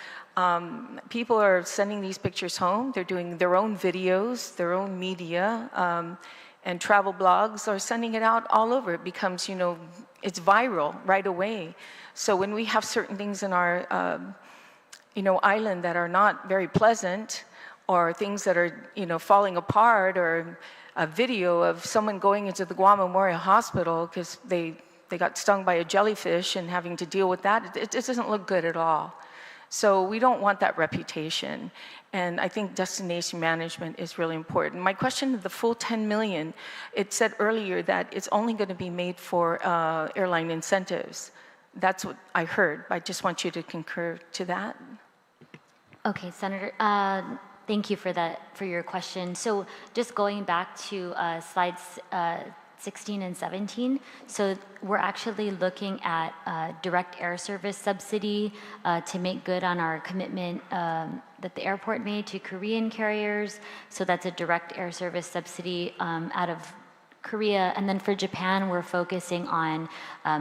people are sending these pictures home. They're doing their own videos, their own media, and travel blogs are sending it out all over. It becomes, it's viral right away. So when we have certain things in our, island that are not very pleasant, or things that are, falling apart, or a video of someone going into the Guam Memorial Hospital because they got stung by a jellyfish and having to deal with that, it doesn't look good at all. So we don't want that reputation. And I think destination management is really important. My question, the full $10 million, it said earlier that it's only going to be made for airline incentives. That's what I heard. I just want you to concur to that. Okay, Senator, thank you for your question. So just going back to slides 16 and 17. So we're actually looking at direct air service subsidy to make good on our commitment that the airport made to Korean carriers. So that's a direct air service subsidy out of Korea. And then for Japan, we're focusing on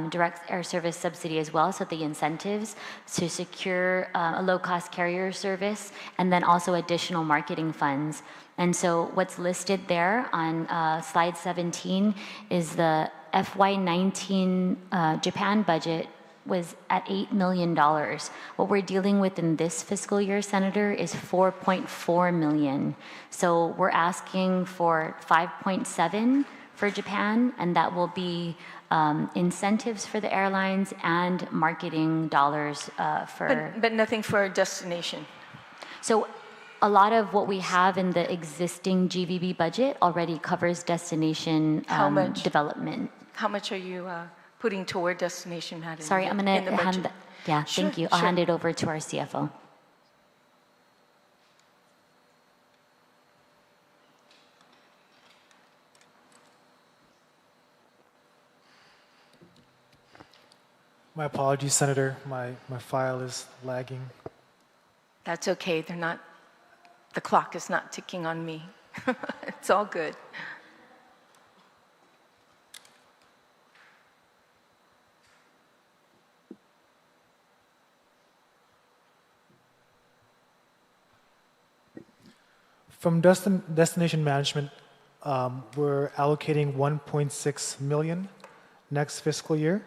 direct air service subsidy as well, so the incentives to secure a low-cost carrier service, and then also additional marketing funds. And so what's listed there on slide 17 is the FY19 Japan budget was at $8 million. What we're dealing with in this fiscal year, Senator, is $4.4 million. So we're asking for 5.7 for Japan, and that will be incentives for the airlines and marketing dollars for... But nothing for a destination. So a lot of what we have in the existing GVB budget already covers destination development. How much are you putting toward destination management? Sorry, I'm going to hand Yeah, thank you. I'll hand it over to our CFO. My apologies, Senator. My file is lagging. That's okay. They're not, the clock is not ticking on me. It's all good. From destination management, we're allocating 1.6 million next fiscal year.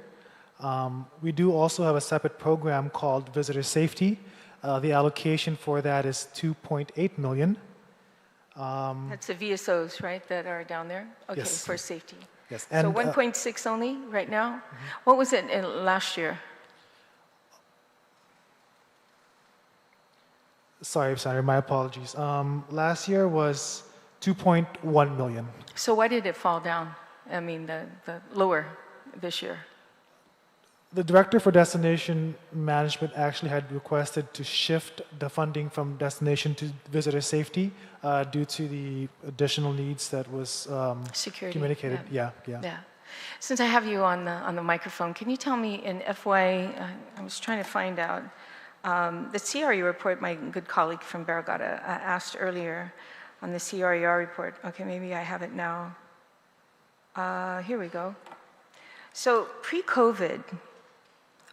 We do also have a separate program called Visitor Safety. The allocation for that is 2.8 million. That's the VSOs, right, that are down there? Okay, Yes. for safety. Yes. So 1.6 only right now? What was it in last year? Sorry, Senator, my apologies. Last year was 2.1 million. So why did it fall down? I mean, the lower this year? The Director for Destination Management actually had requested to shift the funding from destination to visitor safety due to the additional needs that was communicated. Yeah. Since I have you on the microphone, can you tell me in FY, I was trying to find out, the CRE report, my good colleague from Barragata asked earlier on the CRER report. Okay, maybe I have it now. Here we go. So pre-COVID,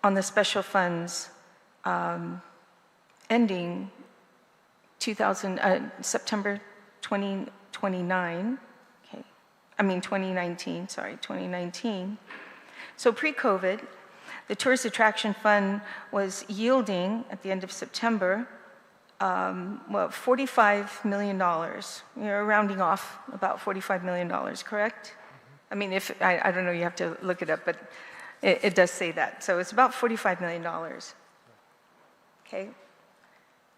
on the special funds ending September 2019, okay. I mean 2019, sorry, 2019. So pre-COVID, the Tourist Attraction Fund was yielding, at the end of September, $45 million. You're rounding off about $45 million, correct? I mean, I don't know, you have to look it up, but it does say that. So it's about $45 million. Okay.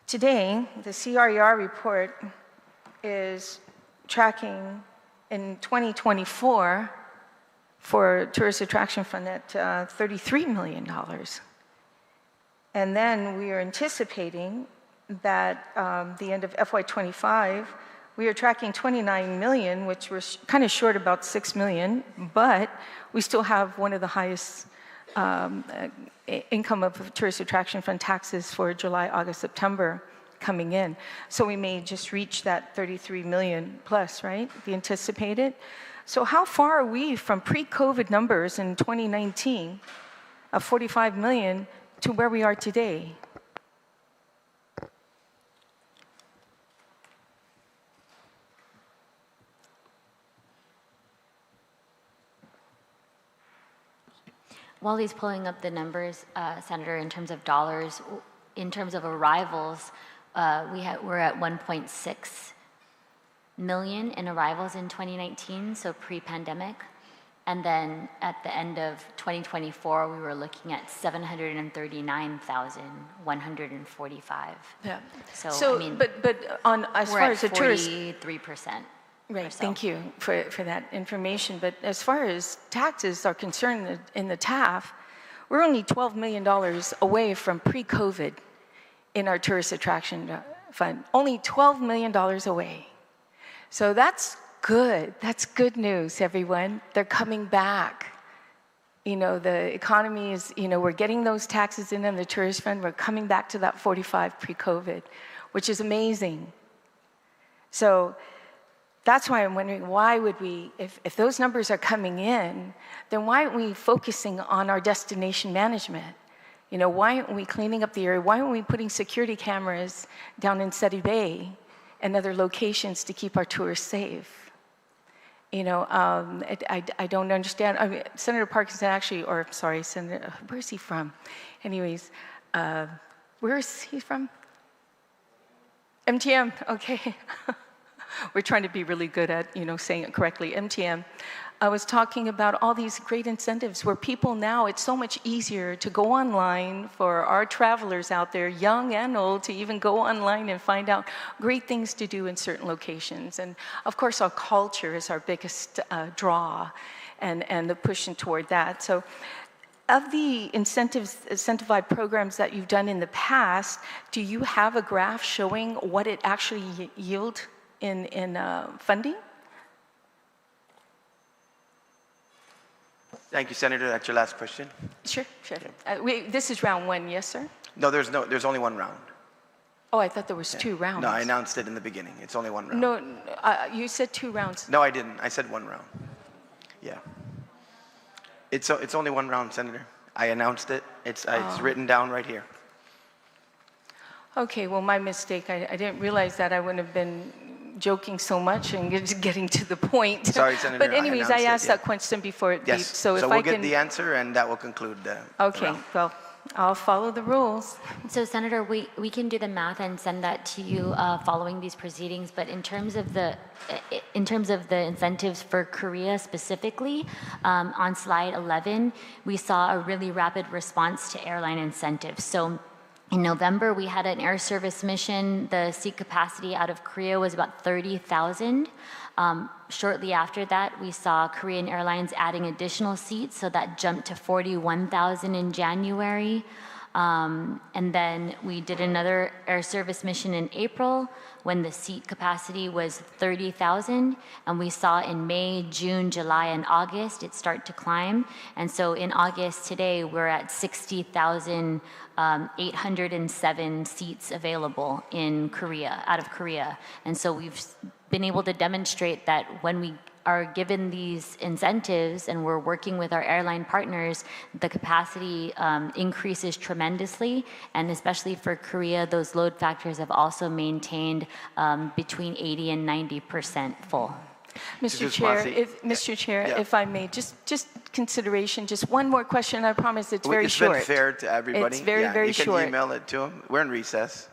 Today, the CRER report is tracking in 2024 for Tourist Attraction Fund at $33 million. And then we are anticipating that the end of FY25, we are tracking 29 million, which we're kind of short about 6 million, but we still have one of the highest income of Tourist Attraction Fund taxes for July, August, September coming in. So we may just reach that 33 million plus, right? The anticipated. So how far are we from pre-COVID numbers in 2019 of 45 million to where we are today? While he's pulling up the numbers, Senator, in terms of dollars, in terms of arrivals, we're at 1.6 million in arrivals in 2019, so pre-pandemic. And then at the end of 2024, we were looking at 739,145. Yeah. So I mean, but on as far as the tourist, 43%. Right, thank you for that information. But as far as taxes are concerned in the TAF, we're only $12 million away from pre-COVID in our tourist attraction fund. Only $12 million away. So that's good. That's good news, everyone. They're coming back. You know, the economy is, you know, we're getting those taxes in the tourist fund. We're coming back to that 45 pre-COVID, which is amazing. So that's why I'm wondering, why would we, if those numbers are coming in, then why aren't we focusing on our destination management? You know, why aren't we cleaning up the area? Why aren't we putting security cameras down in Seti Bay and other locations to keep our tourists safe? You know, I don't understand. I mean, Senator Parkinson actually, or sorry, Senator, where's he from? Anyways, where is he from? MTM, okay. We're trying to be really good at, you know, saying it correctly. MTM. I was talking about all these great incentives where people now, it's so much easier to go online for our travelers out there, young and old, to even go online and find out great things to do in certain locations. And of course, our culture is our biggest draw and the pushing toward that. So of the incentivized programs that you've done in the past, do you have a graph showing what it actually yield in funding? Thank you, Senator. That's your last question. Sure, sure. This is round one, yes, sir? No, there's only one round. Oh, I thought there was two rounds. No, I announced it in the beginning. It's only one round. No, you said 2 rounds. No, I didn't. I said one round. Yeah. It's only one round, Senator. I announced it. It's written down right here. Okay, well, my mistake. I didn't realize that. I wouldn't have been joking so much and just getting to the point. Sorry, Senator. But anyways, I asked it, yeah. that question before it Yes. beeped. So if we'll I get can... the answer, and that will conclude the Okay, round. well, I'll follow the rules. So, Senator, we can do the math and send that to you following these proceedings. But in terms of the incentives for Korea specifically, on slide 11, we saw a really rapid response to airline incentives. So, in November, we had an air service mission. The seat capacity out of Korea was about 30,000. Shortly after that, we saw Korean Airlines adding additional seats, so that jumped to 41,000 in January. And then we did another air service mission in April when the seat capacity was 30,000. And we saw in May, June, July, and August it start to climb. And so in August today, we're at 60,807 seats available in Korea, out of Korea. And so we've been able to demonstrate that when we are given these incentives and we're working with our airline partners, the capacity increases tremendously. And especially for Korea, those load factors have also maintained between 80 and 90% full. Mr. Chair, if I may, just consideration, just one more question. I promise it's very short. It's been fair to everybody. It's very, very short. You can email it to them. We're in recess.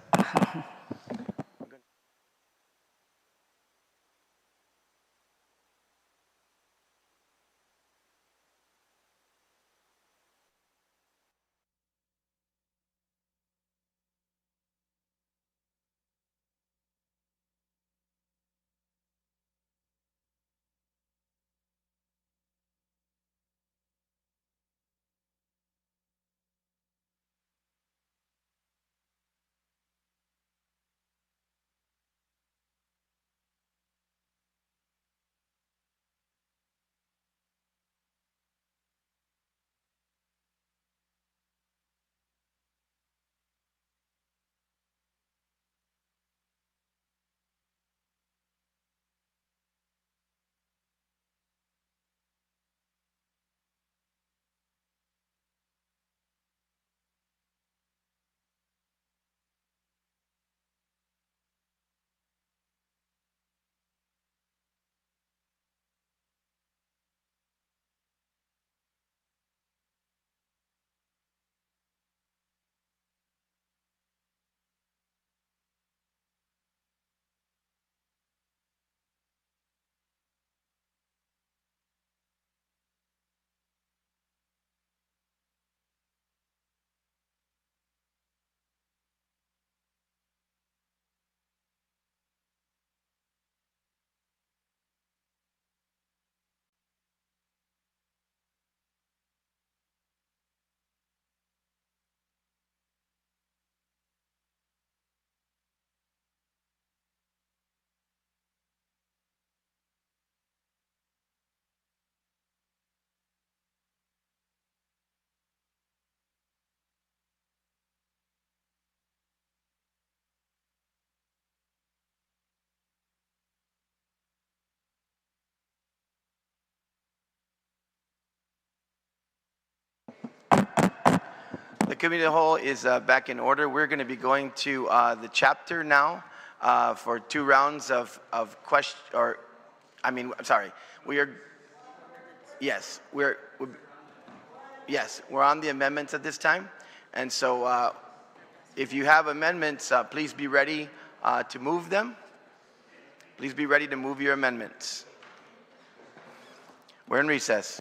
The committee of the whole is back in order. We're going to be going to the chapter now for 2 rounds of question, or, I mean, I'm sorry. Yes, we're on the amendments at this time. And so if you have amendments, please be ready to move them. Please be ready to move your amendments. We're in recess.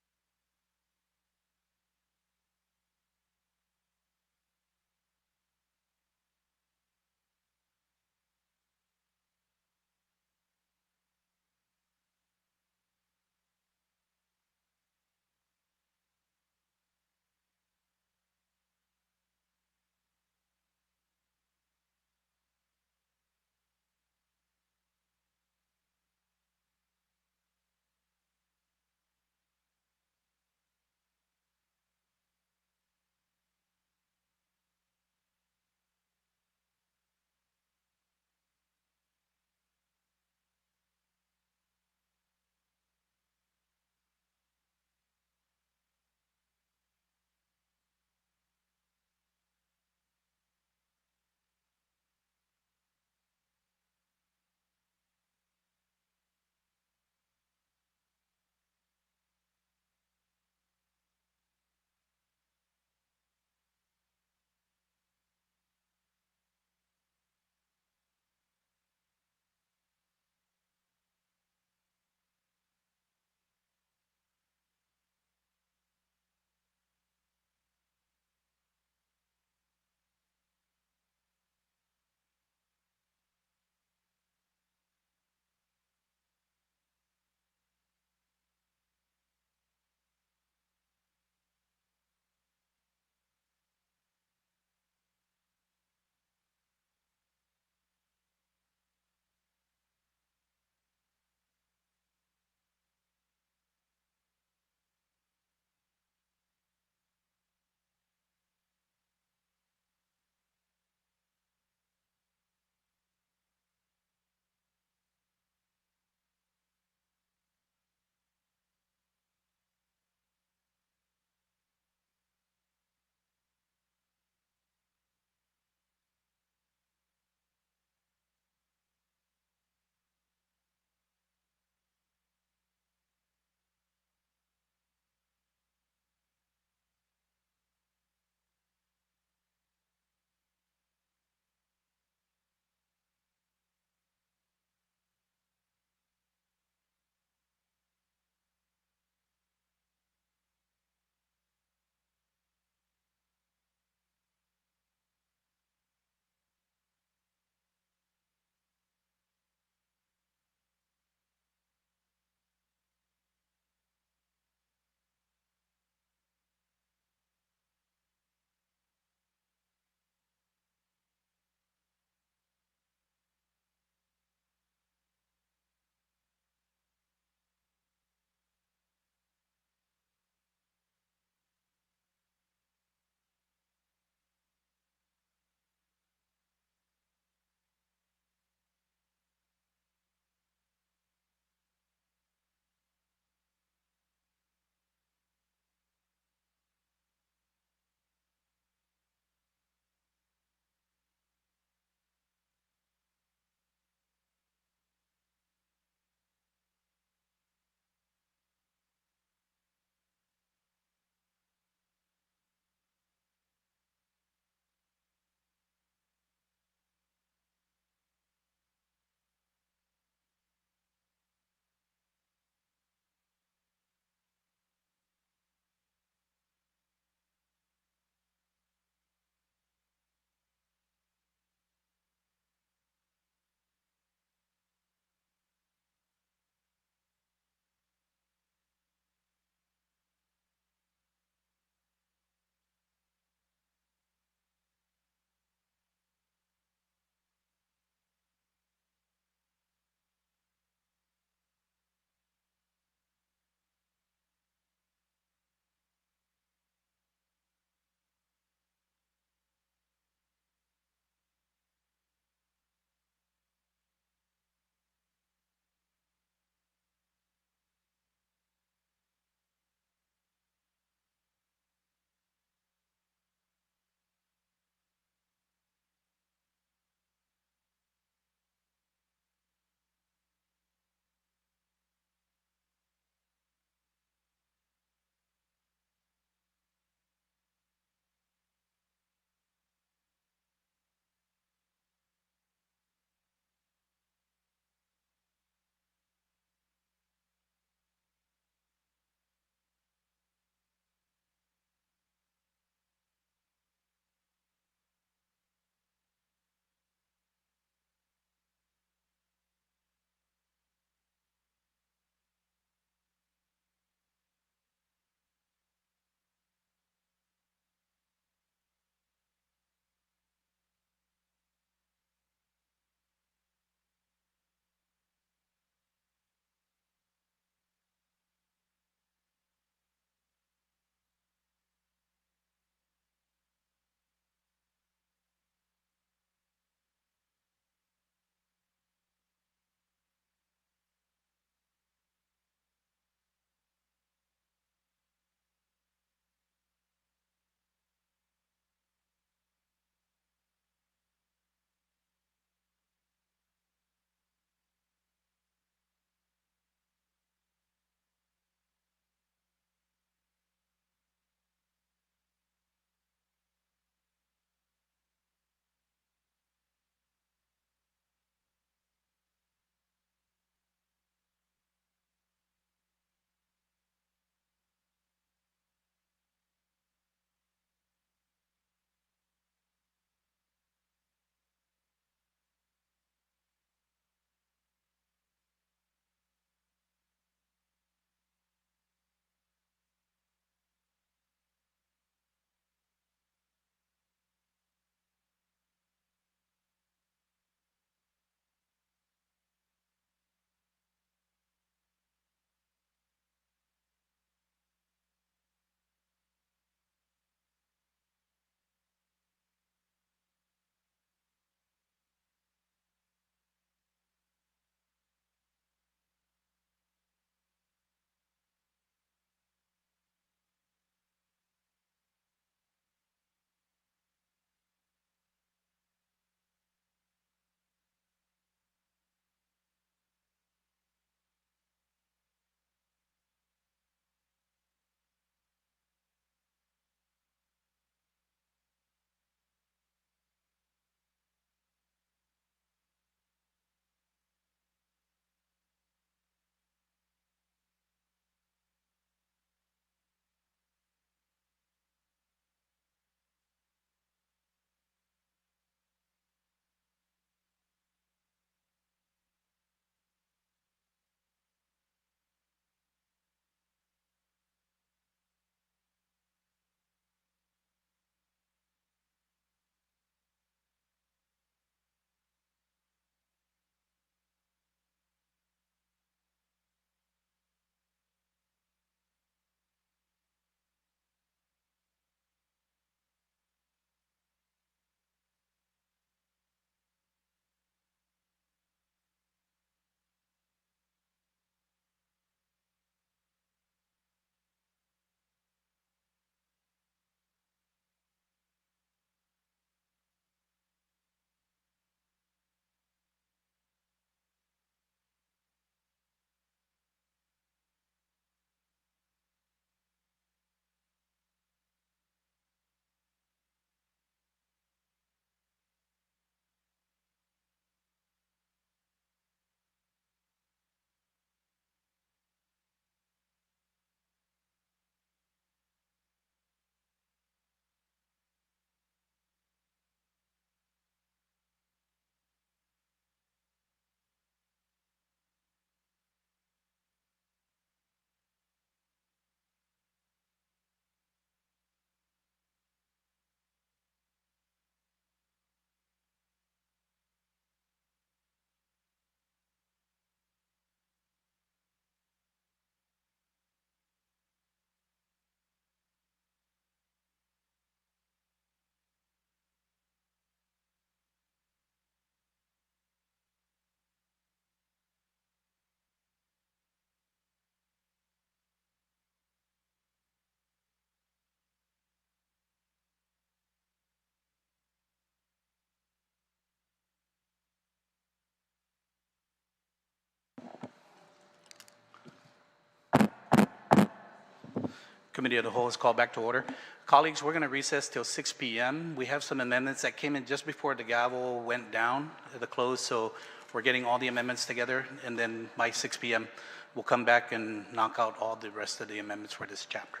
Committee of the Whole is called back to order. Colleagues, we're going to recess till 6 p.m. We have some amendments that came in just before the gavel went down at the close, so we're getting all the amendments together, and then by 6 p.m. we'll come back and knock out all the rest of the amendments for this chapter.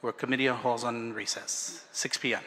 We're Committee of the Whole on recess, 6 p.m.